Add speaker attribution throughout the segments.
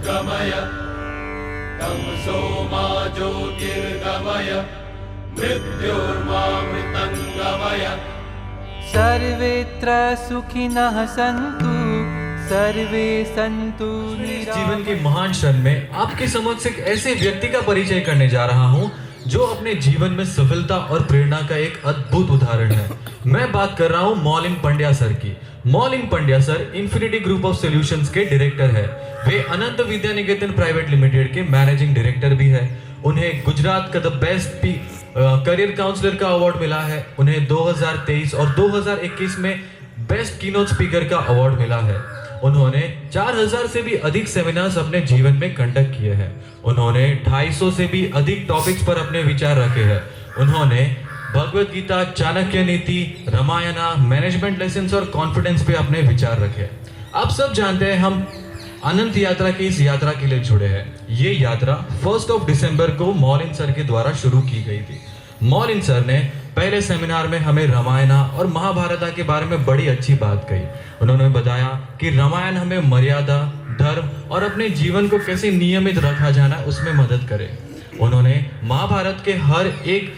Speaker 1: गमय तमसो मा ज्योतिर्गमय मृत्योर्मामृतङ्गमय।
Speaker 2: सर्वेत्र सुखिनः सन्तु सर्वे सन्तु
Speaker 3: जीवन के महान क्षण में आपके समक्ष एक ऐसे व्यक्ति का परिचय करने जा रहा हूँ जो अपने जीवन में सफलता और प्रेरणा का एक अद्भुत उदाहरण है। मैं बात कर रहा हूँ मौलिन पंड्या सर की। Maulin Pandya sir infinity group of solutions के डायरेक्टर है। वे अनंत विद्या निकेतन प्राइवेट लिमिटेड के मैनेजिंग डायरेक्टर भी है। उन्हें गुजरात का द बेस्ट करियर काउंसलर का अवार्ड मिला है। उन्हें 2023 और 2021 में बेस्ट कीनोट स्पीकर का अवार्ड मिला है। उन्होंने 4000 से भी अधिक सेमिनार्स अपने जीवन में कंडक्ट किए हैं। उन्होंने 250 से भी अधिक टॉपिक्स पर अपने विचार रखे हैं। उन्होंने भगवत गीता, चाणक्य नीति, रामायणा, मैनेजमेंट लेसन्स और कॉन्फिडेंस पे अपने विचार रखे। आप सब जानते हैं हम अनंत यात्रा की इस यात्रा के लिए जुड़े हैं। ये यात्रा 1 दिसंबर को मौलिन सर के द्वारा शुरू की गई थी। मौलिन सर ने पहले सेमिनार में हमें रामायणा और महाभारत के बारे में बड़ी अच्छी बात कही। उन्होंने बताया कि रामायण हमें मर्यादा, धर्म और अपने जीवन को कैसे नियमित रखा जाना उसमें मदद करे। उन्होंने महाभारत के हर एक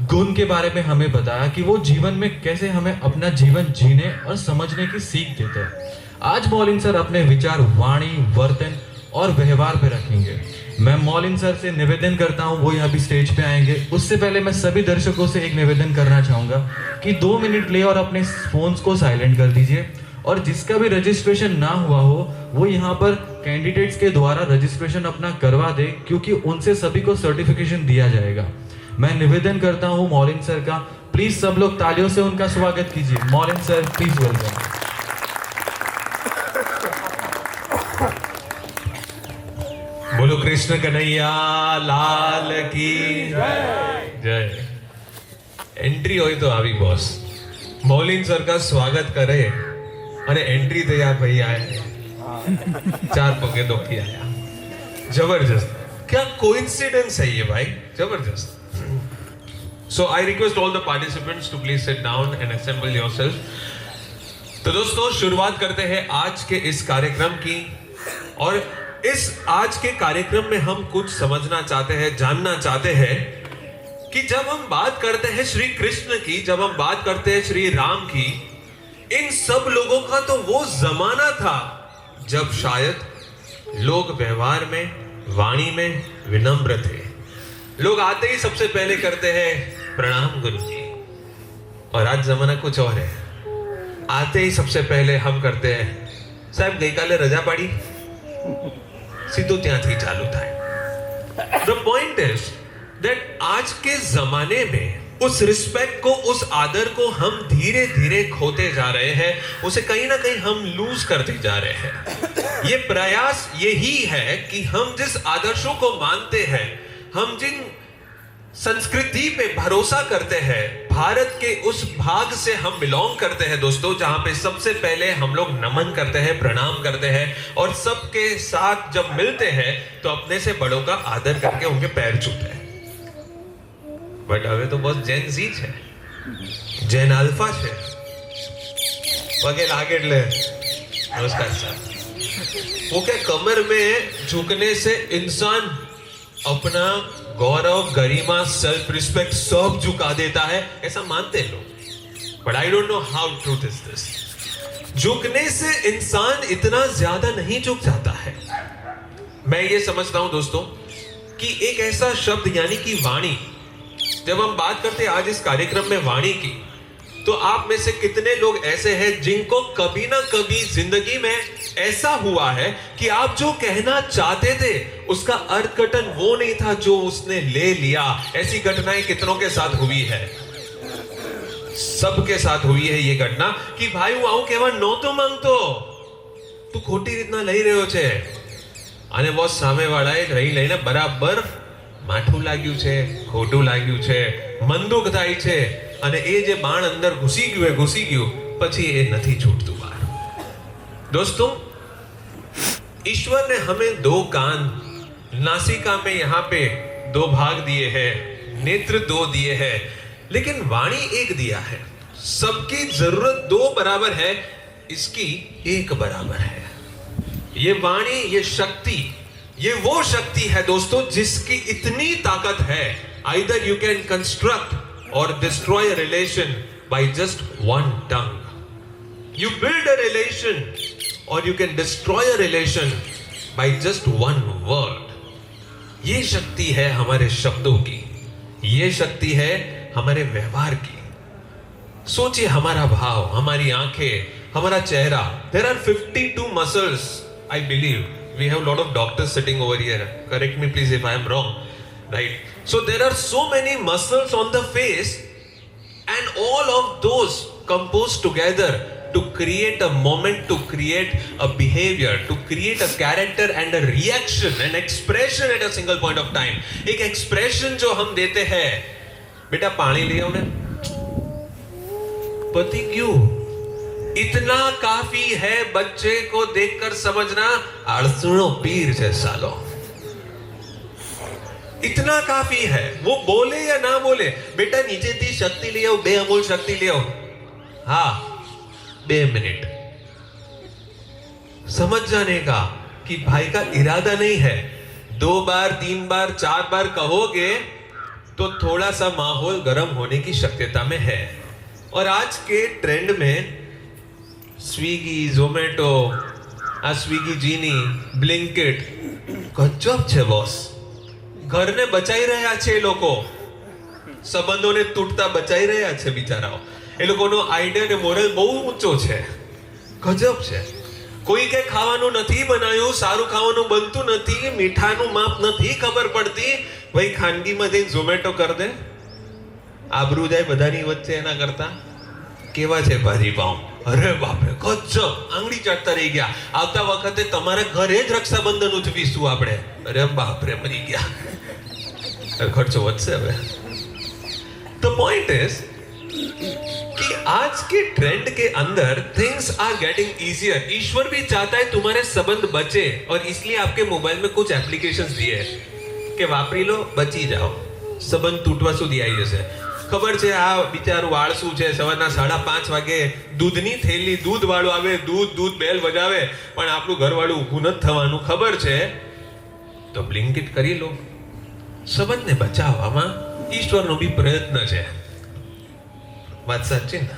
Speaker 3: गुण के बारे में हमें बताया कि वो जीवन में कैसे हमें अपना जीवन जीने और समझने की सीख देते हैं। आज मौलिन सर अपने विचार वाणी, वर्तन और व्यवहार पे रखेंगे। मैं मौलिन सर से निवेदन करता हूं वो यहाँ भी स्टेज पे आएंगे। उससे पहले मैं सभी दर्शकों से एक निवेदन करना चाहूंगा कि 2 मिनट ले और अपने फोन्स को साइलेंट कर दीजिए। और जिसका भी रजिस्ट्रेशन ना हुआ हो वो यहाँ पर कैंडिडेट्स के द्वारा रजिस्ट्रेशन अपना करवा दे, क्योंकि उनसे सभी को सर्टिफिकेशन दिया जाएगा। मैं निवेदन करता हूँ मौलिन सर का, प्लीज सब लोग तालियों से उनका स्वागत कीजिए। Maulin sir, please welcome.
Speaker 4: बोलो कृष्ण कन्हैया लाल की जय। एंट्री होई तो આવી બોસ મૌલિન સર का स्वागत करे અને एंट्री तैयार भाई आए 4 पगे दोखी आया। जबरदस्त, क्या कोइंसिडेंस है ये भाई, जबरदस्त। So I request all the participants to please sit down and assemble yourself. तो दोस्तों शुरुआत करते हैं आज के इस कार्यक्रम की। और इस आज के कार्यक्रम में हम कुछ समझना चाहते हैं, जानना चाहते हैं कि जब हम बात करते हैं श्री कृष्ण की, जब हम बात करते हैं श्री राम की, इन सब लोगों का तो वो जमाना था जब शायद लोग व्यवहार में, वाणी में विनम्र थे। लोग आते ही सबसे पहले करते हैं प्रणाम गुरु जी। और आज जमाना कुछ और है। आते ही सबसे पहले हम करते हैं साहब गई काले रजा पाड़ी, सीधो ત્યાંથી ચાલુ થાય। The point is that आज के जमाने में उस रिस्पेक्ट को, उस आदर को हम धीरे धीरे खोते जा रहे हैं। उसे कहीं ना कहीं हम लूज करते जा रहे हैं। ये प्रयास यही है कि हम जिस आदर्शों को मानते हैं, हम जिन संस्कृति पे भरोसा करते हैं, भारत के उस भाग से हम बिलोंग करते हैं दोस्तों, जहां पे सबसे पहले हम लोग नमन करते हैं, प्रणाम करते हैं और सबके साथ जब मिलते हैं तो अपने से बड़ों का आदर करके उनके पैर छूते हैं। बट હવે तो बस जेन जी है, जेन अल्फा है। पगे लागे એટલે नमस्कार सर। वो क्या कमर में झुकने से इंसान अपना गौरव, गरिमा, सेल्फ रिस्पेक्ट सब झुका देता है, ऐसा मानते हैं लोग। But I don't know how truth is this. झुकने से इंसान इतना ज्यादा नहीं झुक जाता है। मैं ये समझता हूं दोस्तों कि एक ऐसा शब्द यानी कि वाणी, जब हम बात करते हैं आज इस कार्यक्रम में वाणी की, तो आप में से कितने लोग ऐसे हैं जिनको कभी ना कभी जिंदगी में ऐसा हुआ है कि आप जो कहना चाहते थे उसका अर्थघटन वो नहीं था जो उसने ले लिया। ऐसी घटनाएं कितनों के साथ हुई है? सबके साथ हुई है ये घटना कि भाई હું આવું કહેવા નહોતો માંગતો, તું ખોટી રીતના લઈ રહ્યો છે। અને બસ સામેવાળાએ લઈને બરાબર માઠું લાગ્યું છે, ખોટું લાગ્યું છે, મન દુઃખ થાય છે અને એ જે બાણ અંદર ઘૂસી ગયું પછી એ નથી છૂટતું બહાર। दोस्तों, ईश्वर ने हमें 2 कान, नासिका में यहाँ पे 2 भाग दिए हैं, नेत्र 2 दिए हैं, लेकिन वाणी 1 दिया है। सबकी जरूरत 2 बराबर है, इसकी 1 बराबर है। ये वाणी, ये शक्ति, ये वो शक्ति है दोस्तों जिसकी इतनी ताकत है, आइदर यू कैन कंस्ट्रक्ट और destroy a relation by just one tongue. You build a relation और you can destroy a relation by just one word. ये शक्ति है हमारे शब्दों की, ये शक्ति है हमारे व्यवहार की. सोचिए हमारा भाव, हमारी आंखें, हमारा चेहरा. There are 52 muscles, I believe. We have a lot of doctors sitting over here. Correct me please if I am wrong. Right? So there are so many muscles on the face, and all of those compose together to create a moment, to create a behavior, to create a character and a reaction, an expression at a single point of time. एक expression जो हम देते हैं, बेटा पानी ले आओ ना, पति क्यों? इतना काफी है बच्चे को देखकर समझना, अड़सुनो पीर जैसा लो. इतना काफी है, वो बोले या ना बोले, बेटा नीचे थी शक्ति ले आओ, 2 अमूल शक्ति ले आओ. हाँ 2 मिनट समझ जाने का कि भाई का इरादा नहीं है. 2 बार 3 बार 4 बार कहोगे तो थोड़ा सा माहौल गर्म होने की शक्यता में है. और आज के ट्रेंड में स्विगी, जोमेटो, आ स्विगी जीनी, ब्लिंकिट गजब છે બોસ. ઘરને બચાઈ રહ્યા છે એ લોકો, સંબંધોને તૂટતા બચાઈ રહ્યા છે બિચારાઓ. એ લોકોનો આઈડિયા ને મોરલ બહુ ઊંચો છે, ગજબ છે. કોઈ કે ખાવાનું નથી બનાવ્યું, સારું ખાવાનું બનતું નથી, મીઠાનું માપ નથી ખબર પડતી, ભાઈ ખાનગીમાં જઈને ઝોમેટો કર દે, આબરૂ જાય બધાની વચ્ચે. એના કરતા કેવા છે ભાજી પાઉં, અરે બાપરે ગજબ, આંગળી ચાટતા રહી ગયા. આવતા વખતે તમારા ઘરે જ રક્ષાબંધન ઉજવીશું આપણે. અરે બાપરે મરી ગયા, ખર્ચો વધશે હવે. ધ પોઈન્ટ ઇઝ कि आज के ट्रेंड के अंदर थिंग्स आर गेटिंग इजियर. ईश्वर भी चाहता है तुम्हारे संबंध बचे, और इसलिए आपके मोबाइल में कुछ एप्लीकेशंस दिए कि वापरी लो, बची जाओ, संबंध तूटवा સુધી આવી જશે. ખબર છે આ બિચારું આળસુ છે, સવારના 5:30 વાગે દૂધની થેલી, દૂધ વાળો આવે, દૂધ બેલ વજાવે, પણ આપણું ઘરવાળું ઊભું નથી થવાનું ખબર છે, તો બ્લિંકિટ કરી લો. સંબંધને બચાવવામાં ઈશ્વરનો બી પ્રયત્ન છે. बात सच्ची ना.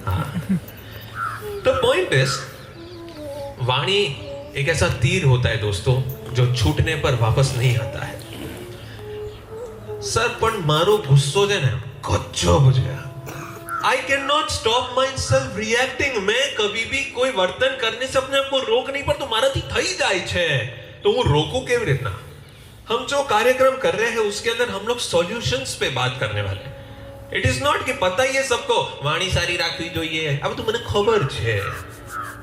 Speaker 4: हाँ. तो पॉइंट इज, वाणी एक ऐसा तीर होता है दोस्तों जो छूटने पर वापस नहीं आता है. सर पण मारो गुस्सो है ना गजब છે. I can not stop my self reacting. मैं कभी भी कोई वर्तन करने से अपने आप को रोक नहीं पर माराથી થઈ જાય છે, तो હું रोकू કેવી રીતના? हम जो कार्यक्रम कर रहे हैं उसके अंदर हम लोग सॉल्यूशंस पे बात करने वाले हैं. इट इज नॉट कि पता ही है सबको वाणी सारी રાખવી જોઈએ. अब तो મને ખબર છે,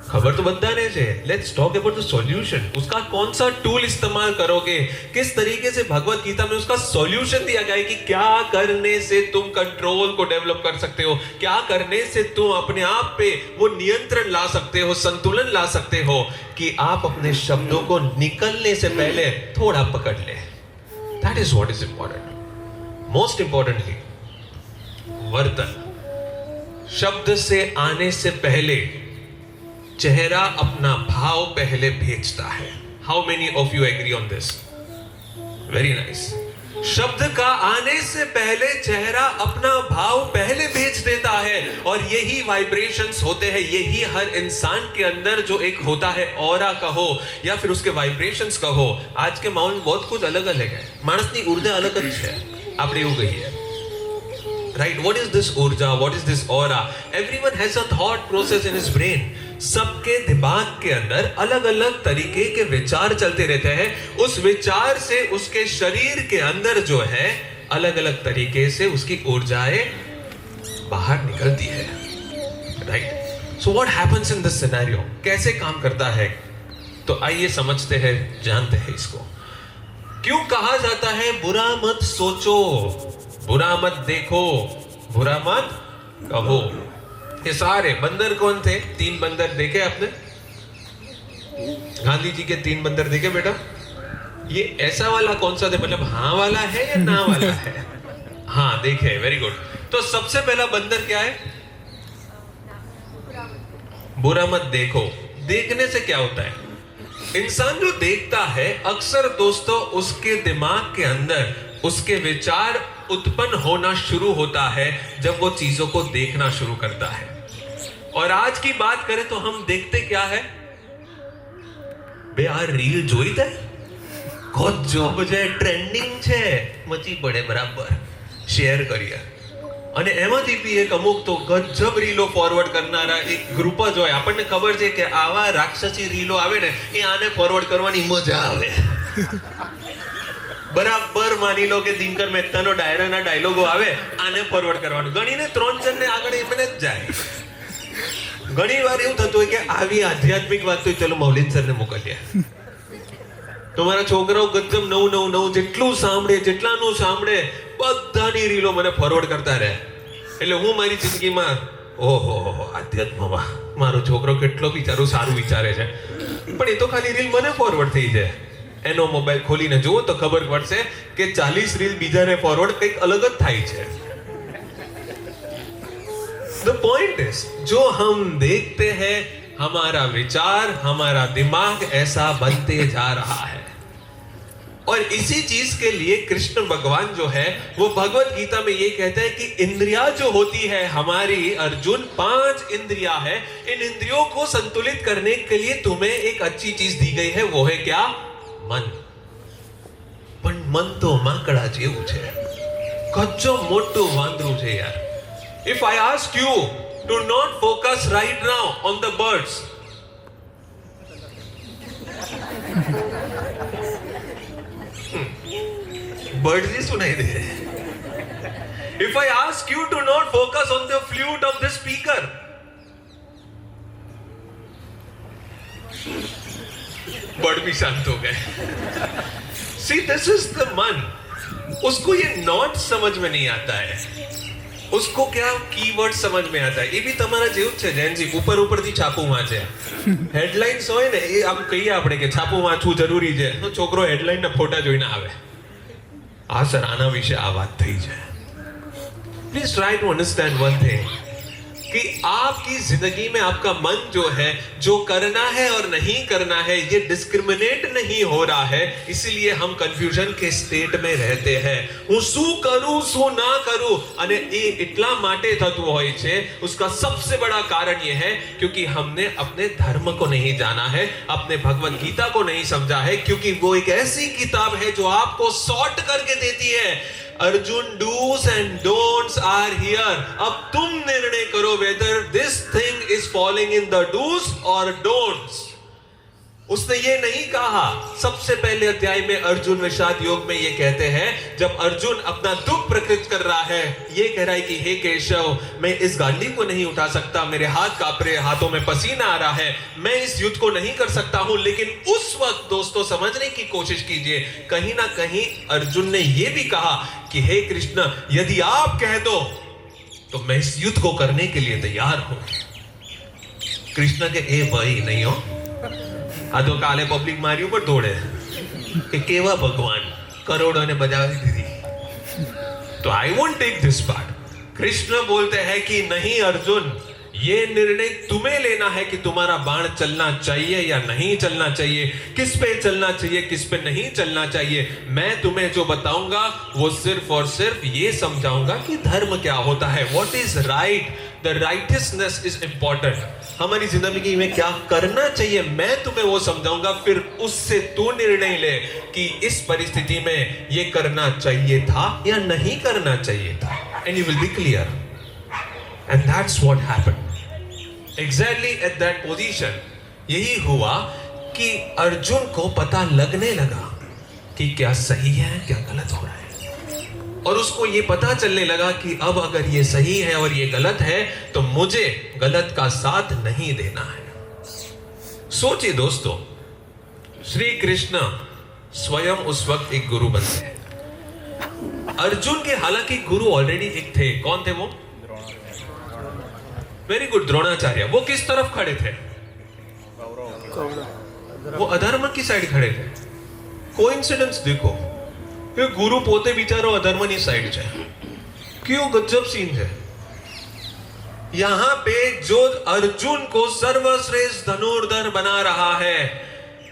Speaker 4: खबर तो बधाने છે. Let's talk about the solution. उसका कौन सा टूल इस्तेमाल करोगे, किस तरीके से भगवत गीता में उसका सॉल्यूशन दिया गया है कि क्या करने से तुम कंट्रोल को डेवलप कर सकते हो, क्या करने से तुम अपने आप पे वो नियंत्रण ला सकते हो, संतुलन ला सकते हो, कि आप अपने शब्दों को निकलने से पहले थोड़ा पकड़ ले. That is what is important. Most importantly वर्तन. शब्द से आने से पहले चेहरा अपना भाव पहले भेजता है. How many of you agree on this? Very nice. शब्द का आने से पहले चेहरा अपना भाव पहले भेज देता है, और यही वाइब्रेशंस होते हैं. यही हर इंसान के अंदर जो एक होता है, ऑरा कहो या फिर उसके वाइब्रेशंस कहो. आज के माहौल में बहुत कुछ अलग अलग है. मानसनी ऊर्जा अलग જ છે, આપણે એવું કહીએ. Right? What is this urja? What is this aura? Everyone has a thought process in his brain. सबके दिमाग के अंदर अलग अलग तरीके के विचार चलते रहते हैं. उस विचार से उसके शरीर के अंदर जो है अलग अलग तरीके से उसकी ऊर्जाएं बाहर निकलती है. Right? So what happens in this scenario? कैसे काम करता है? तो आइए समझते हैं, जानते हैं इसको. क्यों कहा जाता है बुरा मत सोचो, बुरा मत देखो, बुरा मत कहो? ये सारे बंदर कौन थे? 3 बंदर देखे आपने? गांधी जी के 3 बंदर देखे बेटा? ये ऐसा वाला कौन सा थे, मतलब हाँ वाला है या ना वाला है? हाँ देखे, वेरी गुड. तो सबसे पहला बंदर क्या है? बुरा मत देखो. देखने से क्या होता है? इंसान जो देखता है अक्सर दोस्तों उसके दिमाग के अंदर उसके विचार उत्पन्न होना शुरू होता है जब वो चीजों को देखना शुरू करता है। और आज की बात करें तो हम देखते क्या है बे आ रील જોઈ તે ગજબ છે ટ્રેન્ડિંગ છે મચી પડે બરાબર શેર કરીએ અને એમાંથી બી એક અમુક તો ગજબ રીલો ફોરવર્ડ કરનારા એક ગ્રુપ જ હોય આપણને ખબર છે કે આવા રાક્ષસી રીલો આવે ને એ આને ફોરવર્ડ કરવાની મજા આવે બરાબર માની લો કે દિનકર મહેતાનો ડાયરાના ડાયલોગો આવે આને ફોરવર્ડ કરવાનું ગણીને 3 જણને આગળ એમને જ જાય ઘણી વાર એવું થતું હોય કે આવી આધ્યાત્મિક વાત તો ચલો મૌલિન સરને મોકલીએ તમારા છોકરાઓ ગજબ નવું જેટલું સાંભળે જેટલાનું સાંભળે બધાની રીલો મને ફોરવર્ડ કરતા રહે એટલે હું મારી જિંદગીમાં ઓહો આધ્યાત્મમાં મારો છોકરો કેટલો વિચારો સારું વિચારે છે પણ એ તો ખાલી રીલ મને ફોરવર્ડ થઈ જાય એનો મોબાઈલ ખોલીને જુઓ તો ખબર પડશે કે 40 રીલ બીજાને ફોરવર્ડ કંઈક અલગ જ થાય છે। The point is, जो हम देखते हैं हमारा विचार हमारा दिमाग ऐसा बनते जा रहा है। और इसी चीज के लिए कृष्ण भगवान जो है वो भगवत गीता में ये कहते हैं कि इंद्रियां जो होती है हमारी अर्जुन 5 इंद्रियां है इन इंद्रियों को संतुलित करने के लिए तुम्हें एक अच्छी चीज दी गई है वो है क्या मन। पण मन तो माकड़ा जेवुं छे कच्चो मोटो वांदरू छे यार। If I ask you to not focus right now on the birds, birds ही सुनाई दे। If I ask you to not focus on the flute of the speaker, bird भी शांत हो गए। See, this is the मन। उसको ये not समझ में नहीं आता है उसको क्या कीवर्ड समझ में आता है। ये भी તમારા જેવું જ છે જેનજી ઉપરથી છાપું વાંચે હેડલાઇન્સ હોય ને એ આમ કહીએ આપણે કે છાપું વાંચવું જરૂરી છે તો છોકરો હેડલાઇન ના ફોટા જોઈને આવે આ સર આના વિશે આ વાત થઈ છે। Please try to understand one thing कि आपकी जिंदगी में आपका मन जो है जो करना है और नहीं करना है ये डिस्क्रिमिनेट नहीं हो रहा है इसलिए हम कंफ्यूजन के स्टेट में रहते हैं। હું શું કરું શું ના કરું અને એ એટલા માટે થતું હોય છે उसका सबसे बड़ा कारण ये है क्योंकि हमने अपने धर्म को नहीं जाना है अपने भगवत गीता को नहीं समझा है क्योंकि वो एक ऐसी किताब है जो आपको सॉर्ट करके देती है Arjun dos and don'ts are here. अब तुम निर्णय करो whether this thing is falling in the dos और डोंट्स। उसने ये नहीं कहा सबसे पहले अध्याय में अर्जुन विषाद योग में ये कहते हैं जब अर्जुन अपना दुख प्रकट कर रहा है ये कह रहा है कि हे केशव मैं इस गांडी को नहीं उठा सकता मेरे हाथ कांप रहे हाथों में पसीना आ रहा है मैं इस युद्ध को नहीं कर सकता हूं। लेकिन उस वक्त दोस्तों समझने की कोशिश कीजिए कहीं ना कहीं अर्जुन ने ये भी कहा कि हे कृष्ण यदि आप कह दो तो मैं इस युद्ध को करने के लिए तैयार हूं। कृष्ण के ए भाई नहीं हो આ તો કાલે પબ્લિક મારી ઉપર દોડે કે કેવા ભગવાન કરોડોને બજાવી દીધી तो I won't take this part. Krishna बोलते हैं कि नहीं अर्जुन ये निर्णय तुम्हें लेना है कि तुम्हारा बाण चलना चाहिए या नहीं चलना चाहिए किस पे चलना चाहिए किस पे नहीं चलना चाहिए। मैं तुम्हें जो बताऊंगा वो सिर्फ और सिर्फ ये समझाऊंगा कि धर्म क्या होता है what is right the righteousness is important. हमारी जिंदगी में क्या करना चाहिए मैं तुम्हें वो समझाऊंगा फिर उससे तू निर्णय ले कि इस परिस्थिति में ये करना चाहिए था या नहीं करना चाहिए था and you will be clear and that's what happened exactly at that position. यही हुआ कि अर्जुन को पता लगने लगा कि क्या सही है क्या गलत हो रहा है और उसको ये पता चलने लगा कि अब अगर ये सही है और ये गलत है तो मुझे गलत का साथ नहीं देना है। सोचिए दोस्तों श्री कृष्ण स्वयं उस वक्त एक गुरु बनते हैं। अर्जुन के हालांकि गुरु ऑलरेडी एक थे कौन थे वो वेरी गुड द्रोणाचार्य। वो किस तरफ खड़े थे वो अधर्म की साइड खड़े थे। कोइंसिडेंस देखो ये गुरु पोते बिचारो अधर्मनी साइड છે क्यों गजब सीन है। यहां पे जो अर्जुन को सर्वश्रेष्ठ धनुर्धर बना रहा है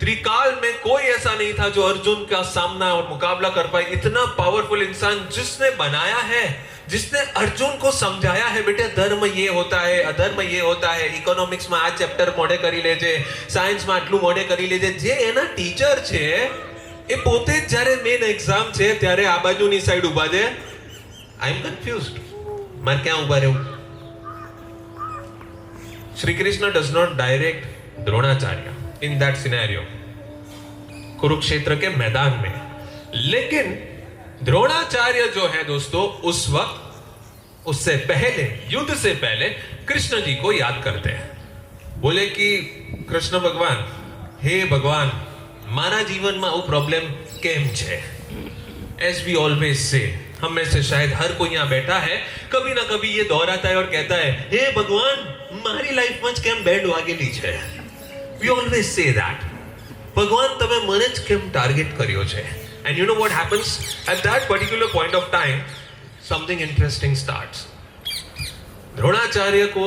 Speaker 4: त्रिकाल में कोई ऐसा नहीं था जो अर्जुन का सामना और मुकाबला कर पाए। इतना पावरफुल इंसान जिसने बनाया है, जिसने अर्जुन को समझाया है, बेटे धर्म ये होता है, अधर्म ये होता है, इकोनॉमिक्स में आ चैप्टर मोड़े करी लेजे, साइंस में आटલું મોઢે કરી લેજે, જે એના ટીચર છે એ પોતે જ જ્યારે મેન એક્ઝામ છે ત્યારે આ બાજુની સાઈડ ઊભા છે. આઈ એમ કન્ફ્યુઝડ, મારે ક્યાં ઊભા રહેવું? Shri Krishna does not direct Dronacharya in that scenario, Kurukshetra के मैदान में. लेकिन द्रोणाचार्य जो है दोस्तों, उस वक्त उससे पहले, युद्ध से पहले कृष्ण जी को याद करते हैं. बोले कि कृष्ण भगवान, हे भगवान, मारा जीवन में वो प्रॉब्लम केम छे. एज वी ऑलवेज से, हम में से शायद हर कोई यहाँ बैठा है, कभी ना कभी ये दोहराता है और कहता है, हे भगवान, मारी लाइफ में केम बेड वागेली छे. We always say that. भगवान तमे मने ज केम टार्गेट कर्यो छे. And you know what happens? At that particular point of time, something interesting starts. Dronacharya को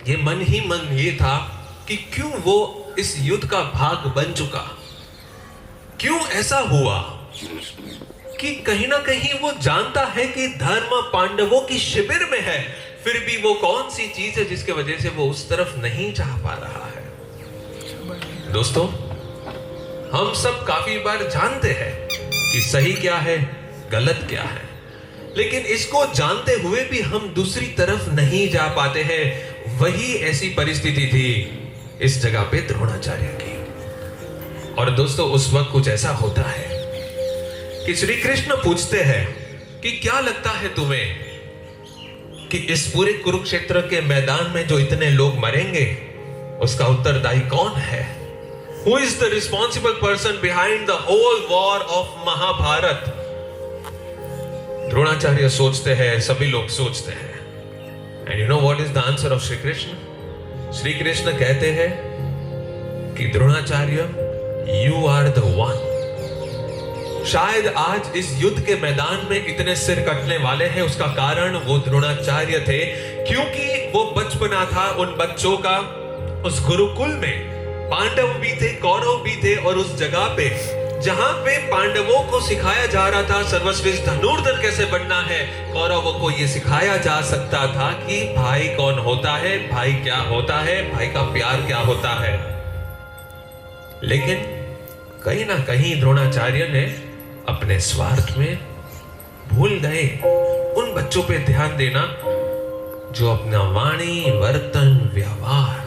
Speaker 4: ये मन ही मन ये था कि क्यों वो इस युद्ध का भाग बन चुका, क्यों ऐसा हुआ कि कहीं ना कहीं वो जानता है कि धर्म पांडवों की शिविर में है, फिर भी वो कौन सी चीज है जिसके वजह से वो उस तरफ नहीं जा पा रहा है. दोस्तों, हम सब काफी बार जानते हैं कि सही क्या है, गलत क्या है, लेकिन इसको जानते हुए भी हम दूसरी तरफ नहीं जा पाते हैं. वही ऐसी परिस्थिति थी इस जगह पे द्रोणाचार्य की. और दोस्तों, उस वक्त कुछ ऐसा होता है कि श्री कृष्ण पूछते हैं कि क्या लगता है तुम्हें कि इस पूरे कुरुक्षेत्र के मैदान में जो इतने लोग मरेंगे, उसका उत्तरदायी कौन है? Who is the responsible person behind the whole war of Mahabharat? Dronacharya सोचते हैं, सभी लोग सोचते हैं. And you know what is the answer of Shri Krishna? Shri Krishna कहते हैं कि Dronacharya, you are the one. शायद आज इस युद्ध के मैदान में इतने सिर कटने वाले हैं, उसका कारण वो द्रोणाचार्य थे, क्योंकि वो बचपना था उन बच्चों का उस गुरुकुल में. पांडव भी थे, कौरव भी थे, और उस जगह पे जहां पे पांडवों को सिखाया जा रहा था सर्वश्रेष्ठ धनुर्धर कैसे बनना है, कौरवों को यह सिखाया जा सकता था कि भाई कौन होता है, भाई क्या होता है, भाई का प्यार क्या होता है. लेकिन कहीं ना कहीं द्रोणाचार्य ने अपने स्वार्थ में भूल गए उन बच्चों पे ध्यान देना जो अपना वाणी, वर्तन, व्यवहार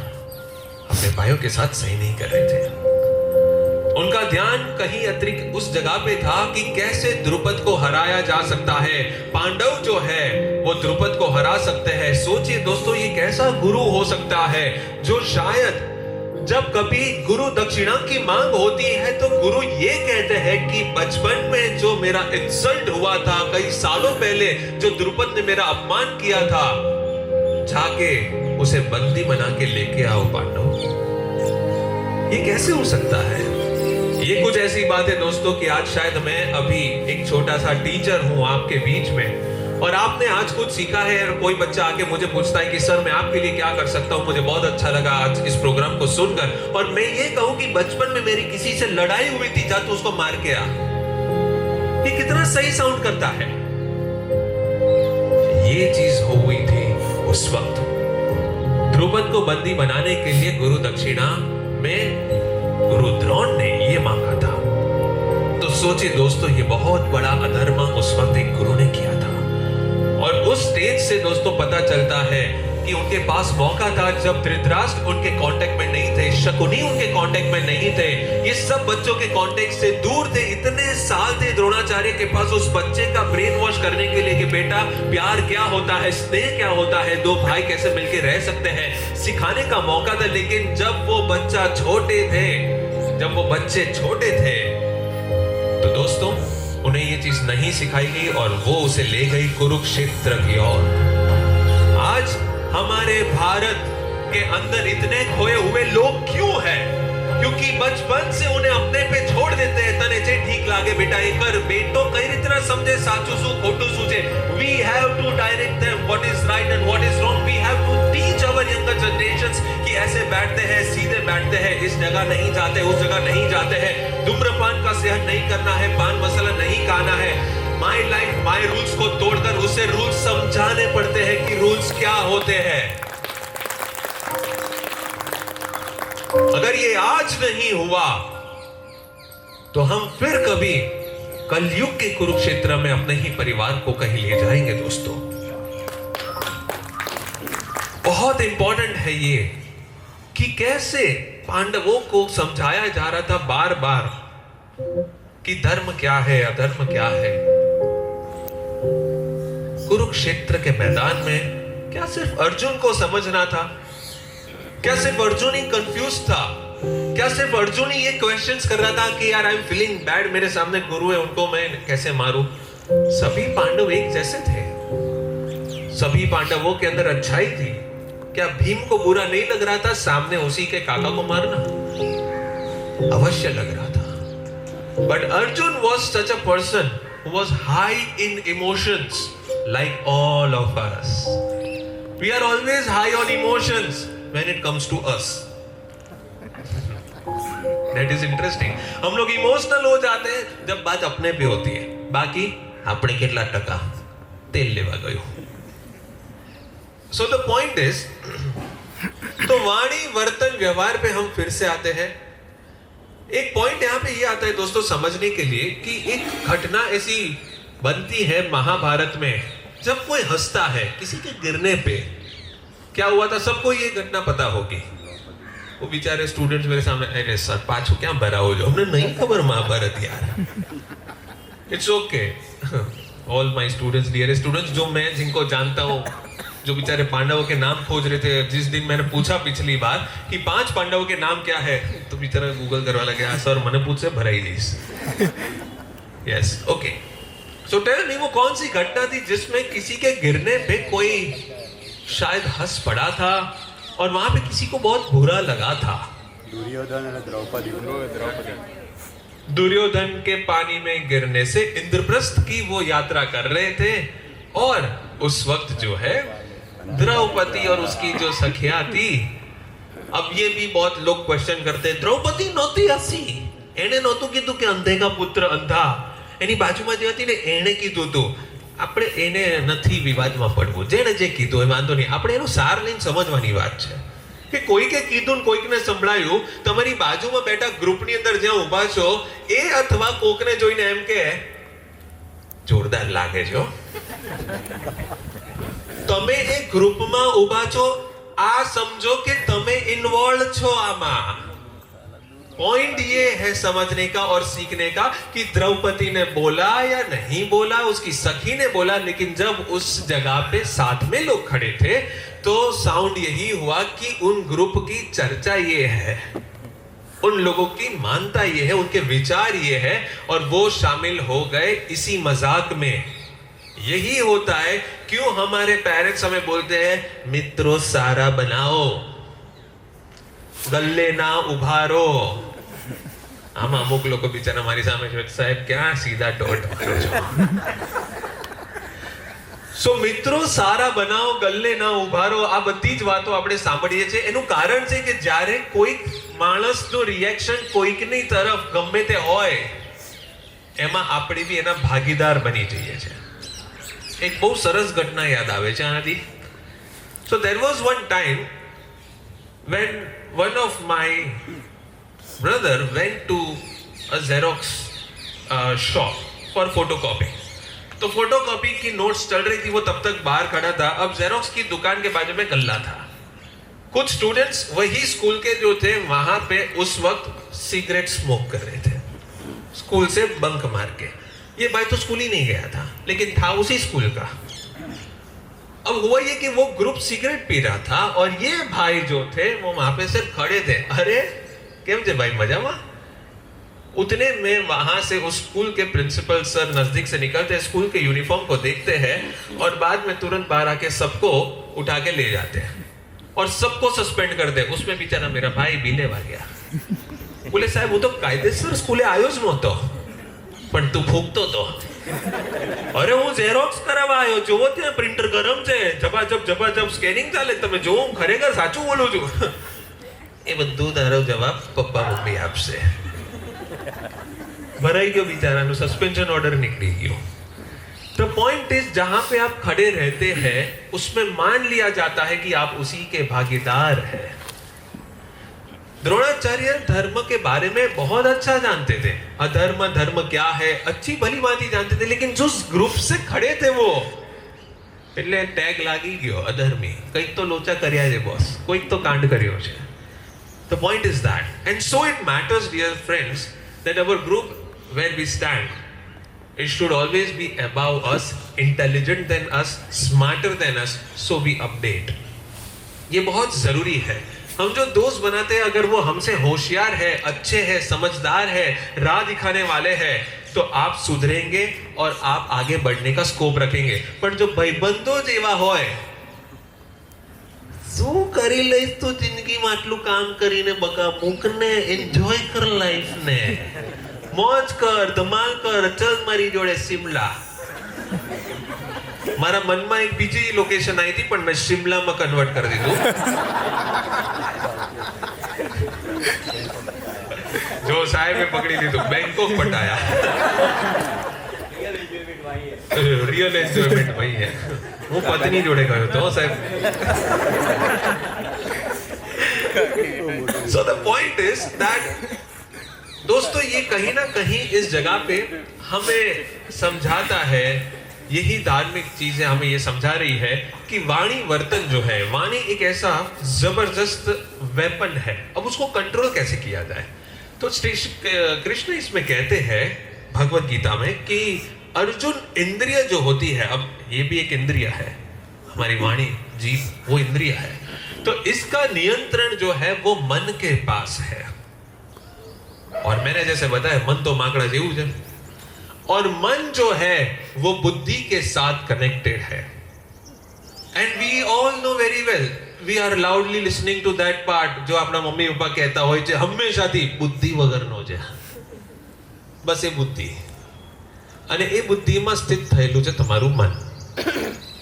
Speaker 4: अपने भाइयों के साथ सही नहीं कर रहे थे. उनका ध्यान कहीं अतिरिक्त उस जगह पे था कि कैसे द्रुपद को हराया जा सकता है. पांडव जो है वो द्रुपद को हरा सकते हैं. सोचिए दोस्तों, ये कैसा गुरु हो सकता है जो शायद जब कभी गुरु दक्षिणा की मांग होती है तो गुरु ये कहते हैं कि बचपन में जो मेरा इंसल्ट हुआ था, कई सालों पहले जो द्रुपद ने मेरा अपमान किया था, जाके उसे बंदी बना के लेके आओ पांडव. ये कैसे हो सकता है? ये कुछ ऐसी बात है दोस्तों कि आज शायद मैं अभी एक छोटा सा टीचर हूं आपके बीच में, और आपने आज कुछ सीखा है, और कोई बच्चा आके मुझे पूछता है कि सर मैं आपके लिए क्या कर सकता हूं. मुझे बहुत अच्छा लगा आज इस प्रोग्राम को सुनकर, और मैं ये कहूं कि बचपन में मेरी किसी से लड़ाई हुई थी, जा तू उसको मार के आ. ये कितना सही साउंड करता है. ये चीज हो हुई थी उस वक्त. द्रुपद को बंदी बनाने के लिए गुरु दक्षिणा में गुरु द्रोण ने ये मांगा था. तो सोचिए दोस्तों, ये बहुत बड़ा अधर्म उस वक्त एक गुरु ने किया था. और उस स्टेज से दोस्तों पता चलता है कि उनके पास मौका था जब धृतराष्ट्र उनके कांटेक्ट में नहीं थे, शकुनी उनके कांटेक्ट में नहीं थे, ये सब बच्चों के कांटेक्ट से दूर थे. इतने साल थे द्रोणाचार्य के पास उस बच्चे का ब्रेन वॉश करने के लिए कि बेटा प्यार क्या होता है, स्नेह क्या होता है, दो भाई कैसे मिलके रह सकते हैं, सिखाने का मौका था. लेकिन जब वो बच्चे छोटे थे तो दोस्तों उन्हें ये चीज नहीं सिखाई गई और वो उसे ले गई कुरुक्षेत्र की ओर. आज हमारे भारत के अंदर इतने खोए हुए लोग क्यों हैं? क्योंकि बचपन से उन्हें अपने पे छोड़ देते हैं. तने जे ठीक लागे बेटा ये कर, बेटो कई रीतना समझे साचू सु खोटू सु छे. We have to direct them what is right and what is wrong. We have to teach our younger generations कि ऐसे बैठते हैं, सीधे बैठते हैं, इस जगह नहीं जाते, उस जगह नहीं जाते हैं, धूम्रपान का सेवन नहीं करना है, पान मसाला नहीं खाना है, माय लाइफ माय रूल्स को तोड़कर उसे रूल्स समझाने पड़ते हैं कि रूल्स क्या होते हैं। अगर ये आज नहीं हुआ तो हम फिर कभी कलयुग के कुरुक्षेत्र में अपने ही परिवार को कहीं ले जाएंगे दोस्तों। बहुत इंपॉर्टेंट है ये कि कैसे पांडवों को समझाया जा रहा था बार बार कि धर्म क्या है, अधर्म क्या है। कुरुक्षेत्र के मैदान में क्या सिर्फ अर्जुन को समझना था? क्या सिर्फ अर्जुन ही कंफ्यूज था? क्या सिर्फ अर्जुन ही ये क्वेश्चंस कर रहा था कि यार आई एम फीलिंग बैड, मेरे सामने गुरु है, उनको मैं कैसे मारूं? सभी पांडव एक जैसे थे, सभी पांडवों के अंदर अच्छाई थी। क्या भीम को बुरा नहीं लग रहा था सामने उसी के काका को मारना? अवश्य लग रहा था। But Arjun was such a person who was high in emotions like all of us. We are always high on emotions when it comes to us. That is interesting. हम लोग इमोशनल हो जाते हैं जब बात अपने पे होती है, बाकी अपने कितना टका तेल लेवा गयो। So the point is, तो वाणी वर्तन व्यवहार पे हम फिर से आते हैं। एक पॉइंट यहां पे ये आता है दोस्तों समझने के लिए कि एक घटना ऐसी बनती है महाभारत में, जब कोई हंसता है किसी के गिरने पे। क्या हुआ था सबको ये घटना पता होगी। वो बेचारे स्टूडेंट्स मेरे सामने, अरे सर पाछू क्या भरा हो जो हमने नहीं खबर महाभारत यार। It's okay, all my students, dear students, जो मैं जिनको जानता हूँ, जो बेचारे पांडवों के नाम खोज रहे थे, जिस दिन मैंने पूछा पिछली बार कि 5 पांडवों के नाम क्या है, तो बेचारा गूगल करवा लगा, सर मैंने पूछ से भरा ही नहीं। Yes, okay, so tell me वो कौन सी घटना थी जिसमें किसी के गिरने पे कोई शायद हंस पड़ा था और वहां पे किसी को बहुत बुरा लगा था? दुर्योधन के पानी में गिरने से इंद्रप्रस्थ की वो यात्रा कर रहे थे और उस वक्त जो है द्रौपदी और उसकी जो सखिया थी। अब ये भी बहुत लोग क्वेश्चन करते, द्रौपदी नहोती हसी, एने नहोतुं कीधुं के अंधे का पुत्र अंधा, एनी बाजुमां जे हती ने एणे कीधुं तुं। આપણે એને નથી વિવાદમાં પડવું, જેણે જે કીધું એ વાંધો નહીં, આપણે એનો સાર લઈને સમજવાની વાત છે કે કોઈકે કીધું ને કોઈકને સંભળાયું। તમારી બાજુમાં બેઠા ગ્રુપની અંદર જ્યાં ઊભા છો એ અથવા કોકને જોઈને એમ કે જોરદાર લાગે છે, તમે એ ગ્રુપમાં ઊભા છો, આ સમજો કે તમે ઇન્વોલ્વ છો આમાં। पॉइंट ये है समझने का और सीखने का कि द्रौपदी ने बोला या नहीं बोला, उसकी सखी ने बोला, लेकिन जब उस जगह पे साथ में लोग खड़े थे तो साउंड यही हुआ कि उन ग्रुप की चर्चा ये है, उन लोगों की मानता ये है, उनके विचार ये है और वो शामिल हो गए इसी मजाक में। यही होता है क्यों हमारे पेरेंट्स हमें बोलते हैं मित्रों सारा बनाओ, गल्ले ना उभारो। આમાં અમુક લોકો બિચારા મારી સામે છે, સાહેબ ક્યાં સીધા ટોટ મારો છો। સો મિત્રો સારા બનાવો, ગલ્લે ના ઉભારો, આ બધી જ વાતો આપણે સાંભળીએ છીએ। એનું કારણ છે કે જ્યારે કોઈક માણસનું રિએક્શન કોઈકની તરફ ગમે તે હોય એમાં આપણે બી એના ભાગીદાર બની જઈએ છે। એક બહુ સરસ ઘટના યાદ આવે છે આનાથી। સો there was one time when one of my brother went to a Xerox shop for photocopy। तो फोटोकॉपी की नोट्स चल रही थी, वो तब तक बाहर खड़ा था। अब जेरोक्स की दुकान के बाजू में गल्ला था। कुछ स्टूडेंट्स वही स्कूल के जो थे वहां पे उस वक्त सिगरेट स्मोक कर रहे थे, स्कूल से बंक मार के। ये भाई तो स्कूल ही नहीं गया था लेकिन था उसी स्कूल का। अब हुआ ये कि वो ग्रुप सिगरेट पी रहा था और ये भाई जो थे वो वहां पे सिर्फ खड़े थे। अरे केम जे भाई मजा में। उतने में वहां से उस स्कूल के प्रिंसिपल सर नजदीक से निकलते हैं, स्कूल के यूनिफॉर्म को देखते हैं और बाद में तुरंत बाहर आके सबको उठा के ले जाते हैं और सबको सस्पेंड कर दे। उसमें बेचारा मेरा भाई भी लेवा गया। बोले साहब वो तो कायदेसर स्कूले आयो ज नहोतो पण तू फूकतो तो। અરે હું ઝેરોક્સ કરાવવા આવ્યો, જોવો ત્યાં પ્રિન્ટર ગરમ છે, જપાજપ સ્કેનિંગ ચાલે, તમે જો હું ખરેખર સાચું બોલું છું. એ બધું તારો જવાબ પપ્પા મમ્મી આપશે. ભરાઈ ગયો બિચારાનું, સસ્પેન્શન ऑर्डर निकली गयो. The point is, जहां पे आप खड़े रहते हैं उसमें मान लिया जाता है कि आप उसी के भागीदार हैं. द्रोणाचार्य धर्म के बारे में बहुत अच्छा जानते थे. अधर्म धर्म क्या है अच्छी भली बात ही जानते थे, लेकिन जो ग्रुप से खड़े थे वो એટલે ટેગ લાગી ગયો અધર્મી. કંઈક તો લોચા કર્યા છે બોસ, કોઈક તો કાંડ કર્યો છે. The point is that, and so it matters, dear friends, that our group where we stand, it should always be above us, intelligent than us, smarter than us, so we update. ये बहुत जरूरी है. हम जो दोस्त बनाते हैं अगर वो हमसे होशियार है, अच्छे हैं, समझदार है, राह दिखाने वाले हैं, तो आप सुधरेंगे और आप आगे बढ़ने का स्कोप रखेंगे. पर जो भाईबंधो जेवा होय, શું કરી લઈશ તો જિંદગીમાં આટલું કામ કરીને બકા મૂકને, એન્જોય કર લાઈફને, મોજ કર, ધમાલ કર, ચલ મારી જોડે શિમલા. મારા મનમાં એક બીજી લોકેશન આવી હતી પણ મેં શિમલામાં કન્વર્ટ કરી દીધું. જો સાહેબે પકડી લીધું, બેંકોક પટાયા. रियल एंजॉयमेंट वही है. હું પત્ની જોડે ગયો તો સાહેબ. So the point is that दोस्तों ये कहीं ना कहीं इस जगह पे हमें समझाता है, यही धार्मिक चीजें हमें ये समझा रही है कि वाणी वर्तन जो है, वाणी एक ऐसा जबरदस्त वेपन है. अब उसको कंट्रोल कैसे किया जाए? तो श्री कृष्ण इसमें कहते हैं भगवत गीता में कि अर्जुन इंद्रिय जो होती है, अब ये भी एक इंद्रिय है, हमारी वाणी जीभ वो इंद्रिय है, तो इसका नियंत्रण जो है वो मन के पास है. और मैंने जैसे बताया मन तो माकड़ा जेवू है, और मन जो है वो बुद्धि के साथ कनेक्टेड है. And we all know very well, we are loudly listening to that part जो अपना मम्मी पप्पा कहता होय छे हमेशाથી બુદ્ધિ વગરનો છે, બસ એ બુદ્ધિ. અને એ બુદ્ધિમાં સ્થિત થયેલું છે તમારું મન.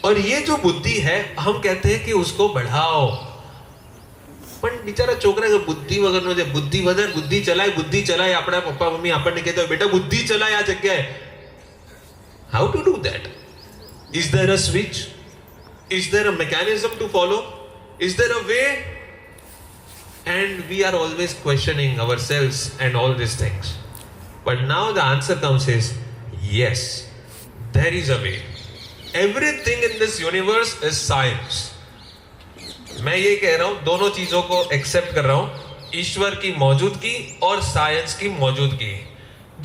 Speaker 4: और ये जो बुद्धि है हम कहते हैं कि उसको बढ़ाओ, પણ બિચારા છોકરા કે બુદ્ધિ વગરનો છે, બુદ્ધિ વધારે, બુદ્ધિ ચલાય. આપણા પપ્પા મમ્મી આપણને કહેતા હોય બેટા બુદ્ધિ ચલાય આ જગ્યાએ. How to do that? Is there a switch? Is there a mechanism two follow? Is there a way? And we are always questioning ourselves and all these things. But now the answer comes is yes, there is a way. Everything in this universe is science. मैं ये कह रहा हूं, दोनों चीजों को accept कर रहा हूं, ईश्वर की मौजूदगी और साइंस की मौजूदगी.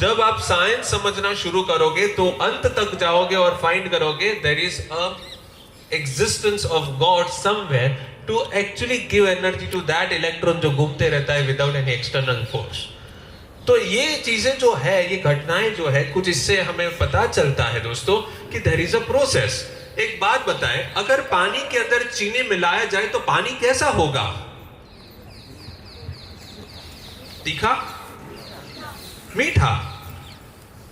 Speaker 4: जब आप साइंस समझना शुरू करोगे तो अंत तक जाओगे और फाइंड करोगे there is a existence of God somewhere to actually give energy to that electron जो घूमते रहता है without any external force. तो ये चीजें जो है, ये घटनाएं जो है, कुछ इससे हमें पता चलता है दोस्तों कि there is a process. एक बात बताएं, अगर पानी के अंदर चीनी मिलाया जाए तो पानी कैसा होगा? तीखा, मीठा.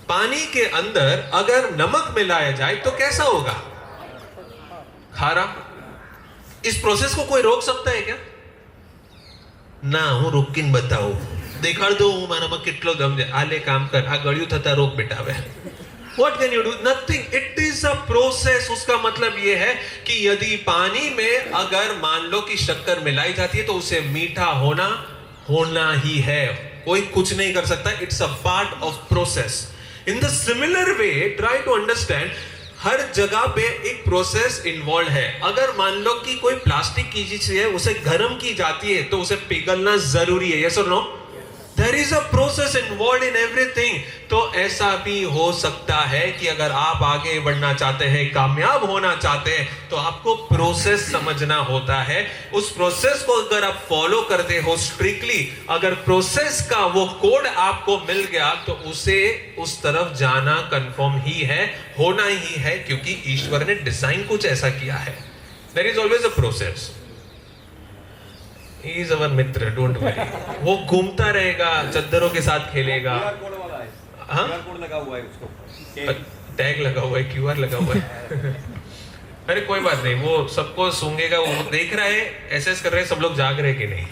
Speaker 4: पानी के अंदर अगर नमक मिलाया जाए तो कैसा होगा? खारा. इस प्रोसेस को कोई रोक सकता है क्या? ना, હું રોકીને બતાવું, દેખાડ દઉં હું મારામાં કેટલો દમ છે, આ લે કામ કર, આ ગળ્યું થતા રોક બેટા હવે. What can you do? Nothing. It is a process. उसका मतलब ये है कि यदि पानी में अगर मान लो कि शक्कर मिलाई जाती है तो उसे मीठा होना ही है, कोई कुछ नहीं कर सकता. It's a part of process. In the similar way, try to understand, हर जगह पे एक प्रोसेस इन्वॉल्व है. अगर मान लो कि कोई प्लास्टिक की चीज है, उसे गर्म की जाती है तो उसे पिघलना जरूरी है. Yes or no? There is a process involved in everything. तो ऐसा भी हो सकता है कि अगर आप आगे बढ़ना चाहते हैं, कामयाब होना चाहते हैं, तो आपको प्रोसेस समझना होता है. उस प्रोसेस को अगर आप फॉलो करते हो स्ट्रिक्टली, अगर प्रोसेस का वो कोड आपको मिल गया तो उसे उस तरफ जाना कंफर्म ही है, होना ही है, क्योंकि ईश्वर ने डिजाइन कुछ ऐसा किया है. There is always a process. He is our Mitra, don't worry. वो घूमता रहेगा, चद्दरों के साथ खेलेगा. हाँ?
Speaker 5: कोड लगा हुआ है उसको.
Speaker 4: टैग लगा हुआ है, QR लगा हुआ है। अरे कोई बात नहीं, वो सबको सूंघेगा, वो देख रहा है, एसेस कर रहे हैं सब लोग जाग रहे कि नहीं।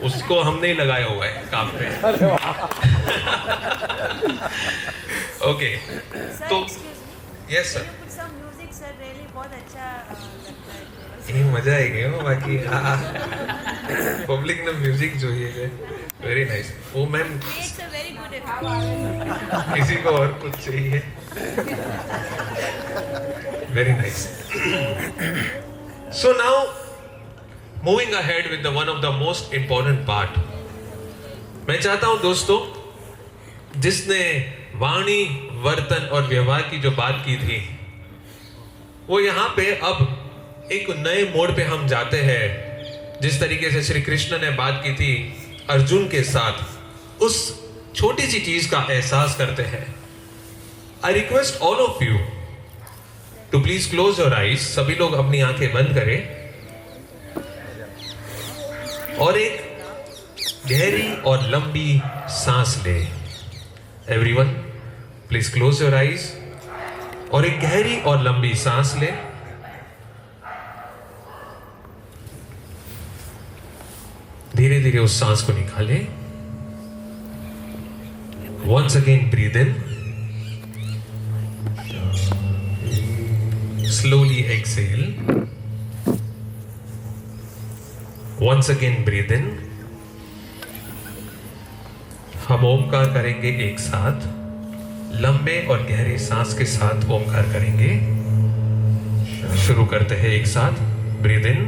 Speaker 4: उसको हमने ही लगाया हुआ है काम पे। ओके, तो यस सर,
Speaker 5: बहुत अच्छा लगता है।
Speaker 4: ये मजा आएगा वो बाकी पब्लिक ने म्यूजिक जो है वेरी नाइस। वो ma'am
Speaker 5: It's a very good effort.
Speaker 4: किसी को और कुछ चाहिए? Very nice. So now moving ahead with the one of the most important part. मैं चाहता हूं दोस्तों, जिसने वाणी, वर्तन और व्यवहार की जो बात की थी, वो यहाँ पे अब एक नए मोड़ पे हम जाते हैं। जिस तरीके से श्री कृष्ण ने बात की थी अर्जुन के साथ, उस छोटी सी चीज का एहसास करते हैं। I request all of you to please close your eyes. सभी लोग अपनी आंखें बंद करें और एक गहरी और लंबी सांस ले। Everyone please close your eyes और एक गहरी और लंबी सांस ले। धीरे धीरे उस सांस को निकालें। Once again breathe in, slowly exhale. Once again breathe in. हम ओमकार करेंगे एक साथ, लंबे और गहरे सांस के साथ ओमकार करेंगे। शुरू करते हैं एक साथ। Breathe in,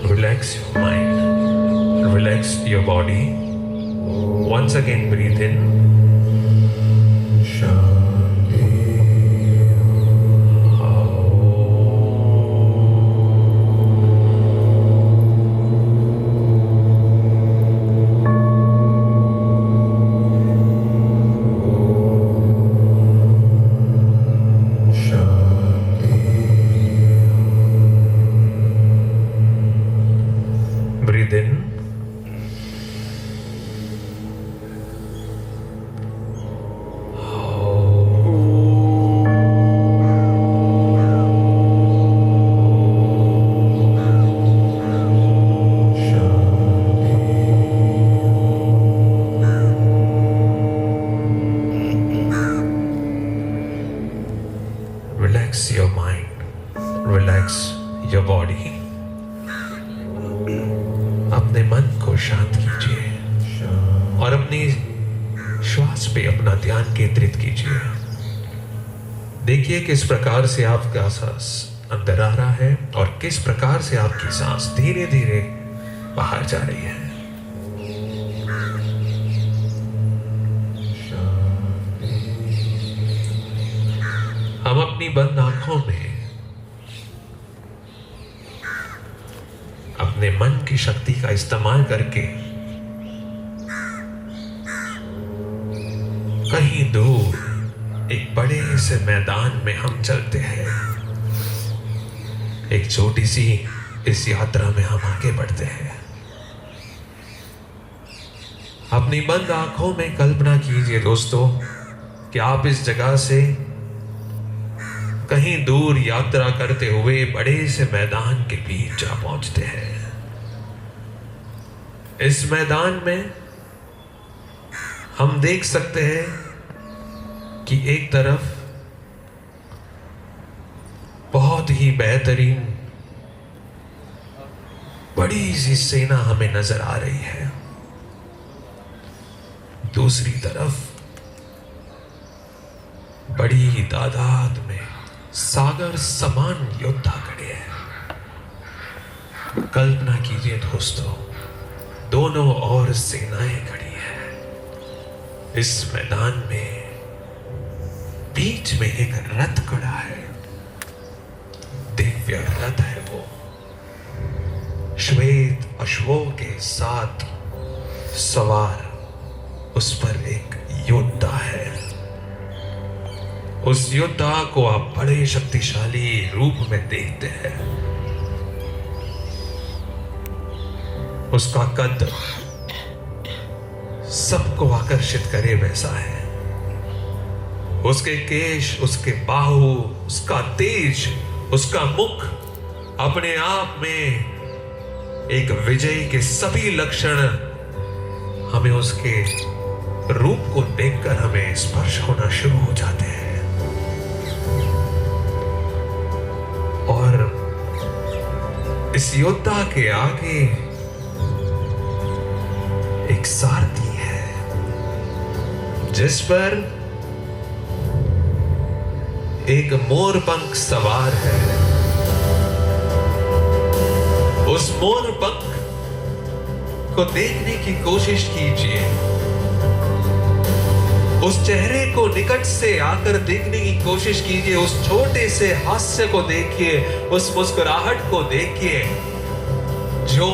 Speaker 4: relax your mind, relax your body. Once again breathe in. Breathe in. Relax your mind, relax your body. अपने मन को शांत कीजिए और अपनी श्वास पे अपना ध्यान केंद्रित कीजिए। देखिए किस प्रकार से आपका सांस अंदर आ रहा है और किस प्रकार से आपकी सांस धीरे धीरे बाहर जा रही है। हम अपनी बंद आंखों में अपने मन की शक्ति का इस्तेमाल करके कहीं दूर एक बड़े से मैदान में हम चलते हैं। एक छोटी सी इस यात्रा में हम आगे बढ़ते हैं। अपनी बंद आंखों में कल्पना कीजिए दोस्तों कि आप इस जगह से कहीं दूर यात्रा करते हुए बड़े से मैदान के बीच जा पहुंचते हैं। इस मैदान में हम देख सकते हैं कि एक तरफ बहुत ही बेहतरीन बड़ी सी सेना हमें नजर आ रही है। दूसरी तरफ बड़ी ही तादाद में सागर समान योद्धा खड़े हैं। कल्पना कीजिए दोस्तों, दोनों ओर सेनाएं खड़ी हैं। इस मैदान में बीच में एक रथ खड़ा है। दिव्य रथ है वो। श्वेत अश्वों के साथ सवार उस पर एक योद्धा है। उस योद्धा को आप बड़े शक्तिशाली रूप में देखते हैं। उसका कद सबको आकर्षित करे वैसा है। उसके केश, उसके बाहु, उसका तेज, उसका मुख अपने आप में एक विजय के सभी लक्षण हमें उसके रूप को देखकर हमें स्पर्श होना शुरू हो जाते हैं। और इस योद्धा के आगे एक सारथी है जिस पर एक मोर पंख सवार है। उस मोर पंख को देखने की कोशिश कीजिए। उस चेहरे को निकट से आकर देखने की कोशिश कीजिए। उस छोटे से हास्य को देखिए, उस मुस्कुराहट को देखिए जो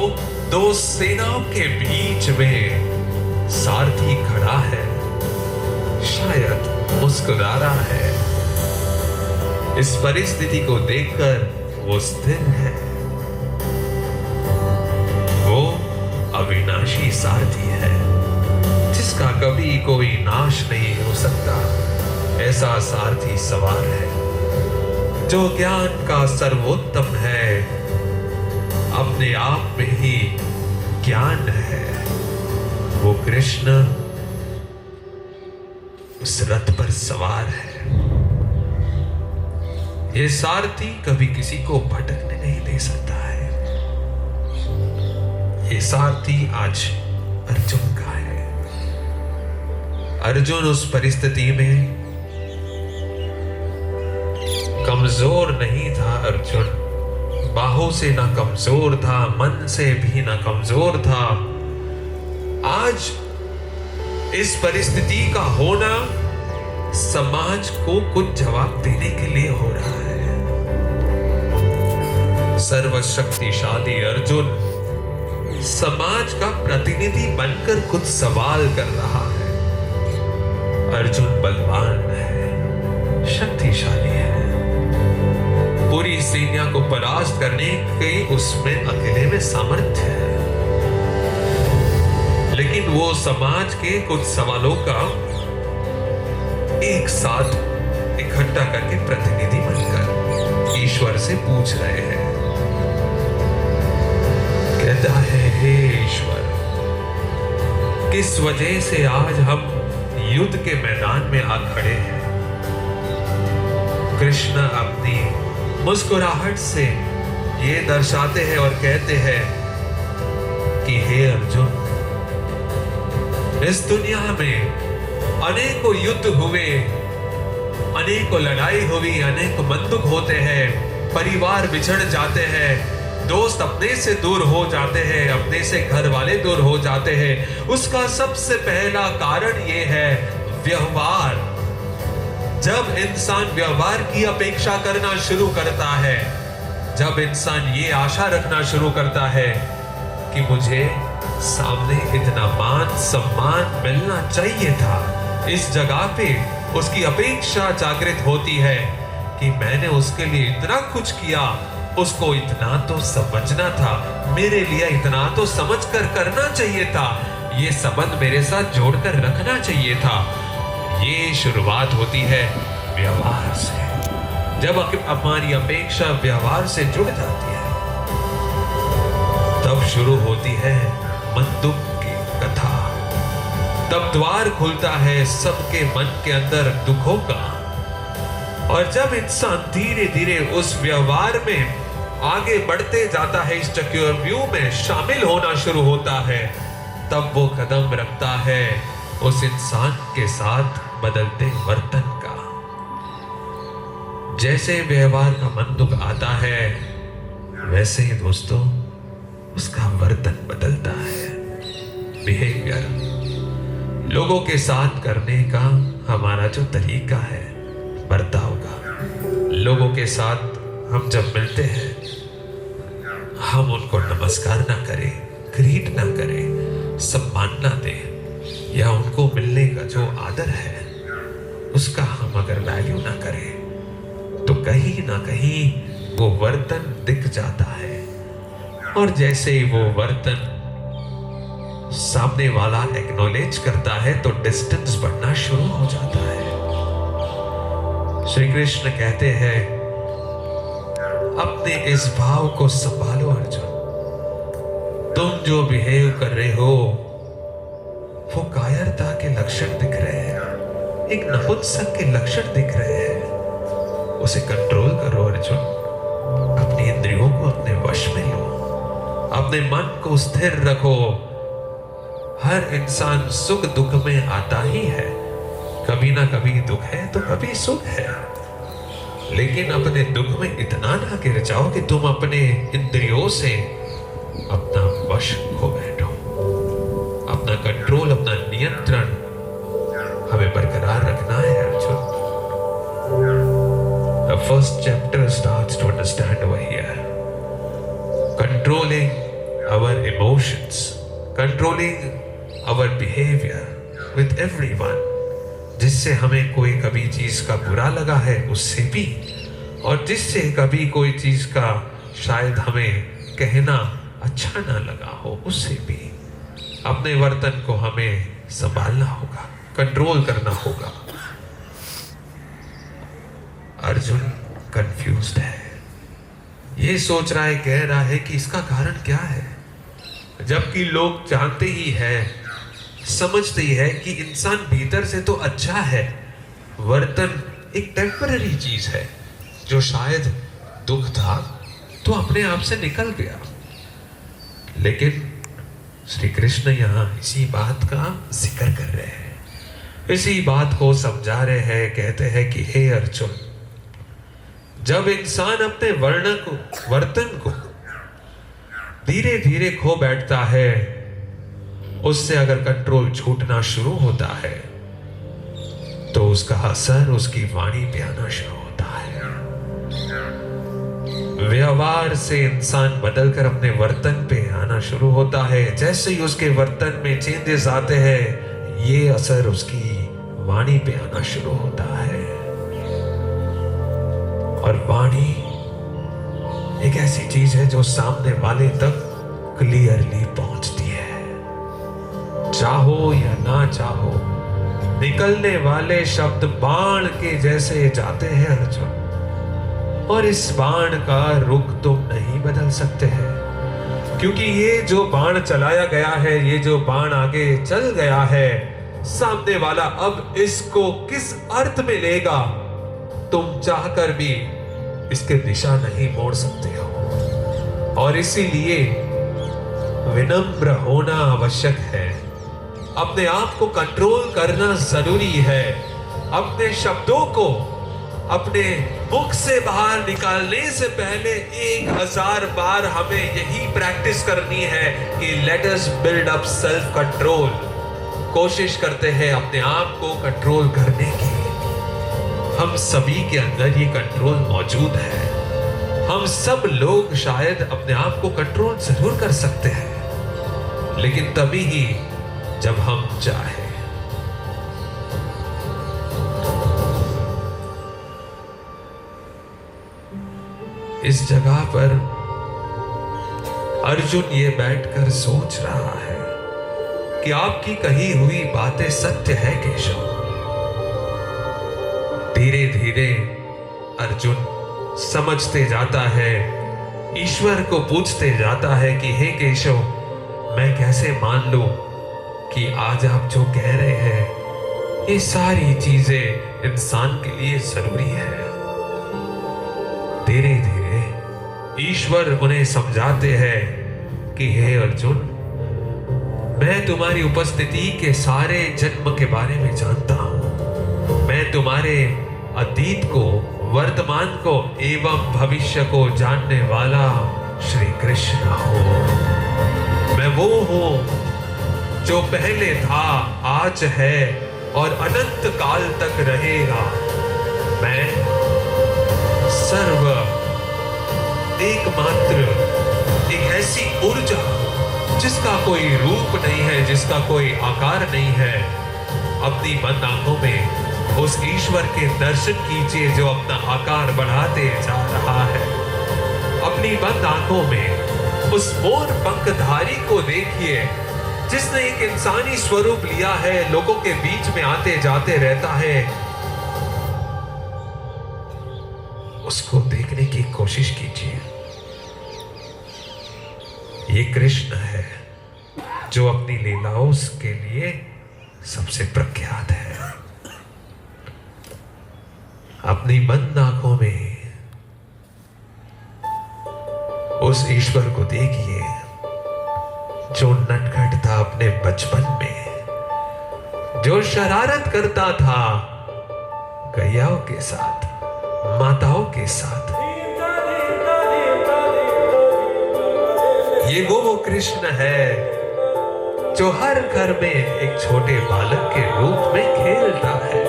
Speaker 4: दो सेनाओं के बीच में सारथी खड़ा है, शायद मुस्कुरा रहा है। इस परिस्थिति को देखकर वो स्थिर है। वो अविनाशी सारथी है जिसका कभी कोई नाश नहीं हो सकता। ऐसा सारथी सवार है जो ज्ञान का सर्वोत्तम है, अपने आप में ही ज्ञान है। वो कृष्ण उस रथ पर सवार है। ये सारथी कभी किसी को भटकने नहीं दे सकता है। ये सारथी आज अर्जुन का है। अर्जुन उस परिस्थिति में कमजोर नहीं था। अर्जुन बाहों से ना कमजोर था, मन से भी ना कमजोर था। आज इस परिस्थिति का होना समाज को कुछ जवाब देने के लिए हो रहा है। सर्वशक्तिशाली अर्जुन समाज का प्रतिनिधि बनकर कुछ सवाल कर रहा है। अर्जुन बलवान है, शक्तिशाली है, पूरी सेना को परास्त करने के उसमें अकेले में सामर्थ्य है। लेकिन वो समाज के कुछ सवालों का एक साथ इकट्ठा करके प्रतिनिधि बनकर ईश्वर से पूछ रहे हैं। कहता है, हे ईश्वर, किस वजह से आज हम युद्ध के मैदान में आ खड़े हैं? कृष्ण अपनी मुस्कुराहट से ये दर्शाते हैं और कहते हैं कि हे अर्जुन, इस दुनिया में अनेकों युद्ध हुए, अनेकों लड़ाई हुई, अनेकों बंदूक होते हैं, परिवार बिछड़ जाते हैं, दोस्त अपने से दूर हो जाते हैं, अपने से घर वाले दूर हो जाते हैं। उसका सबसे पहला कारण ये है व्यवहार। जब इंसान व्यवहार की अपेक्षा करना शुरू करता है, जब इंसान ये आशा रखना शुरू करता है कि मुझे सामने इतना मान सम्मान मिलना चाहिए था, इस जगह पे उसकी अपेक्षा जागृत होती है कि मैंने उसके लिए इतना कुछ किया, उसको इतना तो समझना था, मेरे लिए इतना तो समझकर करना चाहिए था, ये संबंध मेरे साथ जोड़कर रखना चाहिए था। ये शुरुआत होती है व्यवहार से। जब हमारी अपेक्षा व्यवहार से जुड़ जाती है, तब शुरू होती है बंदूक की कथा। तब द्वार खुलता है सबके मन के अंदर दुखों का। और जब इंसान धीरे धीरे उस व्यवहार में आगे बढ़ते जाता है, इस चक्रव्यूह में शामिल होना शुरू होता है, तब वो कदम रखता है उस इंसान के साथ बदलते वर्तन का। जैसे व्यवहार का बंदूक आता है, वैसे ही दोस्तों उसका वर्तन बदलता है। बिहेवियर, लोगों के साथ करने का हमारा जो तरीका है, बर्ताव का, लोगों के साथ हम जब मिलते हैं, हम उनको नमस्कार ना करें, ग्रीट ना करें, सम्मान ना दें, या उनको मिलने का जो आदर है उसका हम अगर वैल्यू ना करें, तो कहीं ना कहीं वो वर्तन दिख जाता है। और जैसे ही वो वर्तन सामने वाला एक्नॉलेज करता है तो डिस्टेंस बढ़ना शुरू हो जाता है। श्री कृष्ण कहते हैं, अपने इस भाव को संभालो अर्जुन। तुम जो बिहेव कर रहे हो वो कायरता के लक्षण दिख रहे हैं, एक नपुंसक के लक्षण दिख रहे हैं। उसे कंट्रोल करो अर्जुन, अपनी इंद्रियों को अपने वश में लो, अपने मन को स्थिर रखो। हर इंसान सुख दुख में आता ही है, कभी ना कभी दुख है तो कभी सुख है, लेकिन अपने दुख में इतना ना गिर जाओ कि तुम अपने इंद्रियों से अपना वश खो बैठो। अपना कंट्रोल, अपना नियंत्रण हमें बरकरार रखना है Arjun. The first chapter starts to understand over here. Controlling our emotions, controlling our behavior with everyone. जिससे हमें कोई कभी चीज का बुरा लगा है उससे भी, और जिससे कभी कोई चीज का शायद हमें कहना अच्छा ना लगा हो उससे भी, अपने वर्तन को हमें संभालना होगा, कंट्रोल करना होगा। अर्जुन कंफ्यूज्ड है, ये सोच रहा है, कह रहा है कि इसका कारण क्या है, जबकि लोग जानते ही है, समझते ही है कि इंसान भीतर से तो अच्छा है, वर्तन एक टेम्पररी चीज है, जो शायद दुख था तो अपने आप से निकल गया। लेकिन श्री कृष्ण यहाँ इसी बात का जिक्र कर रहे हैं, इसी बात को समझा रहे हैं। कहते हैं कि हे अर्जुन, जब इंसान अपने वर्तन को धीरे धीरे खो बैठता है, उससे अगर कंट्रोल छूटना शुरू होता है तो उसका असर उसकी वाणी पे आना शुरू होता है। व्यवहार से इंसान बदलकर अपने वर्तन पे आना शुरू होता है। जैसे ही उसके वर्तन में चेंजेस आते हैं, ये असर उसकी वाणी पे आना शुरू होता है। और वाणी एक ऐसी चीज है जो सामने वाले तक क्लियरली पहुंचती है, चाहो या ना चाहो। निकलने वाले शब्द बाण के जैसे जाते हैं अर्जुन, और इस बाण का रुख तुम नहीं बदल सकते हैं, क्योंकि ये जो बाण चलाया गया है, ये जो बाण आगे चल गया है, सामने वाला अब इसको किस अर्थ में लेगा, तुम चाहकर भी इसके दिशा नहीं मोड़ सकते हो। और इसीलिए विनम्र होना आवश्यक है, अपने आप को कंट्रोल करना जरूरी है। अपने शब्दों को अपने मुख से बाहर निकालने से पहले 1000 बार हमें यही प्रैक्टिस करनी है कि let us build up self control. कोशिश करते हैं अपने आप को कंट्रोल करने की। हम सभी के अंदर ये कंट्रोल मौजूद है। हम सब लोग शायद अपने आप को कंट्रोल जरूर कर सकते हैं, लेकिन तभी ही जब हम चाहें। इस जगह पर अर्जुन ये बैठकर सोच रहा है कि आपकी कही हुई बातें सत्य है केशव। धीरे धीरे अर्जुन समझते जाता है, ईश्वर को पूछते जाता है कि हे केशव, मैं कैसे मान लूं कि आज आप जो कह रहे हैं ये सारी चीजें इंसान के लिए जरूरी है। धीरे धीरे ईश्वर उन्हें समझाते हैं कि हे अर्जुन, मैं तुम्हारी उपस्थिति के सारे जन्म के बारे में जानता हूं। मैं तुम्हारे अतीत को, वर्तमान को एवं भविष्य को जानने वाला श्री कृष्ण हूं। मैं वो हूं जो पहले था, आज है और अनंत काल तक रहेगा। मैं सर्व एकमात्र एक ऐसी ऊर्जा जिसका कोई रूप नहीं है, जिसका कोई आकार नहीं है। अपनी बंद आंखों में उस ईश्वर के दर्शन कीजिए जो अपना आकार बढ़ाते जा रहा है। अपनी बंद आंखों में उस मोर पंखधारी को देखिए जिसने एक इंसानी स्वरूप लिया है, लोगों के बीच में आते जाते रहता है। उसको देखने की कोशिश कीजिए। ये कृष्ण है जो अपनी लीलाओं के लिए सबसे प्रख्यात है। अपनी बंद आंखों में उस ईश्वर को देखिए जो नटखट था अपने बचपन में, जो शरारत करता था गैयाओं के साथ, माताओं के साथ। ये वो कृष्ण है जो हर घर में एक छोटे बालक के रूप में खेलता है।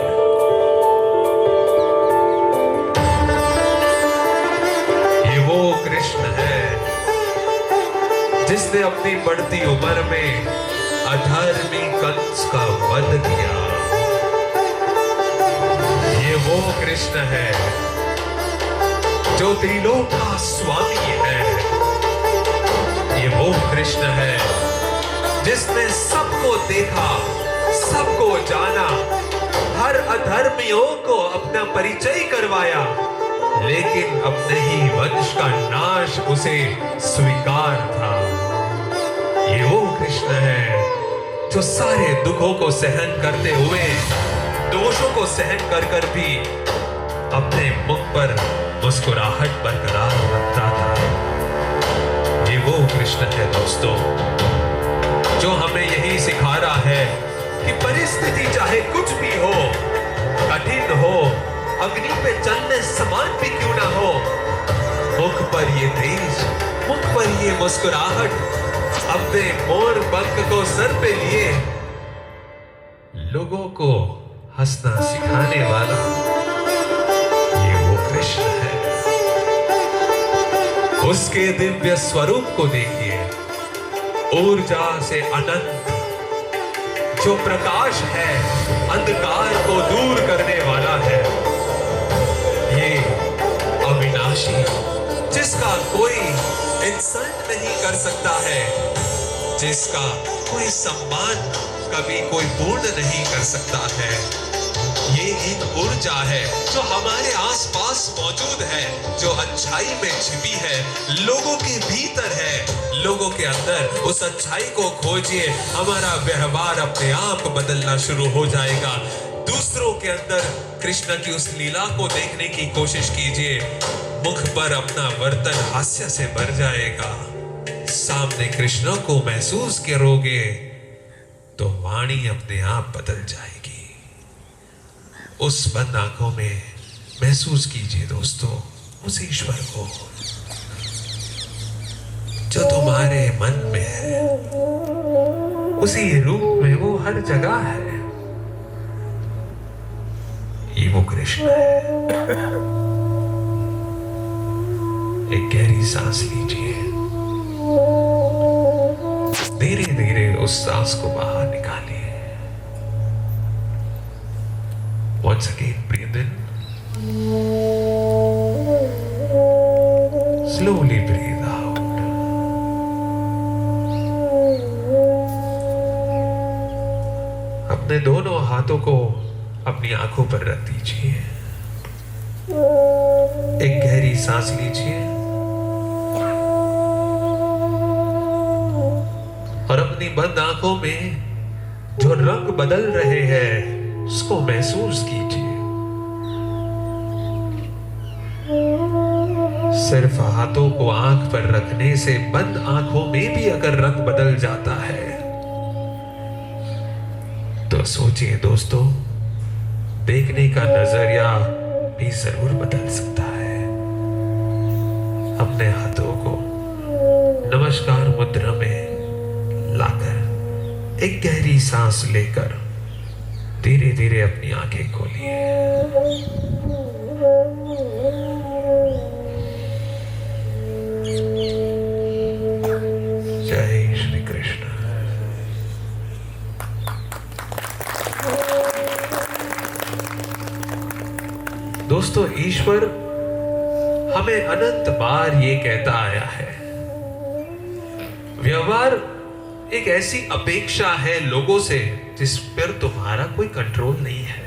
Speaker 4: ये वो कृष्ण है जिसने अपनी बढ़ती उम्र में अधर्मी कंस का वध किया। ये वो कृष्ण है जो त्रिलोक का स्वामी है। ये वो कृष्ण है जिसने सबको देखा, सबको जाना, हर अधर्मियों को अपना परिचय करवाया, लेकिन अपने ही वंश का नाश उसे स्वीकार था। ये वो कृष्ण है जो सारे दुखों को सहन करते हुए, दोषों को सहन कर कर भी अपने मुख पर मुस्कुराहट बरकरार रखता था। ये वो कृष्ण है दोस्तों जो हमें यही सिखा रहा है कि परिस्थिति चाहे कुछ भी हो, कठिन हो, अग्नि पे चलने समान भी क्यों ना हो, मुख पर ये तेज, मुख पर ये मुस्कुराहट, अपने मोर पंख को सर पे लिए लोगों को हंसना सिखाने वाला ये वो कृष्ण है। उसके दिव्य स्वरूप को देखिए, ऊर्जा से अनंत, जो प्रकाश है, अंधकार को दूर करने वाला है। ये अविनाशी, जिसका कोई इंसल्ट नहीं कर सकता है, जिसका कोई सम्मान कभी कोई पूर्ण नहीं कर सकता है। ये एक ऊर्जा है जो हमारे आसपास मौजूद है, जो अच्छाई में छिपी है, लोगों के भीतर है, लोगों के अंदर। उस अच्छाई को खोजिए, हमारा व्यवहार अपने आप बदलना शुरू हो जाएगा। दूसरों के अंदर कृष्ण की उस लीला को देखने की कोशिश कीजिए, मुख पर अपना वर्तन हास्य से भर जाएगा। सामने कृष्ण को महसूस करोगे तो वाणी अपने आप बदल जाएगी। उस बंद आंखों में महसूस कीजिए दोस्तों उस ईश्वर को जो तुम्हारे मन में है। उसी रूप में वो हर जगह है। ये वो कृष्ण है। एक गहरी सांस लीजिए, धीरे धीरे उस सांस को बाहर निकालिए। Once again, breathe in. Slowly breathe out. अपने दोनों हाथों को अपनी आंखों पर रख दीजिए। एक गहरी सांस लीजिए और अपनी बंद आंखों में जो रंग बदल रहे हैं उसको महसूस कीजिए। सिर्फ हाथों को आंख पर रखने से बंद आंखों में भी अगर रंग बदल जाता है तो सोचिए दोस्तों, देखने का नजरिया भी जरूर बदल सकता है। अपने हाथों को नमस्कार मुद्रा में लाकर एक गहरी सांस लेकर धीरे धीरे अपनी आंखें खोलिए। दोस्तों, ईश्वर हमें अनंत बार ये कहता आया है, व्यवहार एक ऐसी अपेक्षा है लोगों से जिस पर तुम्हारा कोई कंट्रोल नहीं है।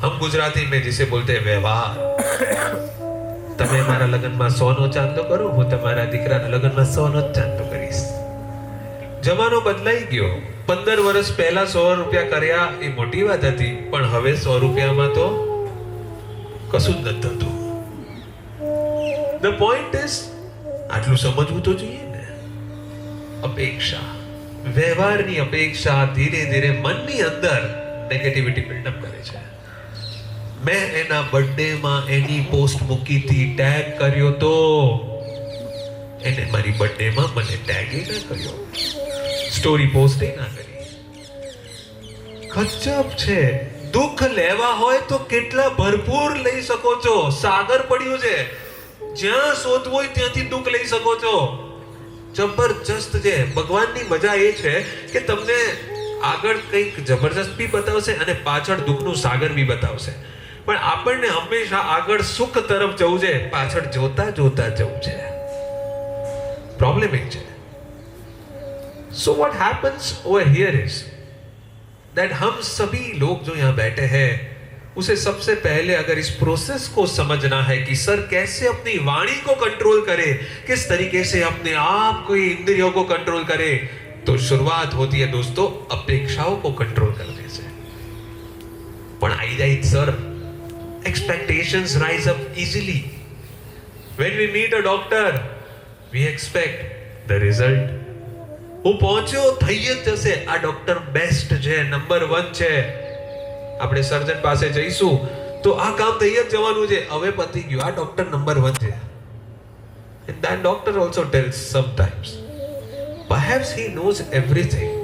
Speaker 4: हम गुजराती में जिसे बोलते हैं व्यवहार, તમે મારા લગ્નમાં 100નો ચાંદલો કરો, હું તમારા દીકરાના લગ્નમાં 100નો ચાંદલો કરીશ. જમાનો બદલાઈ ગયો. 15 વર્ષ પહેલા 100 રૂપિયા કર્યા એ મોટી વાત હતી, પણ હવે 100 રૂપિયામાં તો કશું જ નથી થતું. ધ પોઈન્ટ ઇઝ, આટલું સમજવું તો જોઈએ ને. અપેક્ષા, વ્યવહારની અપેક્ષા ધીરે ધીરે મનની અંદર નેગેટિવિટી બિલ્ડઅપ કરે છે. मैं एना बर्थडे में एनी पोस्ट मूकी थी, टैग करियो तो एने मारी बर्थडे में मने टैग ही ना करियो, स्टोरी पोस्ट ही ना करी. गजब छे. दुख लेवा होय तो केटला भरपूर लई सको छो. सागर पड्यो छे, ज्यां शोधवो होय त्यांथी दुख लई सको छो. जबरदस्त छे. भगवाननी मजा ए छे के તમને આગળ કંઈક જબરજસ્ત બી બતાવશે અને પાછળ દુઃખનું સાગર બી બતાવશે. પણ આપણને હંમેશા આગળ સુખ તરફ જવું છે, પાછળ જોતા જોતા જવું છે. પ્રોબ્લેમ એ છે. So what happens over here is that हम सभी लोग जो यहाँ बैठे हैं, उसे सबसे पहले अगर इस प्रोसेस को समझना है कि सर कैसे अपनी वाणी को कंट्रोल करे, किस तरीके से अपने आप को इंद्रियों को कंट्रोल करे, तो शुरुआत होती है दोस्तों अपेक्षाओं को कंट्रोल करने से. पण आई जाए sir, expectations rise up easily. When we meet a doctor, we expect the result. હું પહોંચ્યો થઈ જ જશે, આ ડોક્ટર બેસ્ટ છે, નંબર 1 છે. આપણે સર્જન પાસે જઈશું તો આ કામ થઈ જ જવાનું છે, હવે પતી ગયું, આ ડોક્ટર નંબર 1 છે. And that doctor also tells sometimes, perhaps he knows everything,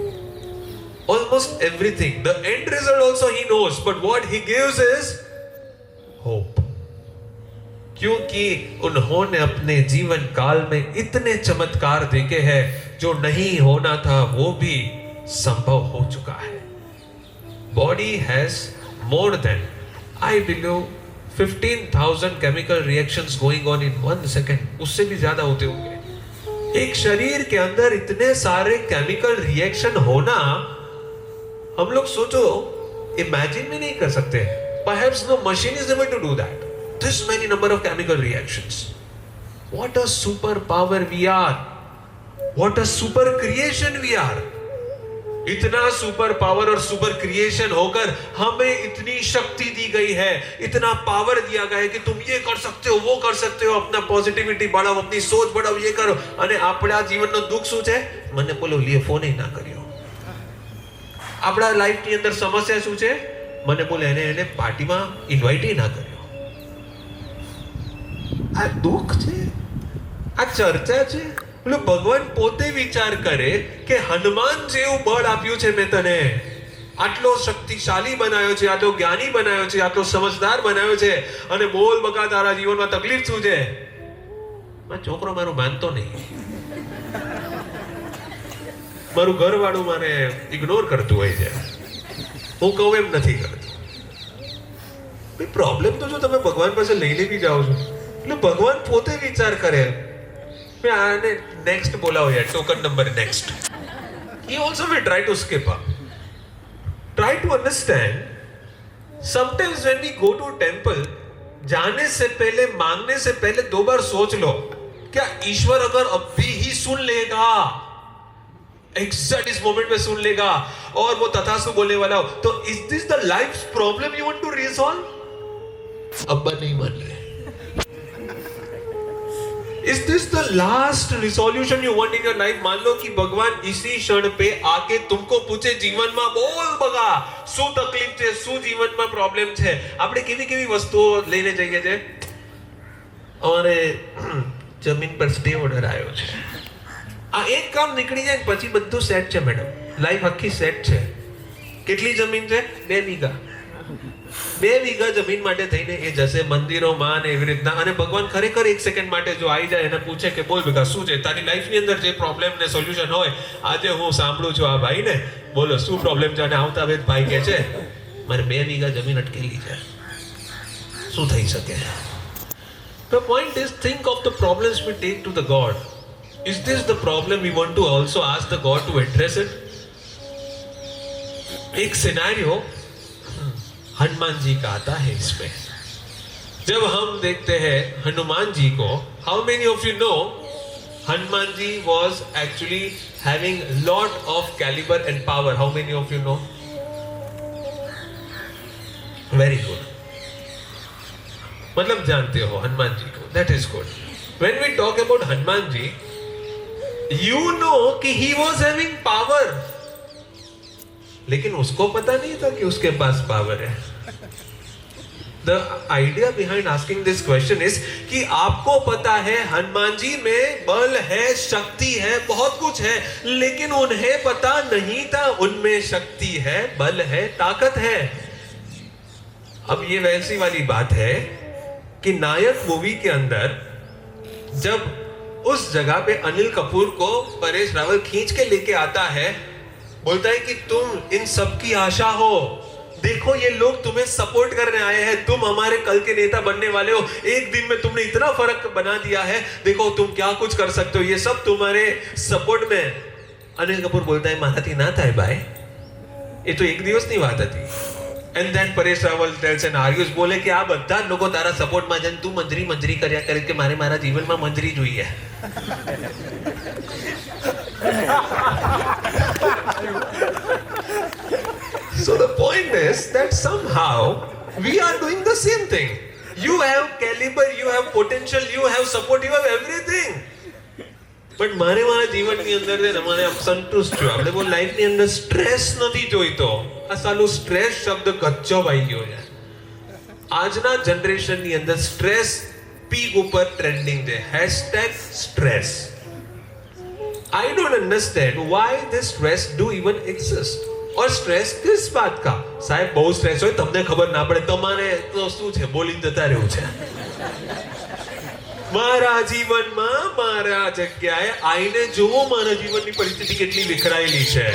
Speaker 4: almost everything. The end result also he knows, but what he gives is hope. क्योंकि उन्होंने अपने जीवन काल में इतने चमत्कार देखे हैं, जो नहीं होना था वो भी संभव हो चुका है. Body has more than, I believe, 15,000 chemical reactions going on in 1 second. उससे भी ज्यादा होते होंगे. एक शरीर के अंदर इतने सारे केमिकल रिएक्शन होना, हम लोग सोचो इमेजिन भी नहीं कर सकते. Perhaps no machine is able to do that. This many number of chemical reactions. What a super power we are. What a super creation we are. इतना सुपर पावर और सुपर क्रिएशन होकर हमें इतनी शक्ति दी गई है, इतना पावर दिया गया है कि तुम ये कर सकते हो, वो कर सकते हो, अपना पॉजिटिविटी बढ़ाओ, अपनी सोच बढ़ाओ, ये करो. અને આપણા જીવનનો દુઃખ શું છે? મને બોલો લે ફોન ના કર્યો. આપણા લાઈફની અંદર સમસ્યા શું છે? મને બોલે એને પાર્ટીમાં ઇન્વાઇટ ના કર્યો. આ દુઃખ છે, આ ચર્ચા છે. એટલે ભગવાન પોતે વિચાર કરે કે હનુમાન જેવું બળ આપ્યું છે મેં તને, આટલો શક્તિશાળી બનાવ્યો છે, આટલો જ્ઞાની બનાવ્યો છે, આટલો સમજદાર બનાવ્યો છે, અને બોલ બકા તારા જીવનમાં તકલીફ શું છે? મારો છોકરો મારું માનતો નહીં, મારું ઘરવાળું મને ઇગ્નોર કરતું હોય છે, હું કહું એમ નથી કરતું. પ્રોબ્લેમ તો જો તમે ભગવાન પાસે લઈને બી જાઓ છો, એટલે ભગવાન પોતે વિચાર કરે. આને નેક્સ્ટ બોલાવો યાર, token number next. He also will try to skip up. Try to understand. Sometimes when we go to a temple, जाने से पहले, मांगने से पहले 2 बार सोच लो, क्या ईश्वर अगर अब भी ही सुन लेगा, एग्जैक्ट इस मोमेंट में सुन लेगा और वो तथास्तु बोलने वाला हो, तो is this the life's problem you want to resolve? अब्बा नहीं मान रहे. Is this the last resolution you want in your life? मान लो कि भगवान इसी क्षण पे आके तुमको पूछे जीवનમાં બોલ બગા શું તકલીફ છે, શું જીવનમાં પ્રોબ્લેમ છે. આપણે કેવી કેવી વસ્તુઓ લઈને જઈએ છે. અમારે જમીન પર સ્ટે ઓર્ડર આવ્યો છે, આ એક કામ નીકળી જાય પછી બધું સેટ છે મેડમ, લાઈફ આખી સેટ છે. કેટલી જમીન છે? 2 વીઘા. 2 વીઘા જમીન માટે થઈને એ જશે મંદિરોમાં ને એવી રીતના. અને ભગવાન ખરેખર 1 સેકન્ડ માટે જો આવી જાય અને પૂછે કે બોલ બેટા શું છે તારી લાઈફની અંદર, જે પ્રોબ્લેમ ને સોલ્યુશન હોય. આજે હું સાંભળું છું આ ભાઈને, બોલો શું પ્રોબ્લેમ છે? અને આવતા વેત ભાઈ કહે છે મારે 2 વીઘા જમીન અટકેલી છે. શું થઈ શકે? The point is, think of the problems we take to the God. Is this the problem we want to also ask the God to address it? एक सिनेरियो हनुमान जी का आता है इसमें. जब हम देखते हैं हनुमान जी को, how many of you know Hanuman ji was actually having lot of caliber and power? How many of you know? Very good. मतलब जानते हो हनुमान जी को. That is good. When we talk about Hanuman ji, you know कि he was having power. लेकिन उसको पता नहीं था कि उसके पास पावर है. The idea behind asking this question is कि आपको पता है हनुमान जी में बल है, शक्ति है, बहुत कुछ है, लेकिन उन्हें पता नहीं था उनमें शक्ति है, बल है, ताकत है. अब ये वैसी वाली बात है कि नायक मूवी के अंदर जब उस जगह पे अनिल कपूर को परेश रावल खींच के लेके आता है, बोलता है कि तुम इन सब की आशा हो, देखो ये लोग तुम्हें सपोर्ट करने आए हैं, तुम हमारे कल के नेता बनने वाले हो, एक दिन में तुमने इतना फर्क बना दिया है, देखो तुम क्या कुछ कर सकते हो, ये सब तुम्हारे सपोर्ट में. अनिल कपूर बोलता है माराથી ના થાય ભાઈ, એ તો એક દિવસની વાત હતી. And then Paresh Raval tells and argues, બોલે કે આ બધા લોકો તારા સપોર્ટમાં જઈને તું મંજરી મંજરી કર્યા કરે કે મારે મારા જીવનમાં મંજરી જોઈએ. So the point is that somehow we are doing the same thing. You have caliber, you have potential, you have support, you have everything. But મારે મારા જીવનની અંદર છે ને મને સંતુષ્ટ છું. આપણે કોઈ લાઈફની અંદર સ્ટ્રેસ નથી જોઈતો. આ સાલું સ્ટ્રેસ શબ્દ ગજબ આવી ગયો છે. આજના જનરેશનની અંદર સ્ટ્રેસ પીક ઉપર ટ્રેન્ડિંગ છે. #stress. I don't understand why this stress do even exist. और स्ट्रेस किस बात का? साहेब बहुत स्ट्रेस હોય તમને ખબર ના પડે, તમારે તો શું છે બોલીને જતા રહેવું છે. મારા જીવનમાં મારા જગ્યાએ આઈને જોવો મારા જીવનની પરિસ્થિતિ કેટલી વિખરાયેલી છે.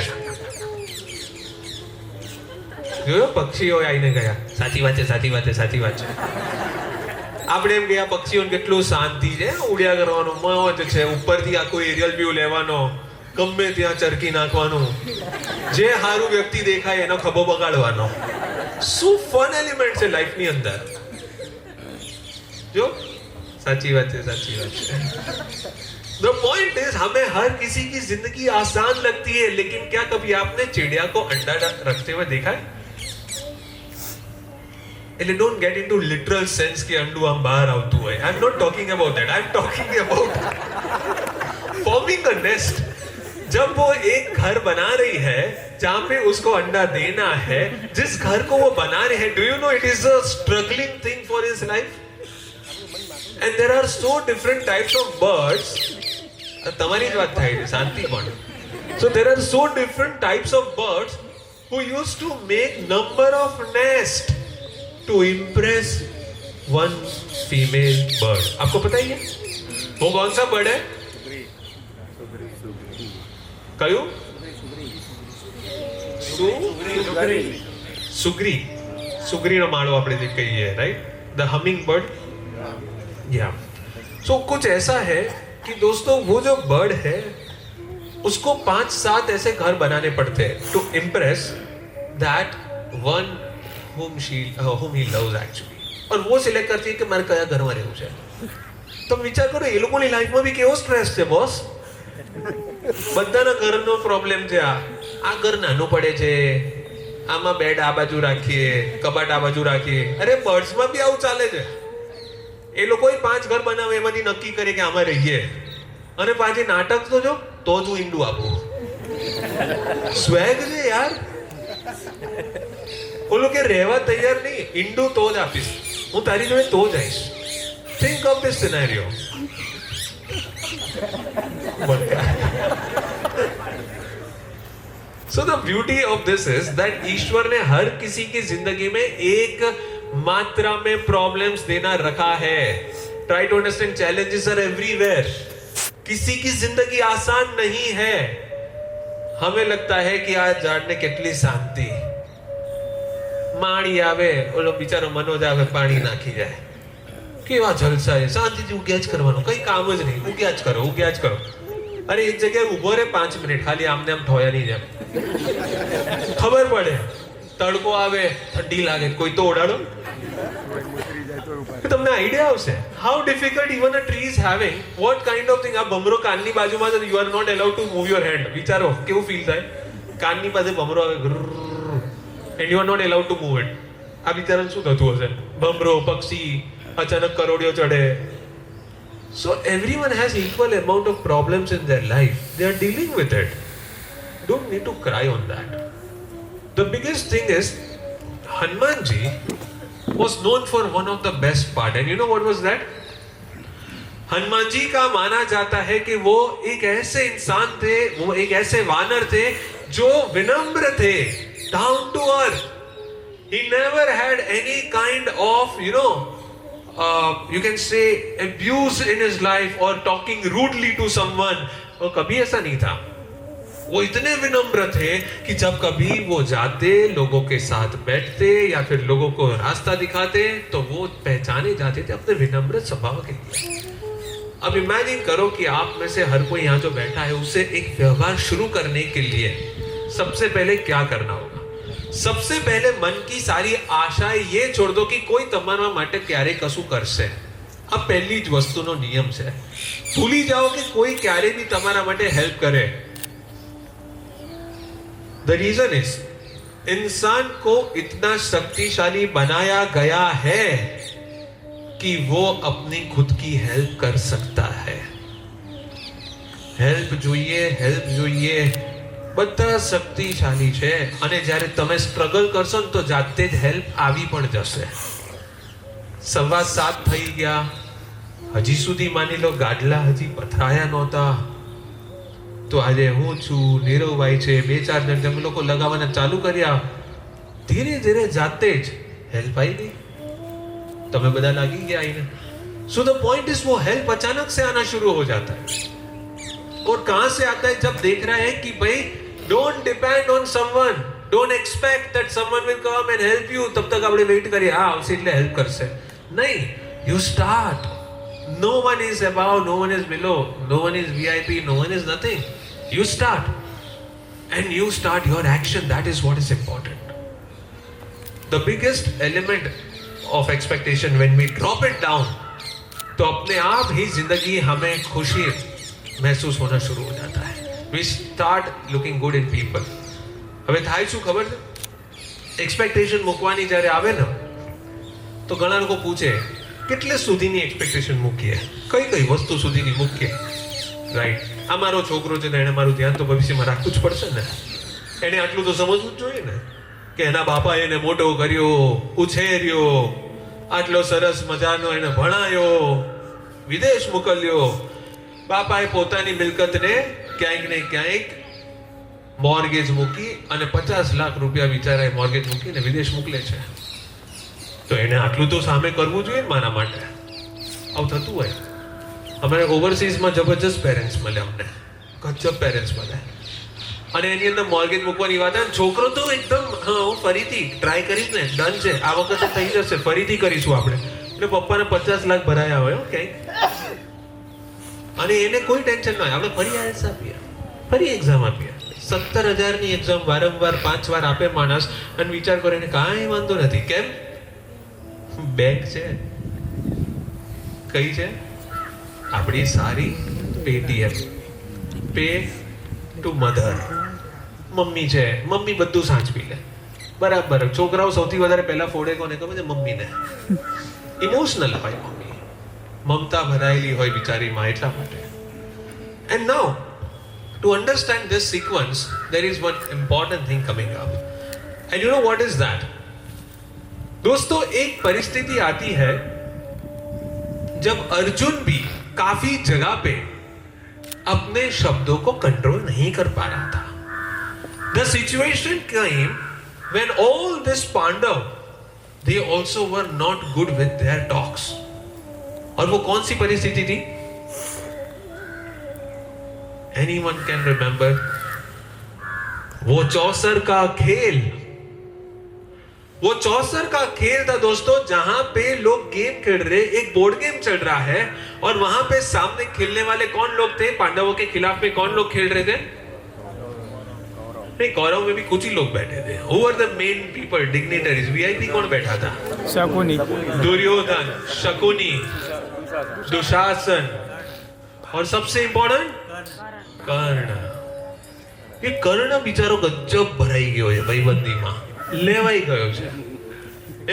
Speaker 4: જોયો પક્ષીઓ આઈને ગયા, સાચી વાત છે, સાચી વાત છે, સાચી વાત છે. આપણે એમ ગયા પક્ષીઓને કેટલું શાંતિ છે, ઉડ્યા કરવાનો મોજ છે, ઉપરથી આખો એરિયલ વ્યૂ લેવાનો, ગમે ત્યાં ચરકી નાખવાનું, જે હારું વ્યક્તિ દેખાય એનો ખભો બગાડવાનો. શું ફન એલિમેન્ટ છે લાઈફની અંદર. જો साची बात है, साची बात है. The point is हमें हर किसी की जिंदगी आसान लगती है, लेकिन क्या कभी आपने चिड़िया को अंडा रखते हुए देखा है? Don't get into literal sense कि अंडू हम बाहर आवतू है. I'm not talking about that. I'm talking about forming a nest. जब वो एक घर बना रही है जहां पे उसको अंडा देना है, जिस घर को वो बना रही है, do you know it is a struggling thing for his life? And there are so different types of birds. તમારી જ વાત થાય છે, શાંતિ પણ. So there are so different types of birds who used to make number of nest to impress one female bird. आपको पता ही है वो कौन सा बर्ड है? कયું? સુગ્રી. સુગ્રીનો માળો આપણે જે કહીએ, રાઈટ? The humming bird. या सो कुछ ऐसा है कि दोस्तों वो जो बर्ड है उसको 5-7 ऐसे घर बनाने पड़ते हैं to impress that one whom he loves actually. और वो सिलेक्ट करती है कि मारे कया घर में रहવું છે. તો વિચાર કરો એ લોકોની લાઈફમાં બી કેવો સ્ટ્રેસ છે બોસ. બધાના ઘરનો પ્રોબ્લેમ છે. આ ઘર નાનું પડે છે, આમાં બેડ આ બાજુ રાખીએ, કબાટ આ બાજુ રાખીએ. અરે બર્ડ્સમાં બી આવું ચાલે છે. એ લોકોએ 5 ઘર બનાવે, એમાંથી નક્કી કરે કે આમાં રહીએ, અને પાછી નાટક તો જો તો જ હું ઈંડું આપું. સ્વેગ છે યાર. ઓલો કે રહેવા તૈયાર નહીં, ઈંડું તો જ આપીશ, હું તારી જોડે તો જ આવીશ. Think of this scenario. So the beauty of this is that ईश्वर ने हर किसी की जिंदगी में एक मात्रा में प्रॉब्लम्स देना रखा है. Try to understand, challenges are everywhere. किसी की जिंदगी आसान नहीं है. हमें लगता है कि आज जाने कितनी शांति, માણી આવે, ઓલો બિચારો મનોજ આવે પાણી નાખી જાય. કેવા જલસા છે, શાંતિથી ઉગ્યા જ કરવાનું, કઈ કામ જ નહીં, ઉગ્યા જ કરો, ઉગ્યા જ કરો. અરે એક જગ્યાએ ઉભો રહે 5 મિનિટ ખાલી આમને આમ ઠોયાની જેમ, ખબર પડે તડકો આવે, ઠંડી લાગે, કોઈ તો ઓડાડો, તમને આઈડિયા આવશે how difficult even a tree is having what kind of thing. આ ભમરો કાનની બાજુમાં છે, you are not allowed to move your hand. વિચારો કેવું ફીલ થાય, કાનની પાસે ભમરો આવે and you are not allowed to move it. આ બિચારાને શું થતું હશે, ભમરો પક્ષી અચાનક કરોડિયો ચડે. So everyone has equal amount of problems in their life. They are dealing with it. Don't need to cry on that. The biggest thing is Hanumanji was known for one of the best part, and you know what was that? Hanuman ji का माना जाता है कि वो एक ऐसे इंसान थे, वो एक ऐसे वानर थे जो विनम्र थे, down to earth. He never had any kind of, you can say abuse in his life or talking rudely to someone. वो कभी ऐसा नहीं था. वो इतने विनम्र थे कि जब कभी वो जाते, लोगों के साथ बैठते या फिर लोगों को रास्ता दिखाते तो वो पहचाने जाते थे अपने विनम्र स्वभाव के लिए. अब इमेजिन करो कि आप में से हर कोई यहाँ जो बैठा है उसे एक व्यवहार शुरू करने के लिए सबसे पहले क्या करना होगा? सबसे पहले मन की सारी आशाएं ये छोड़ दो कि कोई તમારા માટે ક્યારે કશું કરશે. આ પહેલી જ વસ્તુનો નિયમ છે. ભૂલી જાઓ કે કોઈ ક્યારે બી તમારા માટે હેલ્પ કરે. The reason is इंसान को इतना शक्तिशाली बनाया गया है कि वो अपनी खुद की हेल्प कर सकता है. हेल्प જોઈએ બધા શક્તિશાળી છે, અને જ્યારે તમે સ્ટ્રગલ કરશો ને તો જાતે જ હેલ્પ આવી પણ જશે. 7:15 થઈ ગયા, હજી સુધી માની લો ગાડલા હજી પથરાયા નહોતા, તો આજે હું છું, નીરવભાઈ છે, 2-4 જણ તમે લોકો લગાવવાના ચાલુ કર્યા, ધીરે ધીરે જાતે જ હેલ્પ આવી ગઈ, તમે બધા લાગી ગયા આઈને. सो द पॉइंट इज वो हेल्प अचानक से आना शुरू हो जाता है. और कहां से आता है? जब देख रहा है कि भाई don't depend on someone, don't expect that someone will come and help you. तब तक આપણે વેઇટ કરીએ હા આવશે એટલે હેલ્પ કરશે. નહીં, you start. No one is above, no one is below, no one is VIP, no one is nothing. You start and you start your action. That is what is important. The biggest element of expectation, when we drop it down, तो अपने आप ही जिंदगी हमें खुशी महसूस होना शुरू हो जाता है. We start looking good in people. હવે થાય શું ખબર છે? એક્સપેક્ટેશન મૂકવાની જ્યારે આવે ને તો ઘણા લોકો પૂછે કેટલે સુધીની એક્સપેક્ટેશન મૂકીએ, કઈ કઈ વસ્તુ સુધીની મૂકીએ. રાઈટ, આ મારો છોકરો છે ને એને મારું ધ્યાન તો ભવિષ્યમાં રાખવું જ પડશે ને. એને આટલું તો સમજવું જ જોઈએ ને કે એના બાપાએ એને મોટો કર્યો, ઉછેર્યો, આટલો સરસ મજાનો એને ભણાયો, વિદેશ મોકલ્યો. બાપાએ પોતાની મિલકતને ક્યાંક ને ક્યાંક મોર્ગેજ મૂકી અને 50 લાખ રૂપિયા બિચારાએ મોર્ગેજ મૂકીને વિદેશ મોકલે છે. તો એને આટલું તો સામે કરવું જોઈએ મારા માટે. આવું થતું હોય. અમારે ઓવરસીઝમાં જબરજસ્ત પેરેન્ટ્સ મળે, અમને ગજબ પેરેન્ટ્સ મળે, અને એની અંદર મોર્ગેજ મૂકવાની વાત આવે. છોકરો તો એકદમ હા હું ફરીથી ટ્રાય કરીશ ને, ડન છે, આ વખતે થઈ જશે, ફરીથી કરીશું આપણે. એટલે પપ્પાને 50 લાખ ભરાયા હોય ક્યાંક, અને એને કોઈ ટેન્શન ન હોય. આપણે ફરી આઈએલટીએસ આપીએ, ફરી એક્ઝામ આપીએ. 17,000ની એક્ઝામ વારંવાર 5 વાર આપે માણસ અને વિચાર કરે એને કાંઈ વાંધો નથી. કેમ? બેંક છે. કઈ છે? આપણી સારી Paytm, pay two mother. Mummy છે, મમ્મી બધું સાચવી લે. બરાબર. છોકરાઓ સૌથી વધારે પહેલા ફોડે કોને ખબર છે? મમ્મીને. ઇમોશનલ હોય મમ્મી, મમતા ભરાયેલી હોય બિચારી માં, એટલા માટે. And now to understand this sequence, there is one important thing coming up. And you know what is that? दोस्तों, एक परिस्थिति आती है जब अर्जुन भी काफी जगह पे अपने शब्दों को कंट्रोल नहीं कर पा रहा था. The situation came when all this Pandav, they also were not good with their talks. और वो कौन सी परिस्थिति थी? Anyone can remember? वो चौसर का खेल, वो चौसर का खेल था दोस्तों, जहां पे लोग गेम खेल रहे, एक बोर्ड गेम चल रहा है और वहां पे सामने खेलने वाले कौन लोग थे? पांडवों के खिलाफ में कौन लोग खेल रहे थे? नहीं, कौरव में भी कुछ ही लोग बैठे थे. Who were the main people, dignitaries? VIP कौन बैठा था?
Speaker 6: शकुनी,
Speaker 4: दुर्योधन, शकुनी, दुशासन और सबसे इंपॉर्टेंट कर्ण. ये કર્ણ બિચારો ગજબ ભરાઈ ગયો છે ભાઈબંધીમાં, લેવાઈ ગયો છે.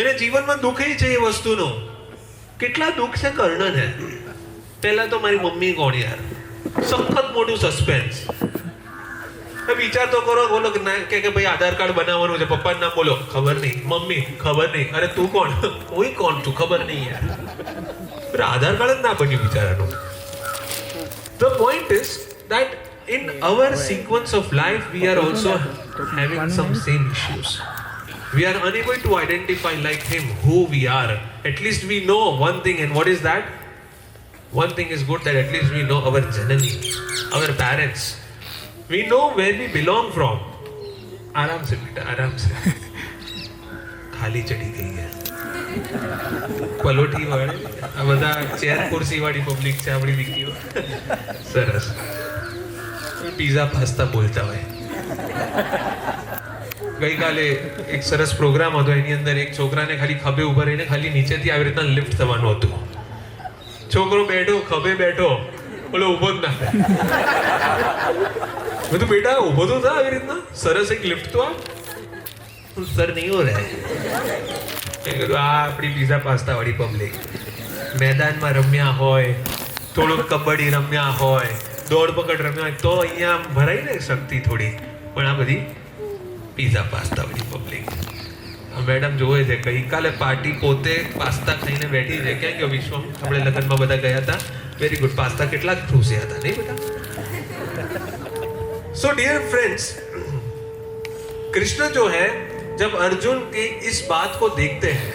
Speaker 4: એને જીવનમાં દુઃખ છે એ વસ્તુનો. કેટલા દુઃખ છે કર્ણને. પહેલા તો મારી મમ્મી કોણ યાર, સખત મોટું સસ્પેન્સ. વિચાર તો કરો, બોલો કે ભાઈ આધાર કાર્ડ બનાવવાનું છે, પપ્પાનું નામ બોલો, ખબર નહીં. મમ્મી ખબર નહીં. અરે તું કોણ? કોઈ કોણ તું? ખબર નહીં યાર. આધાર કાર્ડ જ ના બન્યું બિચારાનું. The point is that in our sequence of life, we are also having some same issues. We are unable to identify like him who we are. At least we know one thing, and what is that? One thing is good, that at least we know our janani, our parents. We know where we belong from. आराम से बेटा, आराम से. खाली चढ़ी गई है. પલોઠી વાળી આ બધા ચેર ખુરસી વાળી પબ્લિક છે આપણી દીકરીઓ. સરસ. પીઝા પાસ્તા બોલતા હોય. ગઈકાલે એક સરસ પ્રોગ્રામ હતો, એની અંદર એક છોકરાને ખાલી ખભે ઉભા રહીને ખાલી નીચેથી આવી રીતના લિફ્ટ થવાનું હતું. છોકરો બેઠો, ખભે બેઠો, બોલો ઊભો જ ના થાય. મેં તો બેટા ઊભો તો થા આવી રીતના, સરસ એક લિફ્ટ તો આ સર નહીં હો રહે. આ આપણી પીઝા પાસ્તા વાળી પબ્લિક મેદાનમાં રમ્યા હોય, થોડુંક કબડ્ડી રમ્યા હોય, દોડ પકડ રમ્યા હોય તો અહીંયા ભરાઈ ને શક્તિ થોડી. પણ આ બધી પીઝા પાસ્તા વાળી પબ્લિક. મેડમ જોવે છે, ગઈકાલે પાર્ટી પોતે પાસ્તા ખાઈને બેઠી છે. ક્યાં ગયો વિશ્વમ? આપણે લગ્નમાં બધા ગયા હતા. Very good. પાસ્તા કેટલા ખુશી હતા નહીં બેટા? सो डियर फ्रेंड्स, कृष्ण जो है, जब अर्जुन की इस बात को देखते हैं,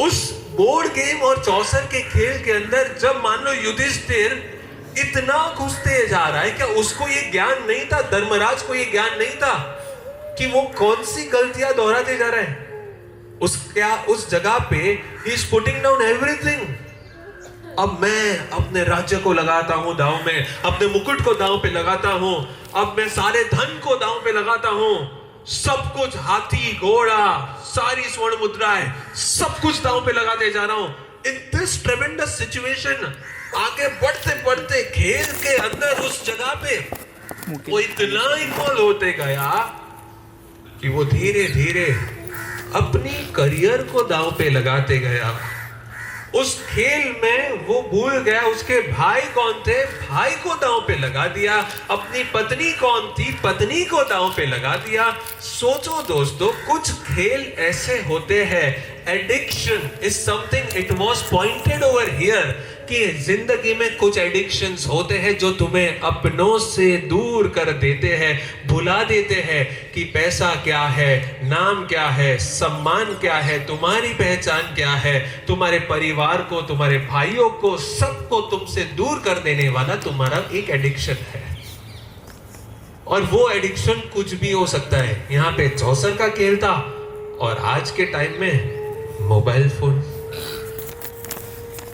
Speaker 4: उस बोर्ड गेम और चौसर के खेल के अंदर, जब मान लो युधिष्ठिर इतना घुसते जा रहा है, क्या उसको ये ज्ञान नहीं था, धर्मराज को ये ज्ञान नहीं था कि वो कौन सी गलतियां दोहराते जा रहे हैं? उस जगह पे he is putting down everything. अब मैं अपने राज्य को लगाता हूं दांव में, अपने मुकुट को दांव पे लगाता हूं, अब मैं सारे धन को दांव पे लगाता हूं, सब कुछ, हाथी घोड़ा, सारी स्वर्ण मुद्राएं, सब कुछ दांव पे लगाते जा रहा हूं. इन दिस ट्रेमेंडस सिचुएशन, आगे बढ़ते बढ़ते खेल के अंदर उस जगह पे वो इतना इन्वॉल्व होते गया कि वो धीरे धीरे अपनी करियर को दांव पे लगाते गया. उस खेल में वो भूल गया उसके भाई कौन थे, भाई को दांव पे लगा दिया. अपनी पत्नी कौन थी, पत्नी को दांव पे लगा दिया. सोचो दोस्तों, कुछ खेल ऐसे होते हैं. Addiction is something, it was pointed over here, कि जिंदगी में कुछ एडिक्शंस होते हैं जो तुम्हें अपनों से दूर कर देते हैं, भुला देते हैं कि पैसा क्या है, नाम क्या है, सम्मान क्या है, तुम्हारी पहचान क्या है. तुम्हारे परिवार को, तुम्हारे भाइयों को, सबको तुमसे दूर कर देने वाला तुम्हारा एक एडिक्शन है. और वो एडिक्शन कुछ भी हो सकता है. यहाँ पे चौसर का खेल था और आज के टाइम में मोबाइल फोन.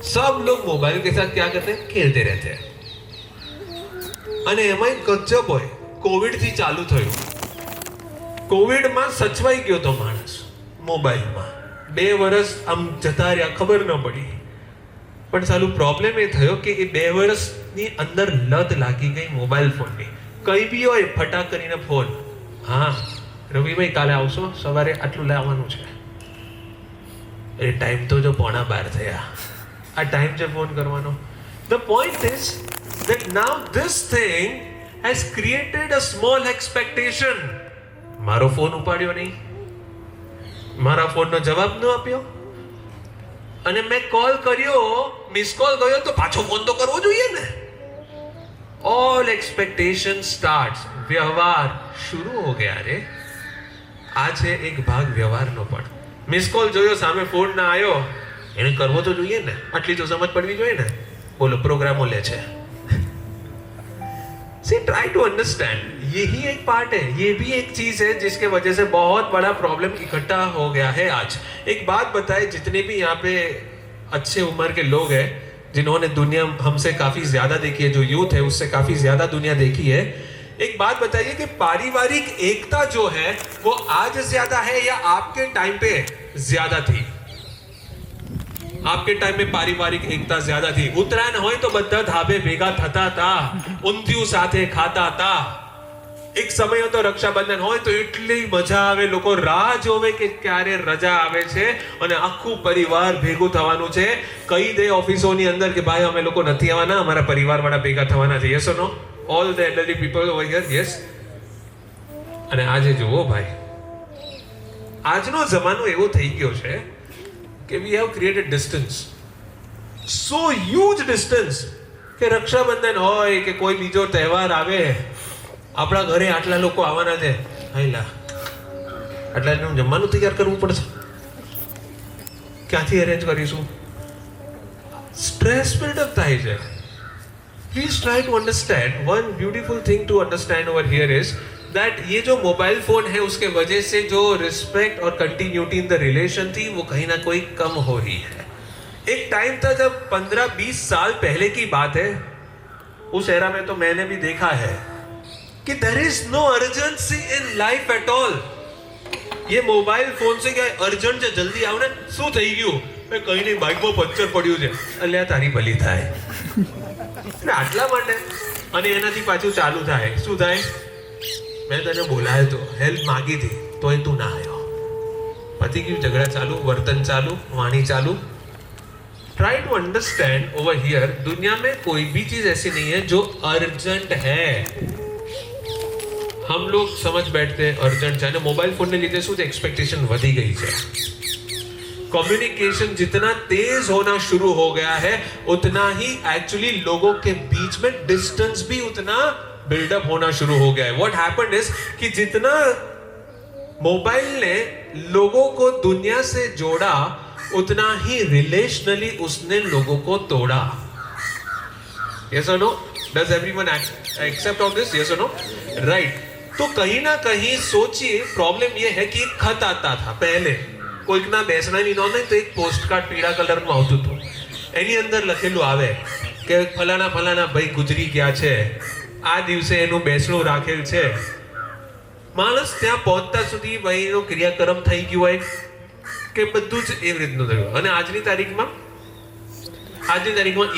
Speaker 4: सब लोग मोबाइल के साथ क्या करते हैं, खेलते रहते हैं. અને એમાં ગજબ હોય, કોવિડ થી ચાલુ થયું. કોવિડમાં સચવાઈ ગયો તો માણસ મોબાઈલમાં. 2 વર્ષ આમ જતા રહ્યા, ખબર ન પડી. પણ સાલું પ્રોબ્લેમ એ થયો કે એ 2 વર્ષની અંદર લત લાગી ગઈ મોબાઈલ ફોનની. કઈ બી હોય ફટાક કરીને ફોન. હા રવિભાઈ કાલે આવશો, સવારે આટલું લાવવાનું છે. એ ટાઈમ તો જો 11:15 થયા. આ ટાઈમ છે ફોન કરવાનો. The point is that now this thing has created a small expectation. મારો ફોન ઉપાડ્યો નહીં, મારા ફોનનો જવાબ ન આપ્યો, અને મેં કોલ કર્યો, મિસ કોલ ગયો તો પાછો ફોન તો કરવો જોઈએ ને. All expectation starts. વ્યવહાર શરૂ હો ગયા રે. આ છે એક ભાગ વ્યવહારનો પણ. મિસ કોલ જોયો, સામે ફોન ના આવ્યો, એને કરવો તો જોઈએ ને, આટલી તો સમજ પડવી જોઈએ ને. બોલો પ્રોગ્રામો લે છે. See, try to understand. यही एक पार्ट है, ये भी एक चीज है जिसके वजह से बहुत बड़ा प्रॉब्लम इकट्ठा हो गया है आज. एक बात बताए, जितने भी यहाँ पे अच्छे उम्र के लोग हैं, जिन्होंने दुनिया हमसे काफी ज्यादा देखी है, जो यूथ है उससे काफी ज्यादा दुनिया देखी है, एक बात बताइए कि पारिवारिक एकता जो है वो आज ज्यादा है या आपके टाइम पे ज्यादा थी? आपके टाइम में पारिवारिक एकता ज्यादा थी. ઉત્તરાયણ હોય તો બધા ધાબે ભેગા થતા હતા, ઊંધિયું સાથે ખાતા હતા. એક સમય હતો રક્ષાબંધન હોય તો એટલી મજા આવે, લોકો રાહ જોવે કે ક્યારે રજા આવે છે અને આખું પરિવાર ભેગું થવાનું છે. કહી દે ઓફિસોની અંદર કે ભાઈ અમે લોકો નથી આવવાના, અમારા પરિવારવાળા ભેગા થવાના છે. Yes or no? All the elderly people over here, yes. અને આજે જુઓ ભાઈ, આજનો જમાનો એવો થઈ ગયો છે કે we have created distance, so huge distance કે રક્ષાબંધન હોય કે કોઈ બીજો તહેવાર આવે, આપણા ઘરે આટલા લોકો આવવાના છે, હાઈલા આટલાનું જમવાનું તૈયાર કરવું પડશે, ક્યાંથી અરેન્જ કરીશું? સ્ટ્રેસ બિલ્ડઅપ થાય છે. Please try to understand. One beautiful thing to understand over here is that ये जो मोबाइल फोन है उसके वजह से जो रिस्पेक्ट और कंटिन्यूटी इन द रिलेशन थी वो कहीं ना कोई कम हो रही है. एक टाइम था जब 15-20 साल पहले की बात है, उस एरा में तो मैंने भी देखा है कि there is no urgency in life at all. ये मोबाइल फोन से क्या अर्जेंट છે, જલ્દી આવ ને, શું થઈ ગયું? કઈ નહીં, બાઇકમાં પંચર પડ્યું છે, અલ્યા તારી ભલી થાય, આટલા માટે. અને એનાથી પાછું ચાલુ થાય, શું થાય? मैं तने बोलाया तो हेल्प मांगी थी तो तू ना आयो, पति की झगड़ा चालू, वर्तन चालू, वाणी चालू. Try to understand over here, दुनिया में कोई भी चीज ऐसी नहीं है जो अर्जेंट है. हम लोग समझ बैठते हैं अर्जेंट है. मोबाइल फोन ने लीधे શું છે, एक्सपेक्टेशन वधी गई है. कम्युनिकेशन जितना तेज होना शुरू हो गया है उतना ही एक्चुअली लोगों के बीच में डिस्टेंस भी उतना बिल्डअप होना शुरू हो गया है. व्हाट हैपेंड इज कि जितना मोबाइल ने लोगों को दुनिया से जोड़ा उतना ही रिलेशनली उसने लोगों को तोड़ा. Yes or no? Does everyone accept of this? Yes or no? Right. तो कहीं ना कहीं सोचिए, प्रॉब्लम ये है कि खत आता था पहले, કોઈક ના બેસણાની નોંધ નહીં તો એક પોસ્ટકાર્ડ પીળા કલરનું આવતું હતું. એની અંદર લખેલું આવે કે ફલાણા ફલાણા ભાઈ ગુજરી ગયા છે, આ દિવસે એનું બેસણું રાખેલ છે. માણસ ત્યાં પહોંચતા સુધી ભાઈનો ક્રિયાક્રમ થઈ ગયો હોય કે બધું જ એવી રીતનું થયું. અને આજની તારીખમાં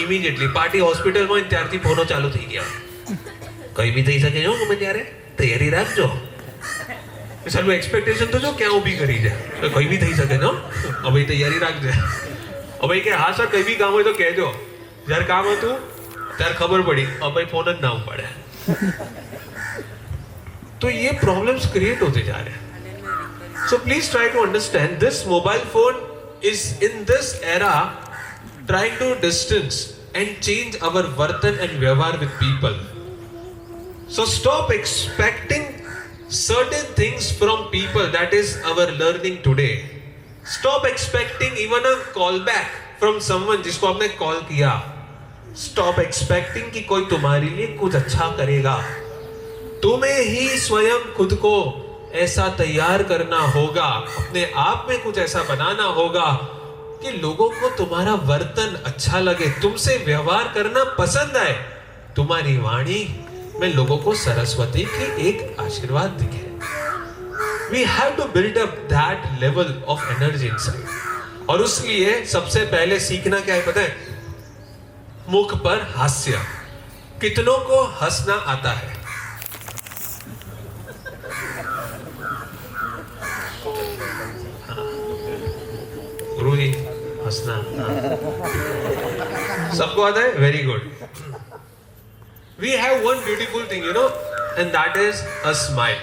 Speaker 4: ઇમિડિયેટલી પાર્ટી હોસ્પિટલમાં હોય ત્યારથી ફોનો ચાલુ થઈ ગયા. કઈ બી થઈ શકે છે, ગમે ત્યારે તૈયારી રાખજો. ચાલુ એક્સપેક્ટેશન તો જો ક્યાં ઊભી કરી છે, કઈ બી થઈ શકે ને, હવે તૈયારી રાખજે. હવે કે હા સર કઈ બી કામ હોય તો કહેજો. જ્યારે કામ હતું ત્યારે ખબર પડી, હવે ફોન જ ના ઉપાડે. तो ये प्रॉब्लम्स क्रिएट होते जा रहे हैं. So please try to understand this mobile phone is in this era trying to distance and change our वर्तन एंड व्यवहार with people. So stop expecting certain things from people. That is our learning today. Stop expecting even a call back from someone जिसको आपने call किया. Stop expecting कि कोई तुम्हारे लिए कुछ अच्छा करेगा. तुम्हें ही स्वयं खुद को ऐसा तैयार करना होगा, अपने आप में कुछ ऐसा बनाना होगा कि लोगों को तुम्हारा वर्तन अच्छा लगे, तुमसे व्यवहार करना पसंद आए, तुम्हारी वाणी में लोगों को सरस्वती की एक आशीर्वाद दिखे. We have to build up that level of energy inside. और उसलिए सबसे पहले सीखना क्या है पता है? मुख पर हास्य. कितनों को हंसना आता है? गुरुजी हंसना सबको आता है? Very good. We have one beautiful thing, you know, and that is a smile.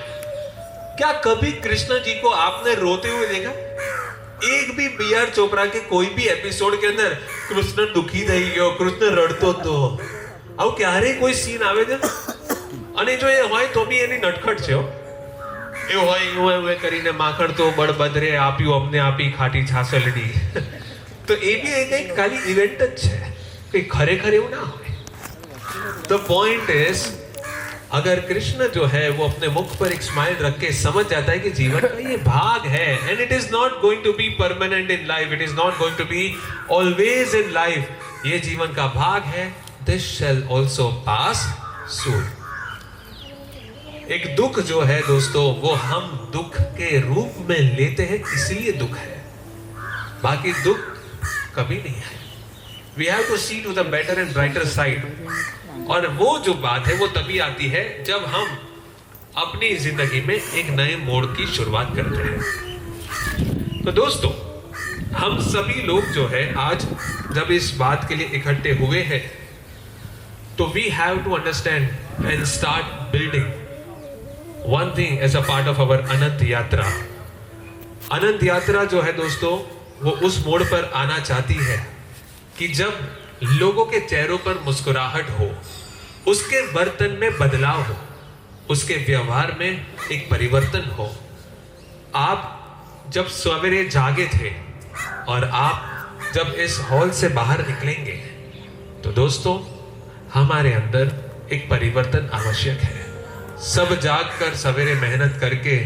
Speaker 4: क्या कभी कृष्ण जी को आपने रोते हुए देखा? एक भी बी.आर. चोपड़ा के कोई भी एपिसोड के अंदर कृष्ण दुखी થઈ ગયો, કૃષ્ણ રડતો હતો, આવું ક્યારે કોઈ સીન આવે છે? અને જો એ હોય તો બી એની નટખટ છે. એ હોય એવું કરીને માખણ તો બળબદરે આપ્યું અમને આપી ખાટી છાસલડી. તો એ બી એક ખાલી ઇવેન્ટ જ છે, કે ખરેખર એવું ના હોય. The point is अगर कृष्ण जो है वो अपने मुख पर एक स्माइल रख के समझ जाता है कि जीवन का ये भाग है, and it is not going to be permanent in life, it is not going to be always in life, ये जीवन का भाग है, दिस शैल ऑल्सो पास सून। एक दुख जो है दोस्तों वो हम दुख के रूप में लेते हैं, इसलिए दुख है, बाकी दुख कभी नहीं है। We have to see to the better and brighter side. और वो जो बात है वो तभी आती है जब हम अपनी जिंदगी में एक नए मोड़ की शुरुआत करते हैं। तो दोस्तों, हम सभी लोग जो है आज जब इस बात के लिए इकट्ठे हुए हैं, तो we have to understand and start building one thing as a part of our Anant Yatra. Anant यात्रा जो है दोस्तों वो उस मोड़ पर आना चाहती है कि जब लोगों के चेहरों पर मुस्कुराहट हो, उसके बर्तन में बदलाव हो, उसके व्यवहार में एक परिवर्तन हो। आप जब सवेरे जागे थे और आप जब इस हॉल से बाहर निकलेंगे, तो दोस्तों हमारे अंदर एक परिवर्तन आवश्यक है। सब जागकर सवेरे मेहनत करके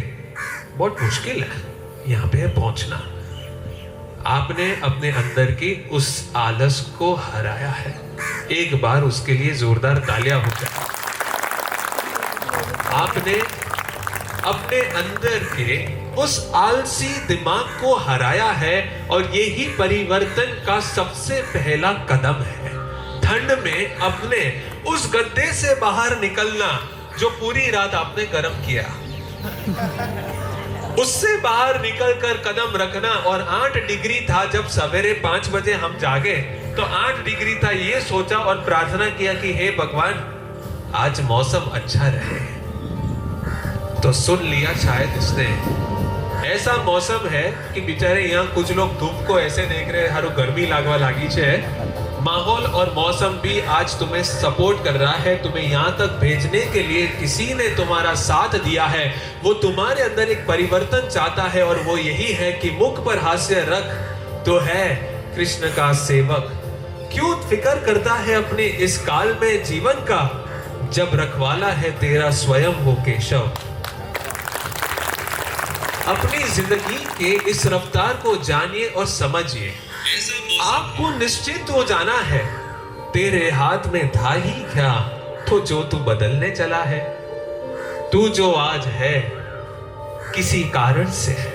Speaker 4: बहुत मुश्किल है यहाँ पे पहुंचना। आपने अपने अंदर की उस आलस को हराया है, एक बार उसके लिए जोरदार तालियां हो जाए। आपने अपने अंदर के उस आलसी दिमाग को हराया है, और यही परिवर्तन का सबसे पहला कदम है। ठंड में अपने उस गद्दे से बाहर निकलना जो पूरी रात आपने गर्म किया, उससे बाहर निकलकर कदम रखना। और 8 डिग्री था जब सवेरे 5 बजे हम जागे, तो 8 डिग्री था, ये सोचा और प्रार्थना किया कि हे भगवान आज मौसम अच्छा रहे। तो सुन लिया शायद इसने। ऐसा मौसम है कि बेचारे यहाँ कुछ लोग धूप को ऐसे देख रहे हैं, हारो गर्मी लागवा लागी है। माहौल और मौसम भी आज तुम्हें सपोर्ट कर रहा है, तुम्हें यहाँ तक भेजने के लिए किसी ने तुम्हारा साथ दिया है। वो तुम्हारे अंदर एक परिवर्तन चाहता है, और वो यही है कि मुख पर हास्य रख तो है कृष्ण का सेवक। क्यों फिक्र करता है अपने इस काल में जीवन का, जब रखवाला है तेरा स्वयं वो केशव। अपनी जिंदगी के इस रफ्तार को जानिए और समझिए। आपको निश्चित हो जाना है, तेरे हाथ में था ही क्या तो जो तू बदलने चला है। तू जो आज है किसी कारण से है,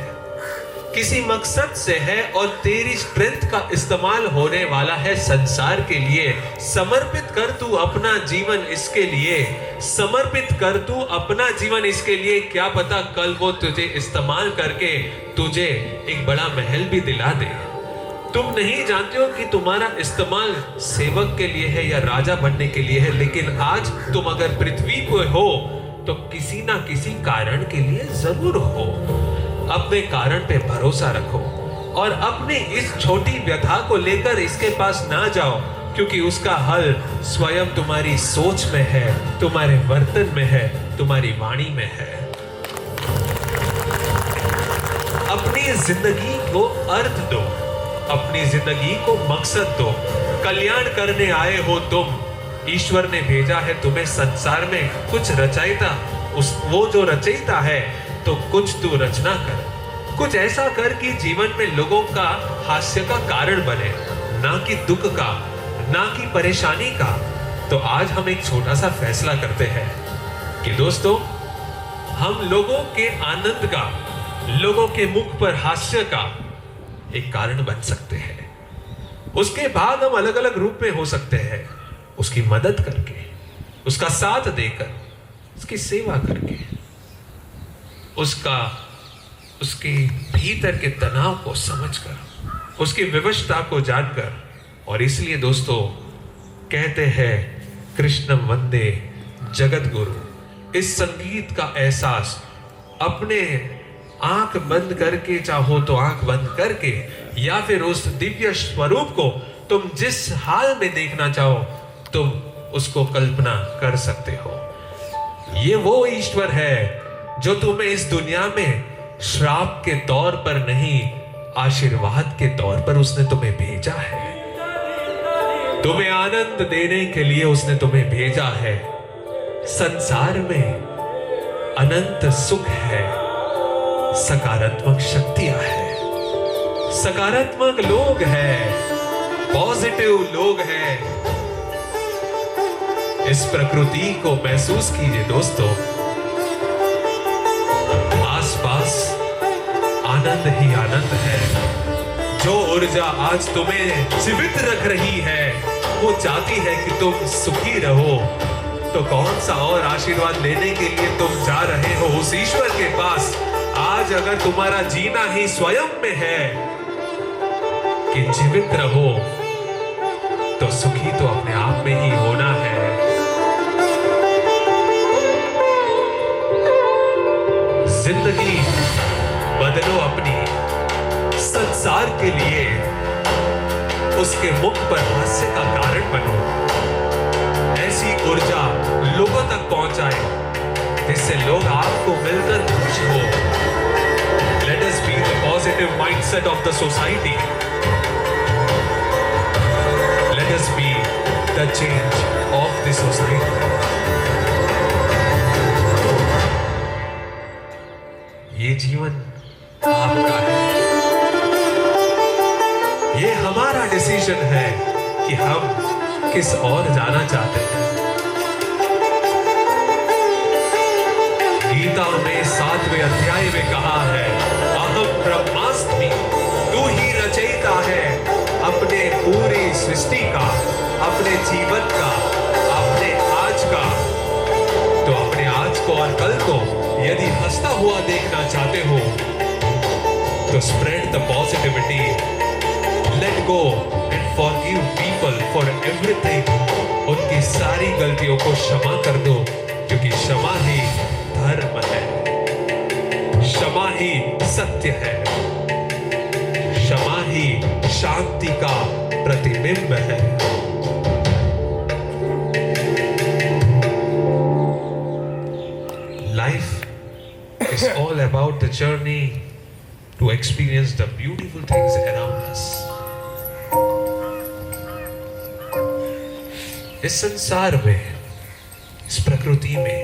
Speaker 4: किसी मकसद से है, और तेरी स्ट्रेंथ का इस्तेमाल होने वाला है संसार के लिए। समर्पित कर तू अपना जीवन इसके लिए, समर्पित कर तू अपना जीवन इसके लिए। क्या पता कल वो तुझे इस्तेमाल करके तुझे एक बड़ा महल भी दिला दे। तुम नहीं जानते हो कि तुम्हारा इस्तेमाल सेवक के लिए है या राजा बनने के लिए है, लेकिन आज तुम अगर पृथ्वी पे हो तो किसी ना किसी कारण के लिए जरूर हो। अपने कारण पे भरोसा रखो, और अपनी इस छोटी व्यथा को लेकर इसके पास ना जाओ, क्योंकि उसका हल स्वयं तुम्हारी सोच में है, तुम्हारे वर्तन में है, तुम्हारी वाणी में है। अपनी जिंदगी को अर्थ दो, अपनी जिंदगी को मकसद दो। कल्याण करने आए हो तुम, ईश्वर ने भेजा है तुम्हें संसार में कुछ रचयिता। वो जो रचयिता है, तो कुछ तू रचना कर, कुछ ऐसा कर कि जीवन में लोगों का हास्य का कारण बने, ना कि दुख का, ना कि परेशानी का। तो आज हम एक छोटा सा फैसला करते हैं कि दोस्तों, हम लोगों के आनंद का, लोगों के मुख पर हास्य का एक कारण बन सकते हैं। उसके बाद हम अलग अलग रूप में हो सकते हैं, उसकी मदद करके, उसका साथ देकर, उसकी सेवा करके, उसके भीतर के तनाव को समझकर, उसकी विवशता को जानकर। और इसलिए दोस्तों कहते हैं कृष्ण वंदे जगत गुरु। इस संगीत का एहसास अपने आंख बंद करके, चाहो तो आंख बंद करके, या फिर उस दिव्य स्वरूप को तुम जिस हाल में देखना चाहो तुम उसको कल्पना कर सकते हो। ये वो ईश्वर है जो तुम्हें इस दुनिया में श्राप के तौर पर नहीं, आशीर्वाद के तौर पर उसने तुम्हें भेजा है। तुम्हें आनंद देने के लिए उसने तुम्हें भेजा है। संसार में अनंत सुख है, सकारात्मक शक्तियां है, सकारात्मक लोग हैं, पॉजिटिव लोग हैं। इस प्रकृति को महसूस कीजिए दोस्तों। आसपास आनंद ही आनंद है। जो ऊर्जा आज तुम्हें जीवित रख रही है, वो चाहती है कि तुम सुखी रहो। तो कौन सा और आशीर्वाद लेने के लिए तुम जा रहे हो उस ईश्वर के पास? आज अगर तुम्हारा जीना ही स्वयं में है कि जीवित रहो, तो सुखी तो अपने आप में ही होना है। जिंदगी बदलो अपनी, संसार के लिए उसके मुख पर हास्य का कारण बनो। ऐसी ऊर्जा लोगों तक पहुंचाए जिससे लोग आपको मिलकर खुश हो। Let us be the positive mindset of the society. Let us be the change of the society. ये जीवन आपका है। ये हमारा डिसीजन है कि हम किस ओर जाना चाहते हैं। गीता में 7वें अध्याय में कहा है, अहम ब्रह्मास्मि, तू ही रचयिता है अपने पूरी सृष्टि का, अपने जीवन का, अपने आज का। तो अपने आज को और कल को यदि हंसता हुआ देखना चाहते हो, तो spread the positivity, let go and forgive people for everything. उनकी सारी गलतियों को क्षमा कर दो, क्योंकि क्षमा ही धर्म है, क्षमा ही सत्य है, क्षमा ही शांति का प्रतिबिंब है। Life is all about the journey to experience the beautiful things around us. इस संसार में, इस प्रकृति में,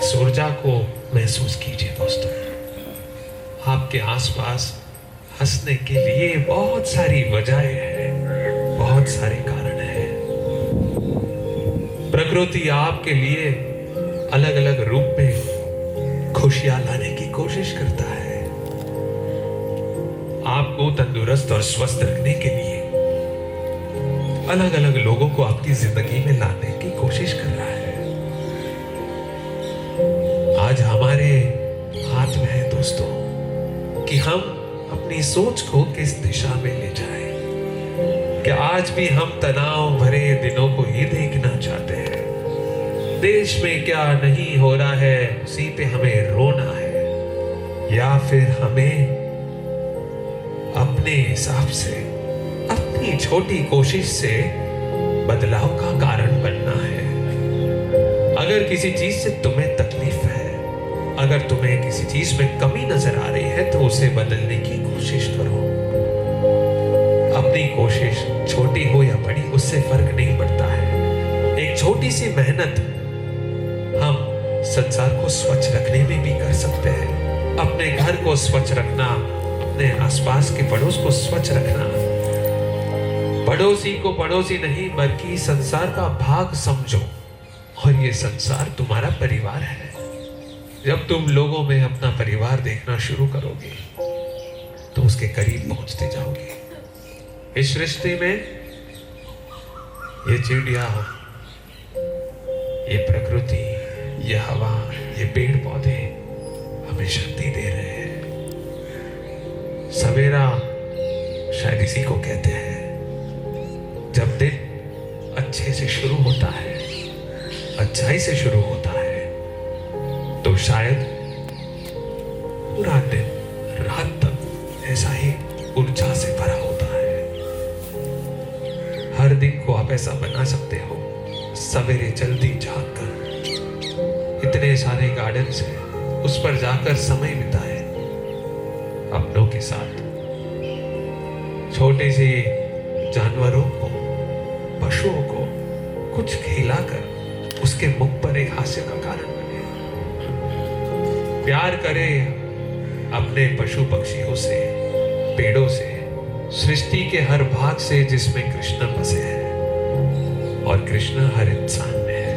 Speaker 4: इस ऊर्जा को महसूस कीजिए दोस्तों। आपके आसपास हंसने के लिए बहुत सारी वजहें हैं, बहुत सारे कारण हैं। प्रकृति आपके लिए अलग अलग रूप में खुशियां लाने की कोशिश करता है। आपको तंदुरुस्त और स्वस्थ रखने के लिए अलग अलग लोगों को आपकी जिंदगी में लाने की कोशिश कर रहा है। आज हमारे हाथ में है दोस्तों कि हम अपनी सोच को किस दिशा में ले जाएं। क्या आज भी हम तनाव भरे दिनों को ही देखना चाहते हैं? देश में क्या नहीं हो रहा है उसी पे हमें रोना है, या फिर हमें अपने हिसाब से, अपनी छोटी कोशिश से बदलाव का कारण बनना है? अगर किसी चीज से तुम्हें तकलीफ है, अगर तुम्हें किसी चीज में कमी नजर आ रही है, तो उसे बदलने की कोशिश करो। अपनी कोशिश छोटी हो या बड़ी, उससे फर्क नहीं पड़ता है। एक छोटी सी मेहनत हम संसार को स्वच्छ रखने में भी कर सकते हैं। अपने घर को स्वच्छ रखना, अपने आसपास के पड़ोस को स्वच्छ रखना। पड़ोसी को पड़ोसी नहीं बल्कि संसार का भाग समझो, और ये संसार तुम्हारा परिवार है। जब तुम लोगों में अपना परिवार देखना शुरू करोगे, तो उसके करीब पहुंचते जाओगे। इस रिश्ते में ये चिड़िया, ये प्रकृति, ये हवा, ये पेड़ पौधे हमें शक्ति दे रहे हैं। सवेरा शायद इसी को कहते हैं, जब दिन अच्छे से शुरू होता है, अच्छाई से शुरू होता है, तो शायद पूरा दिन रात तक ऐसा ही ऊर्जा से भरा होता है। हर दिन को आप ऐसा बना सकते हो, सवेरे जल्दी जागकर इतने सारे गार्डन से उस पर जाकर समय बिताए अपनों के साथ। छोटे से जानवरों को, पशुओं को कुछ खिलाकर उसके मुख पर एक हास्य का कारण बने। प्यार करे अपने पशु पक्षियों से, पेड़ों से, सृष्टि के हर भाग से जिसमें कृष्ण बसे हैं, और कृष्ण हर इंसान में है।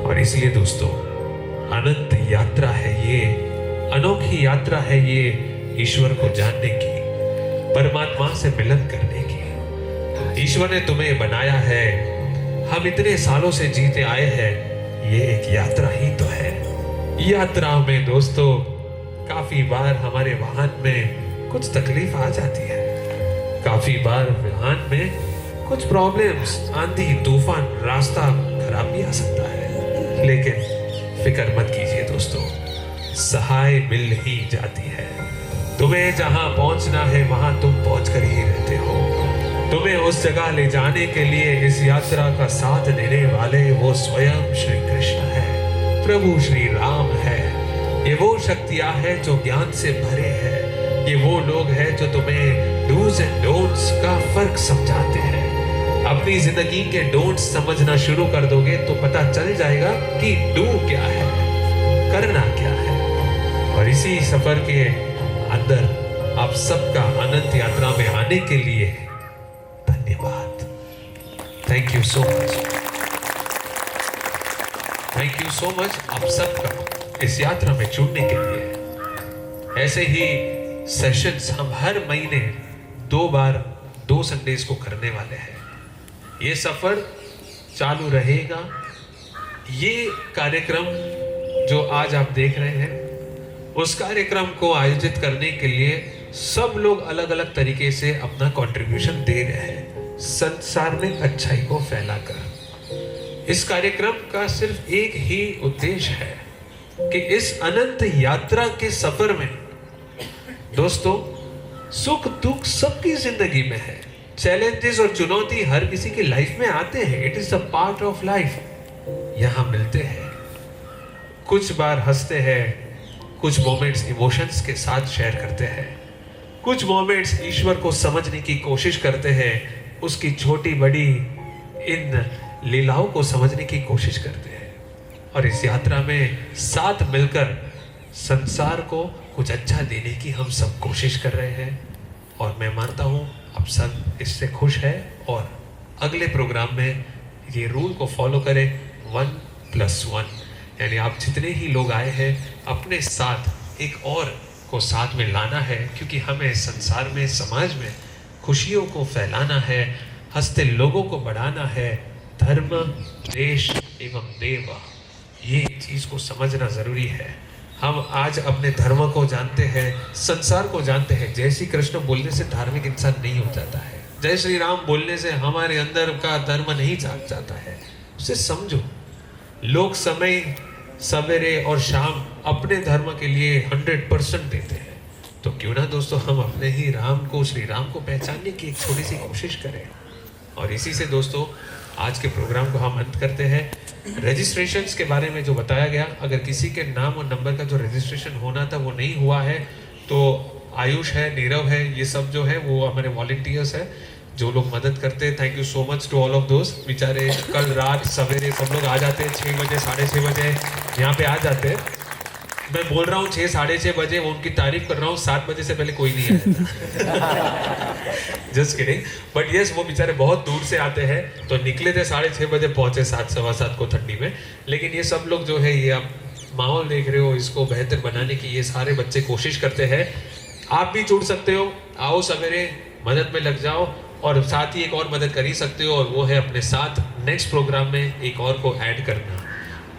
Speaker 4: और इसलिए दोस्तों, अनंत यात्रा है ये, अनोखी यात्रा है ये, ईश्वर को जानने की, परमात्मा से मिलन करने की। ईश्वर ने तुम्हें बनाया है, हम इतने सालों से जीते आए हैं, ये एक यात्रा ही तो है। यात्रा में दोस्तों काफी बार हमारे वाहन में कुछ तकलीफ आ जाती है, काफी बार वाहन में कुछ प्रॉब्लम्स, आंधी तूफान, रास्ता खराब भी आ सकता है, लेकिन फिक्र मत कीजिए दोस्तों, सहाय मिल ही जाती है। तुम्हें जहां पहुंचना है वहां तुम पहुंच कर ही रहते हो। तुम्हें उस जगह ले जाने के लिए इस यात्रा का साथ देने वाले वो स्वयं श्री कृष्ण है, प्रभु श्री राम है। ये वो शक्तियां हैं जो ज्ञान से भरे हैं, ये वो लोग हैं जो तुम्हें डूज एंड डोंट्स का फर्क समझाते हैं। अपनी जिंदगी के डोंट्स समझना शुरू कर दोगे तो पता चल जाएगा कि डू क्या है, करना क्या है। और इसी सफर के अंदर आप सबका अनंत यात्रा में आने के लिए धन्यवाद। Thank you so much, thank you so much आप सबका इस यात्रा में जुड़ने के लिए। ऐसे ही सेशंस हम हर महीने 2 बार 2 संडेज को करने वाले हैं। ये सफर चालू रहेगा। ये कार्यक्रम जो आज आप देख रहे हैं, उस कार्यक्रम को आयोजित करने के लिए सब लोग अलग अलग तरीके से अपना कंट्रीब्यूशन दे रहे हैं, संसार में अच्छाई को फैलाकर। इस कार्यक्रम का सिर्फ एक ही उद्देश्य है कि इस अनंत यात्रा के सफर में दोस्तों सुख दुख सबकी जिंदगी में है, चैलेंजेस और चुनौती हर किसी की लाइफ में आते हैं, it is a part of life. यहां मिलते हैं, कुछ बार हंसते हैं, कुछ मोमेंट्स इमोशंस के साथ शेयर करते हैं, कुछ मोमेंट्स ईश्वर को समझने की कोशिश करते हैं, उसकी छोटी बड़ी इन लीलाओं को समझने की कोशिश करते हैं। और इस यात्रा में साथ मिलकर संसार को कुछ अच्छा देने की हम सब कोशिश कर रहे हैं। और मैं मानता हूं आप सब इससे खुश हैं और अगले प्रोग्राम में ये रूल को फॉलो करें, 1+1, यानी आप जितने ही लोग आए हैं अपने साथ एक और को साथ में लाना है, क्योंकि हमें संसार में, समाज में खुशियों को फैलाना है, हंसते लोगों को बढ़ाना है। धर्म, देश एवं देव, ये चीज को समझना जरूरी है। हम आज अपने धर्म को जानते हैं, संसार को जानते हैं। जय श्री कृष्ण बोलने से धार्मिक इंसान नहीं हो जाता है, जय श्री राम बोलने से हमारे अंदर का धर्म नहीं जाग जाता है। उसे समझो, लोग समय सवेरे और शाम अपने धर्म के लिए 100% देते हैं, तो क्यों ना दोस्तों हम अपने ही राम को, श्री राम को पहचानने की एक छोटी सी कोशिश करें। और इसी से दोस्तों आज के प्रोग्राम को हम अंत करते हैं। रजिस्ट्रेशंस के बारे में जो बताया गया, अगर किसी के नाम और नंबर का जो रजिस्ट्रेशन होना था वो नहीं हुआ है, तो आयुष है, नीरव है, ये सब जो है वो हमारे वॉलंटियर्स है जो लोग मदद करते हैं। Thank you so much to all of दोस्त। बेचारे कल रात सवेरे सब लोग आ जाते हैं, 6 बजे 6:30 बजे यहाँ पे आ जाते हैं। मैं बोल रहा हूँ 6 साढ़े 6 बजे, वो उनकी तारीफ कर रहा हूँ, 7 बजे से पहले कोई नहीं आया। जस्ट किडिंग, बट यस, वो बेचारे बहुत दूर से आते हैं, तो निकले थे 6:30 बजे, पहुंचे 7 सवा 7 को ठंडी में। लेकिन ये सब लोग जो है, ये आप माहौल देख रहे हो, इसको बेहतर बनाने की ये सारे बच्चे कोशिश करते हैं। आप भी जुड़ सकते हो, आओ सवेरे, मदद में लग जाओ। और साथ ही एक और मदद कर ही सकते हो, और वो है अपने साथ नेक्स्ट प्रोग्राम में एक और को ऐड करना।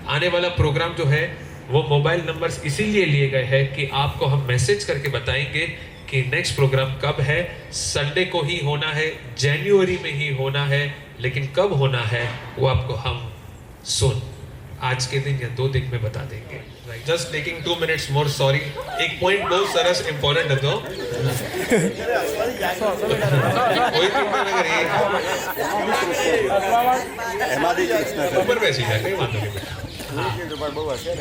Speaker 4: आने वाला प्रोग्राम जो है वो मोबाइल नंबर्स इसीलिए लिए गए हैं कि आपको हम मैसेज करके बताएंगे कि नेक्स्ट प्रोग्राम कब है। संडे को ही होना है, जनवरी में ही होना है, लेकिन कब होना है वो आपको हम आज के दिन या 2 दिन में बता देंगे। Just taking 2 minutes more, sorry. एक पॉइंट बहुत सरस इंपॉर्टेंट હતો। ऊपर બેસી જાય, કઈ વાંધો નહીં।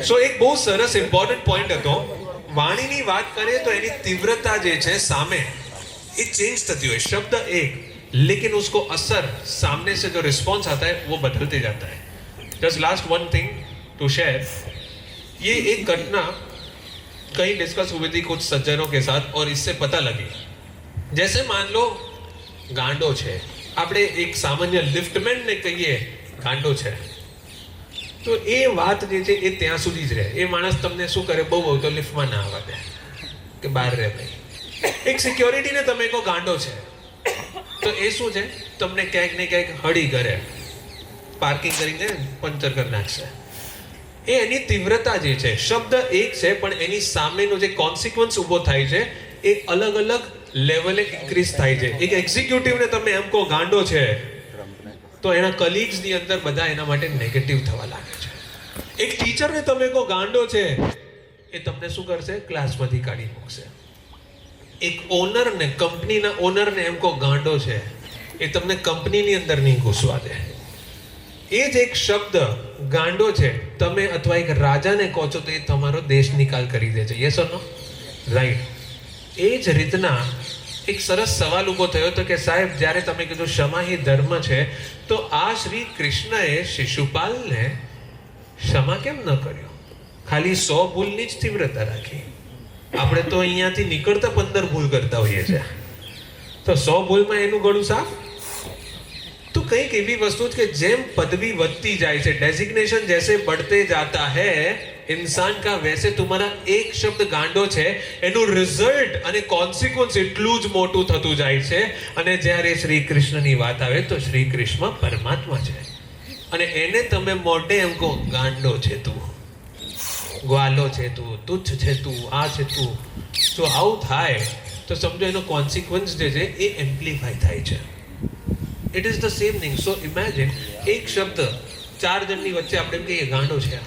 Speaker 4: સો એક બહુ સરસ ઇમ્પોર્ટન્ટ પોઈન્ટ હતો। વાણીની વાત કરીએ તો એની તીવ્રતા જે છે સામે એ ચેન્જ થતી હોય, શબ્દ એક, लेकिन उसको असर, सामने से जो रिस्पॉन्स आता है वो बदलते जाता है। Just last one thing to share. ये एक घटना कहीं डिस्कस हुई थी कुछ सज्जनों के साथ और इससे पता लगी. जैसे मान लो गांडो છે, આપણે એક સામાન્ય લિફ્ટમેન ને કહીએ ગાંડો છે, તો એ વાત જે છે એ ત્યાં સુધી જ રહે. એ માણસ તમને શું કરે, બહુ તો લિફ્ટમાં ના આવવા દે કે બહાર રહે ભાઈ. એક સિક્યોરિટીને તમે કહો ગાંડો છે, તો એ શું છે, તમને ક્યાંક ને ક્યાંક હળી કરે, પાર્કિંગ કરીને પંચર કરી નાખશે. એ એની તીવ્રતા જે છે, શબ્દ એક છે પણ એની સામેનો જે કોન્સિક્વન્સ ઊભો થાય છે એ અલગ અલગ લેવલે ઇન્ક્રીઝ થાય છે. એક એક્ઝિક્યુટિવને તમે એમ કહો ગાંડો છે, તો એના કલીગ્સની અંદર બધા એના માટે નેગેટિવ થવા લાગે છે. એક ટીચરને તમે કહો ગાંડો છે, એ તમને શું કરશે, ક્લાસમાંથી કાઢી મૂકશે. એક ઓનરને, કંપનીના ઓનરને એમ કહો ગાંડો છે, એ તમને કંપનીની અંદર નહીં ઘૂસવા દે. એ જ એક શબ્દ ગાંડો છે, તમે અથવા એક રાજાને કહો છો તો એ તમારો દેશ નિકાલ કરી દે છે. Yes or no? રાઈટ. એ જ રીતના એક સરસ સવાલ ઊભો થયો હતો કે સાહેબ, જ્યારે તમે કીધું ક્ષમા એ ધર્મ છે, તો આ શ્રી કૃષ્ણએ શિશુપાલને ક્ષમા કેમ ન કર્યો? ખાલી 100 ભૂલની જ તીવ્રતા રાખી. આપણે તો અહીંયાથી નીકળતા 15 ભૂલ કરતા હોઈએ છીએ, તો 100 ભૂલમાં એનું ગળું સાફ. तो કંઈક એવી વસ્તુ છે કે જેમ પદવી વધતી જાય છે, डेजिग्नेशन जैसे बढ़ते जाता है इंसान का, वैसे तुम्हारा एक शब्द गांडो છે એનું રિઝલ્ટ અને કોન્સિક્વન્સ એટલું જ મોટું થતું જાય છે. અને જ્યારે શ્રી કૃષ્ણની વાત આવે તો શ્રી કૃષ્ણ પરમાત્મા છે અને એને તમે મોઢે એમ કહો ગાંડો છે તું, ગ્વાલો છે તું, તુચ્છ છે તું, આ છે તું, જો આવું થાય તો સમજો એનો કોન્સિક્વન્સ જે છે એ એમ્પ્લિફાય થાય છે. It is the same thing. So imagine એક શબ્દ 4 જણની વચ્ચે આપણે એમ કહીએ ગાંડો છે,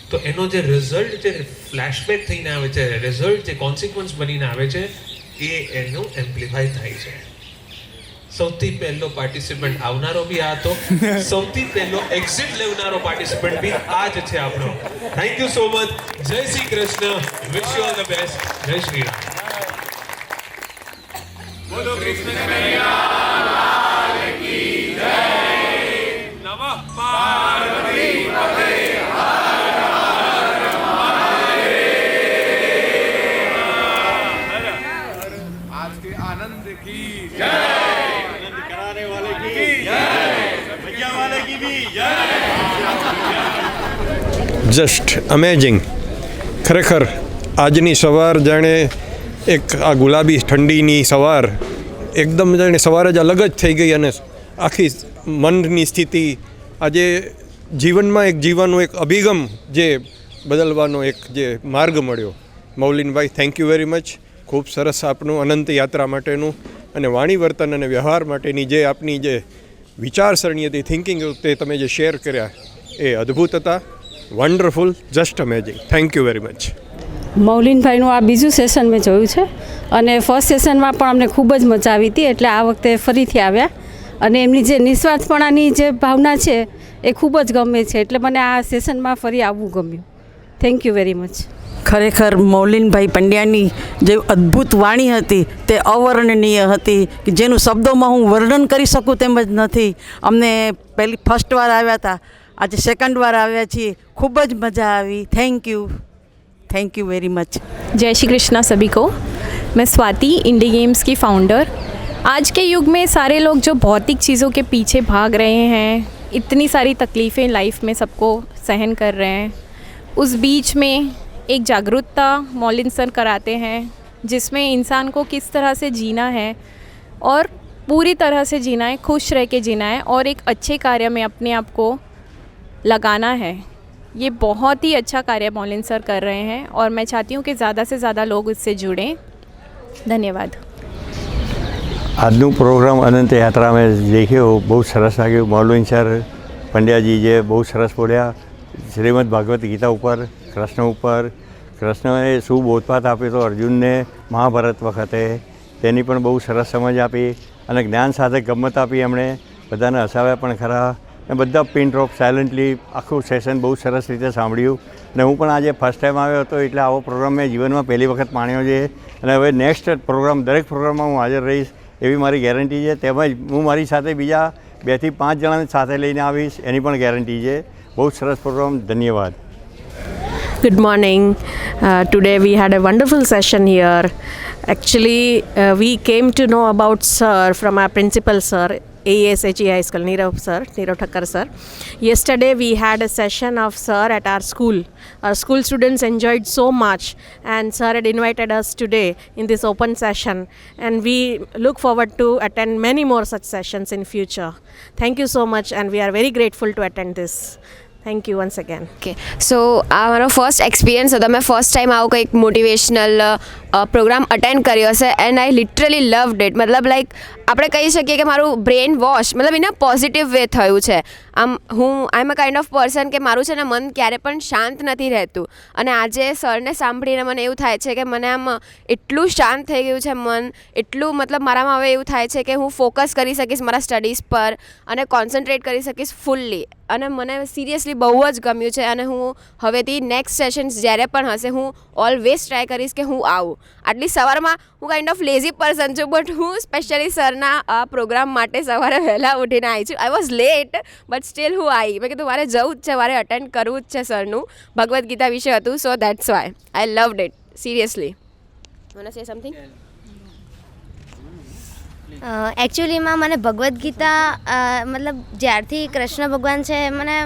Speaker 4: તો એનો જે રિઝલ્ટ જે ફ્લેશબેક થઈને આવે છે, રિઝલ્ટ જે કોન્સિક્વન્સ બનીને આવે છે, એ એનું એમ્પ્લિફાય થાય છે. સૌથી પહેલો પાર્ટિસિપન્ટ આવનારો બી આ હતો, સૌથી પહેલો એક્ઝિટ લેવનારો પાર્ટિસિપન્ટ બી આ જ છે આપણો. Thank you so much. જય Shri Krishna. Wish you all the best. જય શ્રી રામ.
Speaker 1: બોલો કૃષ્ણ કનૈયા લાલ કી જય. નમઃ પાર્વતી પતે. आज के आनंद की जय. आनंद कराने वाले की जय. भैया वाले की भी जय.
Speaker 6: Just amazing. ખરેખર આજની સવાર જાણે એક આ ગુલાબી ઠંડીની સવાર એકદમ જાણે સવાર જ અલગ જ થઈ ગઈ અને આખી મનની સ્થિતિ, આજે જીવનમાં એક જીવવાનો એક અભિગમ જે બદલવાનો એક જે માર્ગ મળ્યો. મૌલિનભાઈ, થેન્ક યુ વેરી મચ. ખૂબ સરસ આપનું અનંત યાત્રા માટેનું અને વાણી વર્તન અને વ્યવહાર માટેની જે આપની જે વિચારસરણી હતી, થિંકિંગ, તે તમે જે શેર કર્યા એ અદ્ભુત હતા. Wonderful, just amazing. Thank you very much.
Speaker 7: મૌલિનભાઈનું આ બીજું સેશન મેં જોયું છે અને ફર્સ્ટ સેશનમાં પણ અમને ખૂબ જ મજા આવી હતી, એટલે આ વખતે ફરીથી આવ્યા અને એમની જે નિસ્વાર્થપણાની જે ભાવના છે એ ખૂબ જ ગમે છે, એટલે મને આ સેશનમાં ફરી આવવું ગમ્યું. Thank you very much.
Speaker 8: ખરેખર મૌલિનભાઈ પંડ્યાની જે અદ્ભુત વાણી હતી તે અવર્ણનીય હતી કે જેનું શબ્દોમાં હું વર્ણન કરી શકું તેમ જ નથી. અમને પહેલી ફર્સ્ટ વાર આવ્યા હતા, આજે સેકન્ડ વાર આવ્યા છીએ, ખૂબ જ મજા આવી. Thank you very much.
Speaker 9: जय श्री कृष्णा सभी को. मैं स्वाति, इंडी गेम्स की फाउंडर. आज के युग में सारे लोग जो भौतिक चीज़ों के पीछे भाग रहे हैं, इतनी सारी तकलीफ़ें लाइफ में सबको सहन कर रहे हैं, उस बीच में एक जागरूकता मौलिन सर कराते हैं जिसमें इंसान को किस तरह से जीना है और पूरी तरह से जीना है, खुश रह के जीना है और एक अच्छे कार्य में अपने आप को लगाना है. ये बहुत ही अच्छा कार्य मौलिन सर कर रहे हैं और मैं चाहती हूँ कि ज़्यादा से ज़्यादा लोग इससे जुड़ें. धन्यवाद.
Speaker 10: આજનું પ્રોગ્રામ અનંત યાત્રા મેં દેખ્યો, બહુ સરસ લાગ્યું. મૌલિન સર પંડ્યાજી જે બહુ સરસ બોલ્યા શ્રીમદ ભાગવત ગીતા ઉપર, કૃષ્ણ ઉપર. કૃષ્ણએ શું બોધપાઠ આપ્યો હતો અર્જુનને મહાભારત વખતે, તેની પણ બહુ સરસ સમજ આપી અને જ્ઞાન સાથે ગમ્મત આપી. એમણે બધાને હસાવ્યા પણ ખરા અને બધા પિન ડ્રોપ સાયલન્ટલી આખું સેશન બહુ સરસ રીતે સાંભળ્યું. અને હું પણ આજે ફર્સ્ટ ટાઈમ આવ્યો હતો, એટલે આવો પ્રોગ્રામ મેં જીવનમાં પહેલી વખત માણ્યો છે અને હવે નેક્સ્ટ પ્રોગ્રામ દરેક પ્રોગ્રામમાં હું હાજર રહીશ એવી મારી ગેરંટી છે. તેમજ હું મારી સાથે બીજા 2 થી 5 જણાને સાથે લઈને આવીશ, એની પણ ગેરંટી છે. બહુ સરસ પ્રોગ્રામ. ધન્યવાદ.
Speaker 11: Good morning. Today we had a wonderful session here. Actually, we came to know about sir from our principal sir, AESHE High School, Nirav Thakkar sir. Yesterday we had a session of sir at our school. Our school students enjoyed so much, and sir had invited us today in this open session, and we look forward to attend many more such sessions in future. Thank you so much, and we are very grateful to attend this. Thank you once again.
Speaker 12: Okay, so આ મારો first experience હતો. મેં first time આવું કંઈક motivational programme attend કર્યો હશે, and I literally loved it. મતલબ like આપણે કહી શકીએ કે મારું બ્રેન વોશ મતલબ ઇન અ પોઝિટિવ વે થયું છે. આઈ એમ અ કાઇન્ડ ઓફ પર્સન કે મારું છે ને મન ક્યારે પણ શાંત નથી રહેતું, અને આજે સરને સાંભળીને મને એવું થાય છે કે મને આમ એટલું શાંત થઈ ગયું છે મન, એટલું મતલબ મારામાં હવે એવું થાય છે કે હું ફોકસ કરી શકીશ મારા સ્ટડીઝ પર અને કોન્સન્ટ્રેટ કરી શકીશ ફૂલ્લી. અને મને સિરિયસલી બહુ જ ગમ્યું છે, અને હું હવેથી નેક્સ્ટ સેશન્સ જ્યારે પણ હશે હું ઓલવેઝ ટ્રાય કરીશ કે હું આવું. આટલી સવારમાં હું કાઇન્ડ ઓફ લેઝી પર્સન છું, બટ હું સ્પેશિયલી સરના આ પ્રોગ્રામ માટે સવારે વહેલા ઉઠીને આવી છું. I was late but still હું આવી. મેં કીધું મારે જવું જ છે, મારે અટેન્ડ કરવું જ છે સરનું. ભગવદ્ ગીતા વિશે હતું, સો that's why I loved it seriously. મને સે સમથિંગ.
Speaker 13: એકચ્યુઅલીમાં મને ભગવદ્ ગીતા મતલબ જ્યારથી કૃષ્ણ ભગવાન છે મને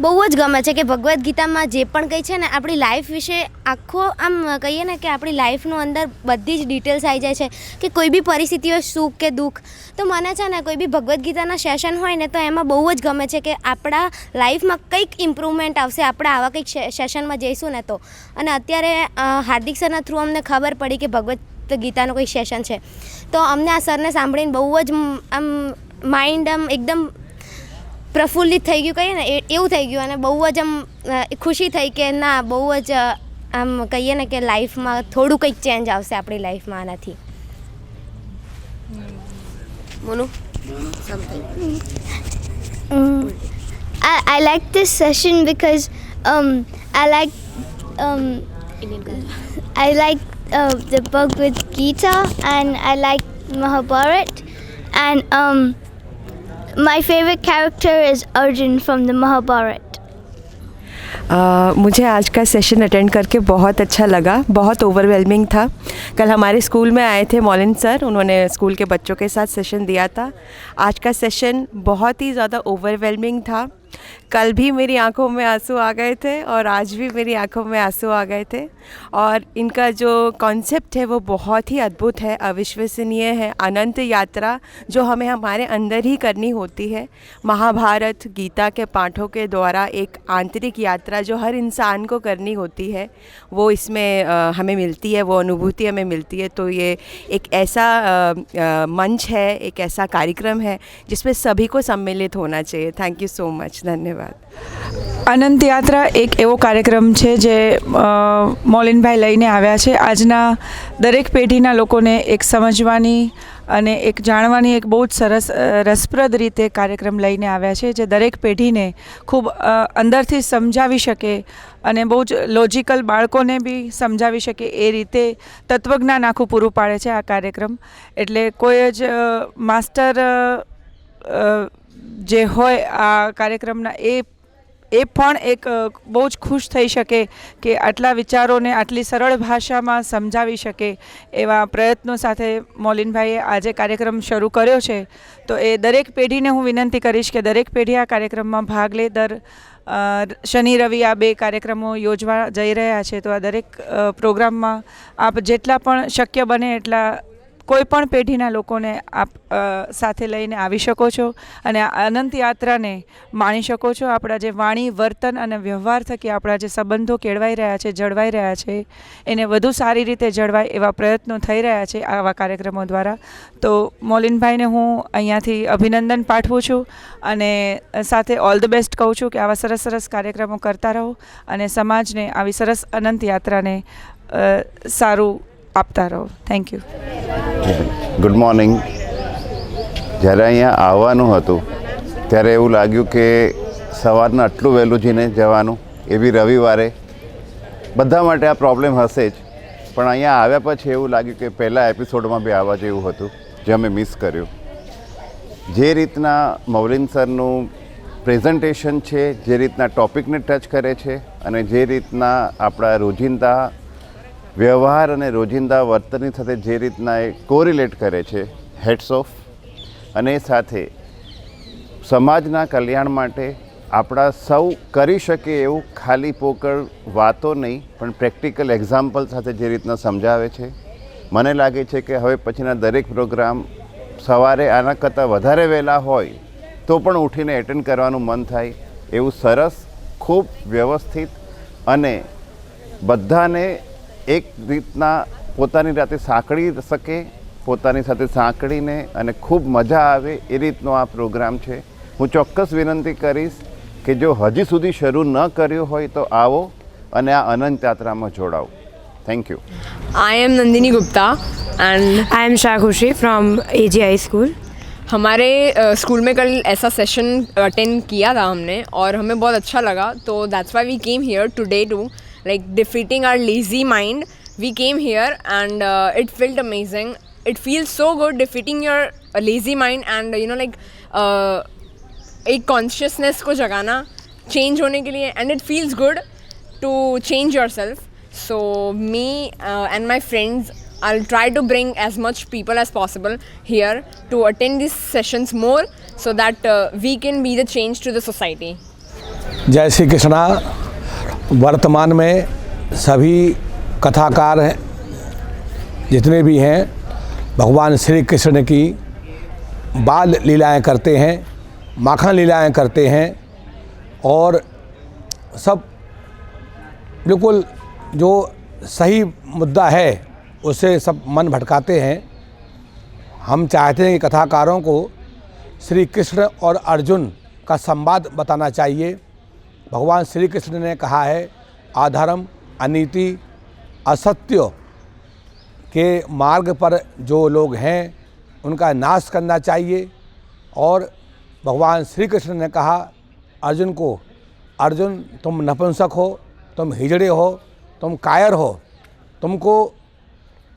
Speaker 13: બહુ જ ગમે છે કે ભગવદ્ ગીતામાં જે પણ કંઈ છે ને આપણી લાઈફ વિશે આખો આમ કહીએ ને કે આપણી લાઈફનું અંદર બધી જ ડિટેલ્સ આવી જાય છે કે કોઈ બી પરિસ્થિતિ હોય, સુખ કે દુઃખ. તો મને છે ને કોઈ બી ભગવદ્ ગીતાના સેશન હોય ને તો એમાં બહુ જ ગમે છે કે આપણા લાઈફમાં કંઈક ઇમ્પ્રુવમેન્ટ આવશે આપણે આવા કંઈક સેશનમાં જઈશું ને તો. અને અત્યારે હાર્દિક સરના થ્રુ અમને ખબર પડી કે ભગવદ્ ગીતાનું કોઈ સેશન છે, તો અમને આ સરને સાંભળીને બહુ જ આમ માઇન્ડ આમ એકદમ પ્રફુલ્લિત થઈ ગયું, કહીએ ને એવું થઈ ગયું, અને બહુ જ આમ ખુશી થઈ કે ના બહુ જ આમ કહીએ ને કે લાઈફમાં થોડું કંઈક ચેન્જ આવશે આપણી લાઈફમાં આનાથી.
Speaker 12: Monu
Speaker 13: I like this session because I like the Bhagavad Gita and I like Mahabharat, and my favorite character is Arjun from the Mahabharat.
Speaker 14: मुझे आज का सेशन अटेंड करके बहुत अच्छा लगा. बहुत ओवरवेलमिंग था. कल हमारे स्कूल में आए थे मौलिन सर, उन्होंने स्कूल के बच्चों के साथ सेशन दिया था. आज का सेशन बहुत ही ज़्यादा ओवरवेलमिंग था. कल भी मेरी आंखों में आंसू आ गए थे और आज भी मेरी आंखों में आंसू आ गए थे. और इनका जो कॉन्सेप्ट है वो बहुत ही अद्भुत है, अविश्वसनीय है. अनंत यात्रा जो हमें हमारे अंदर ही करनी होती है. महाभारत गीता के पाठों के द्वारा एक आंतरिक यात्रा जो हर इंसान को करनी होती है वो इसमें हमें मिलती है, वो अनुभूति हमें मिलती है. तो ये एक ऐसा मंच है, एक ऐसा कार्यक्रम है जिसमें सभी को सम्मिलित होना चाहिए. Thank you so much. धन्यवाद.
Speaker 15: અનંત યાત્રા એક એવો કાર્યક્રમ છે જે મૌલિનભાઈ લઈને આવ્યા છે. આજના દરેક પેઢીના લોકોને એક સમજવાની અને એક જાણવાની એક બહુ જ સરસ રસપ્રદ રીતે કાર્યક્રમ લઈને આવ્યા છે જે દરેક પેઢીને ખૂબ અંદરથી સમજાવી શકે અને બહુ જ લોજિકલ બાળકોને બી સમજાવી શકે એ રીતે તત્વજ્ઞાન આખું પૂરું પાડે છે આ કાર્યક્રમ. એટલે કોઈ જ માસ્ટર જે હોય આ કાર્યક્રમના એ પણ એક બહુ જ ખુશ થઈ શકે કે આટલા વિચારોને આટલી સરળ ભાષામાં સમજાવી શકે એવા પ્રયત્નો સાથે મૌલિનભાઈએ આજે કાર્યક્રમ શરૂ કર્યો છે. તો એ દરેક પેઢીને હું વિનંતી કરીશ કે દરેક પેઢી આ કાર્યક્રમમાં ભાગ લે. શનિ રવિ આ 2 કાર્યક્રમો યોજવા જઈ રહ્યા છે. તો આ દરેક પ્રોગ્રામમાં આપ જેટલા પણ શક્ય બને એટલા કોઈ પણ પેઢીના લોકોને આપ સાથે લઈને આવી શકો છો અને આ અનંત યાત્રાને માણી શકો છો. આપણા જે વાણી વર્તન અને વ્યવહાર થકી આપણા જે સંબંધો કેળવાઈ રહ્યા છે, જળવાઈ રહ્યા છે, એને વધુ સારી રીતે જળવાય એવા પ્રયત્નો થઈ રહ્યા છે આવા કાર્યક્રમો દ્વારા. તો મૌલિનભાઈને હું અહીંયાથી અભિનંદન પાઠવું છું અને સાથે ઓલ ધ બેસ્ટ કહું છું કે આવા સરસ સરસ કાર્યક્રમો કરતા રહો અને સમાજને આવી સરસ અનંત યાત્રાને સારું આપતા રહો. Thank you.
Speaker 16: Good morning. જ્યારે અહીંયા આવવાનું હતું ત્યારે એવું લાગ્યું કે સવારના આટલું વહેલું જઈને જવાનું, એ બી રવિવારે. બધા માટે આ પ્રોબ્લેમ હશે જ, પણ અહીંયા આવ્યા પછી એવું લાગ્યું કે પહેલાં એપિસોડમાં બી આવવા જેવું હતું જે અમે મિસ કર્યું. જે રીતના મૌલિન સરનું પ્રેઝન્ટેશન છે, જે રીતના ટૉપિકને ટચ કરે છે અને જે રીતના આપણા રોજિંદા વ્યવહાર અને રોજિંદા વર્તનની સાથે જે રીતના એ કોરિલેટ કરે છે, હેડ્સ ઓફ. અને સાથે સમાજના કલ્યાણ માટે આપણા સૌ કરી શકે એવું ખાલી પોકળ વાતો નહીં પણ પ્રેક્ટિકલ એક્ઝામ્પલ સાથે જે રીતના સમજાવે છે, મને લાગે છે કે હવે પછીના દરેક પ્રોગ્રામ સવારે આના કરતાં વધારે વહેલા હોય તો પણ ઉઠીને એટેન્ડ કરવાનું મન થાય એવું સરસ, ખૂબ વ્યવસ્થિત અને બધાને એક રીતના પોતાની રાતે સાંકળી શકે, પોતાની સાથે સાંકળીને અને ખૂબ મજા આવે એ રીતનો આ પ્રોગ્રામ છે. હું ચોક્કસ વિનંતી કરીશ કે જો હજી સુધી શરૂ ન કર્યું હોય તો આવો અને આ અનંત યાત્રામાં જોડાઓ. Thank you.
Speaker 17: I am Nandini Gupta and I am Shah खुशी फ्रॉम AGI स्कूल. हमारे स्कूल में कल ऐसा सेशन अटेंड किया था हमने और हमें बहुत अच्छा लगा, तो that's why we came here today to like defeating our lazy mind. We came here and it felt amazing. It feels so good defeating your lazy mind and you know like एक consciousness को जगाना change होने के लिए, and it feels good to change yourself. So me and my friends, I'll try to bring as much people as possible here to attend these sessions more so that we can be the change to the society.
Speaker 18: जय श्री कृष्णा. वर्तमान में सभी कथाकार हैं जितने भी हैं भगवान श्री कृष्ण की बाल लीलाएं करते हैं, माखन लीलाएं करते हैं और सब बिल्कुल जो सही मुद्दा है उससे सब मन भटकाते हैं. हम चाहते हैं कि कथाकारों को श्री कृष्ण और अर्जुन का संवाद बताना चाहिए. भगवान श्री कृष्ण ने कहा है अधर्म, अनीति, असत्य के मार्ग पर जो लोग हैं उनका नाश करना चाहिए. और भगवान श्री कृष्ण ने कहा अर्जुन को, अर्जुन तुम नपुंसक हो, तुम हिजड़े हो, तुम कायर हो, तुमको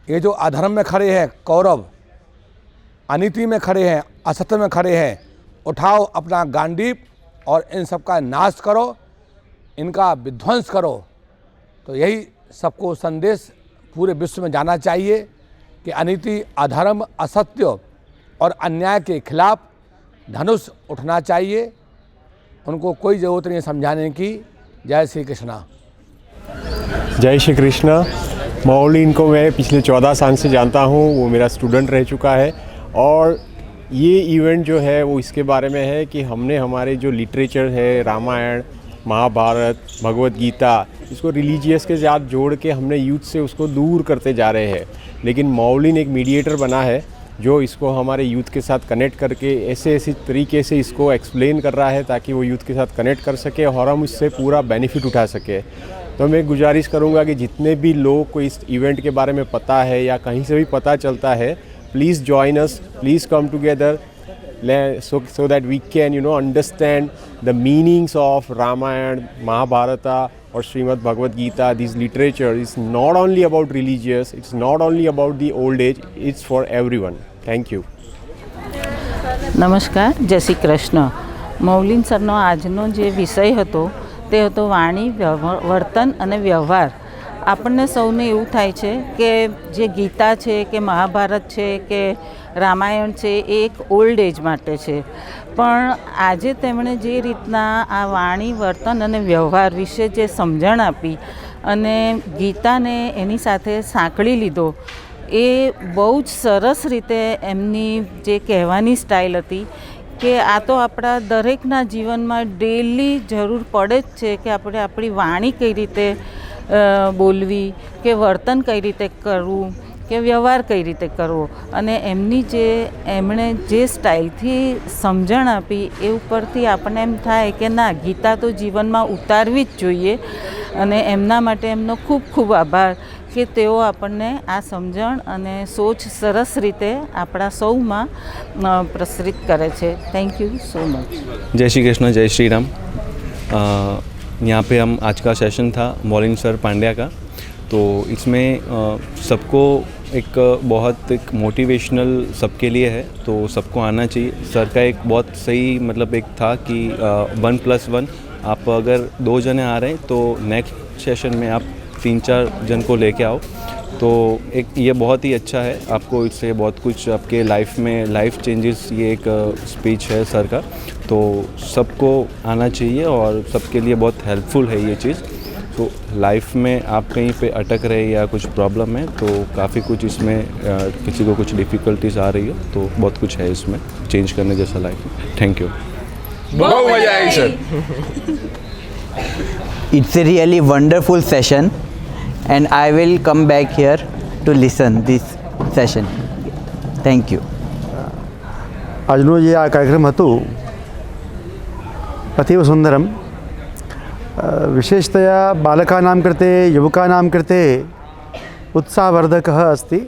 Speaker 18: ये जो अधर्म में खड़े हैं कौरव, अनीति में खड़े हैं, असत्य में खड़े हैं, उठाओ अपना गांडीव और इन सब का नाश करो, इनका विध्वंस करो. तो यही सबको संदेश पूरे विश्व में जाना चाहिए कि अनीति, अधर्म, असत्य और अन्याय के खिलाफ धनुष उठना चाहिए. उनको कोई ज़रूरत नहीं समझाने की. जय श्री कृष्णा.
Speaker 19: जय श्री कृष्ण. मौलिन को मैं पिछले 14 साल से जानता हूँ, वो मेरा स्टूडेंट रह चुका है और ये इवेंट जो है वो इसके बारे में है कि हमने हमारे जो लिटरेचर है, रामायण, महाभारत, भगवत गीता, इसको रिलीजियस के साथ जोड़ के हमने यूथ से उसको दूर करते जा रहे हैं. लेकिन मौलिन एक मीडिएटर बना है जो इसको हमारे यूथ के साथ कनेक्ट करके ऐसे तरीके से इसको एक्सप्लेन कर रहा है ताकि वो यूथ के साथ कनेक्ट कर सके और हम इससे पूरा बेनिफिट उठा सके. तो मैं गुजारिश करूंगा कि जितने भी लोग को इस इवेंट के बारे में पता है या कहीं से भी पता चलता है, please join us, please come together so that we can understand the meanings of Ramayana, Mahabharata or Srimad Bhagavad Gita. This literature is not only about religious, it's not only about the old age, it's for everyone. Thank you.
Speaker 20: નમસ્કાર, જય શ્રી કૃષ્ણ. મૌલિન સરનો આજનો જે વિષય હતો તે હતો વાણી, વર્તન અને વ્યવહાર. આપણને સૌને એવું થાય છે કે જે ગીતા છે કે મહાભારત છે કે રામાયણ છે એ એક ઓલ્ડ એજ માટે છે, પણ આજે તેમણે જે રીતના આ વાણી, વર્તન અને વ્યવહાર વિશે જે સમજણ આપી અને ગીતાને એની સાથે સાંકળી લીધો, એ બહુ જ સરસ રીતે એમની જે કહેવાની સ્ટાઇલ હતી કે આ તો આપણા દરેકના જીવનમાં ડેલી જરૂર પડે જ છે કે આપણે આપણી વાણી કઈ રીતે બોલવી, કે વર્તન કઈ રીતે કરવું, કે વ્યવહાર કઈ રીતે કરવો. અને એમણે જે સ્ટાઇલથી સમજણ આપી એ ઉપરથી આપણને એમ થાય કે ના, ગીતા તો જીવનમાં ઉતારવી જ જોઈએ. અને એમના માટે એમનો ખૂબ ખૂબ આભાર કે તેઓ આપણને આ સમજણ અને સોચ સરસ રીતે આપણા સૌમાં પ્રસરિત કરે છે. Thank you so much.
Speaker 21: जय श्री कृष्ण, जय श्री राम. यहाँ पे हम आज का सेशन था मौलिन सर पांड्या का, तो इसमें सबको एक बहुत एक मोटिवेशनल सबके लिए है, तो सबको आना चाहिए। सर का एक बहुत सही मतलब एक था कि 1+1, आप अगर 2 जने आ रहे हैं तो नेक्स्ट सेशन में आप 3-4 जन को लेके आओ, तो एक ये बहुत ही अच्छा है। आपको इससे बहुत कुछ आपके लाइफ में लाइफ चेंजेस, ये एक स्पीच है सर का, तो सबको आना चाहिए और सबके लिए बहुत हेल्पफुल है ये चीज़। तो लाइफ में आप कहीं पे अटक रहे या कुछ प्रॉब्लम है तो काफ़ी कुछ इसमें किसी को कुछ डिफ़िकल्टीज आ रही है तो बहुत कुछ है इसमें चेंज करने जैसा लाइफ में। Thank you.
Speaker 1: बहुत मजा आई sir.
Speaker 22: It's a really wonderful session and I will come back here to listen this session. Thank you.
Speaker 23: આજનું જે આ કાર્યક્રમ હતું अतीव सुन्दरं, विशेषतया बालकानां कृते युवकानां कृते उत्साहवर्धकः अस्ति।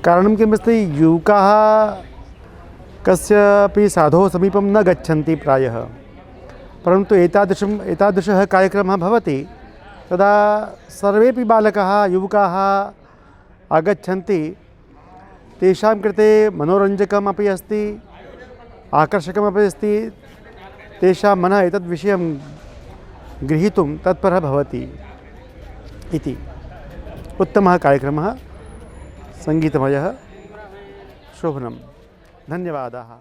Speaker 23: कारणं किमस्ति, युवकाः कस्यापि साधोः समीपं न गच्छन्ति प्रायः, परन्तु एतादृशः कार्यक्रमः भवति तदा सर्वेपि बालकाः युवकाः आगच्छन्ति। तेषां कृते मनोरञ्जकमपि अस्ति, आकर्षकमपि अस्ति, तेषां मनः एतद् विषयं ग्रहीतुं तत्परः भवति इति उत्तमः कार्यक्रमः, सङ्गीतमयः, शोभनं। धन्यवादाः।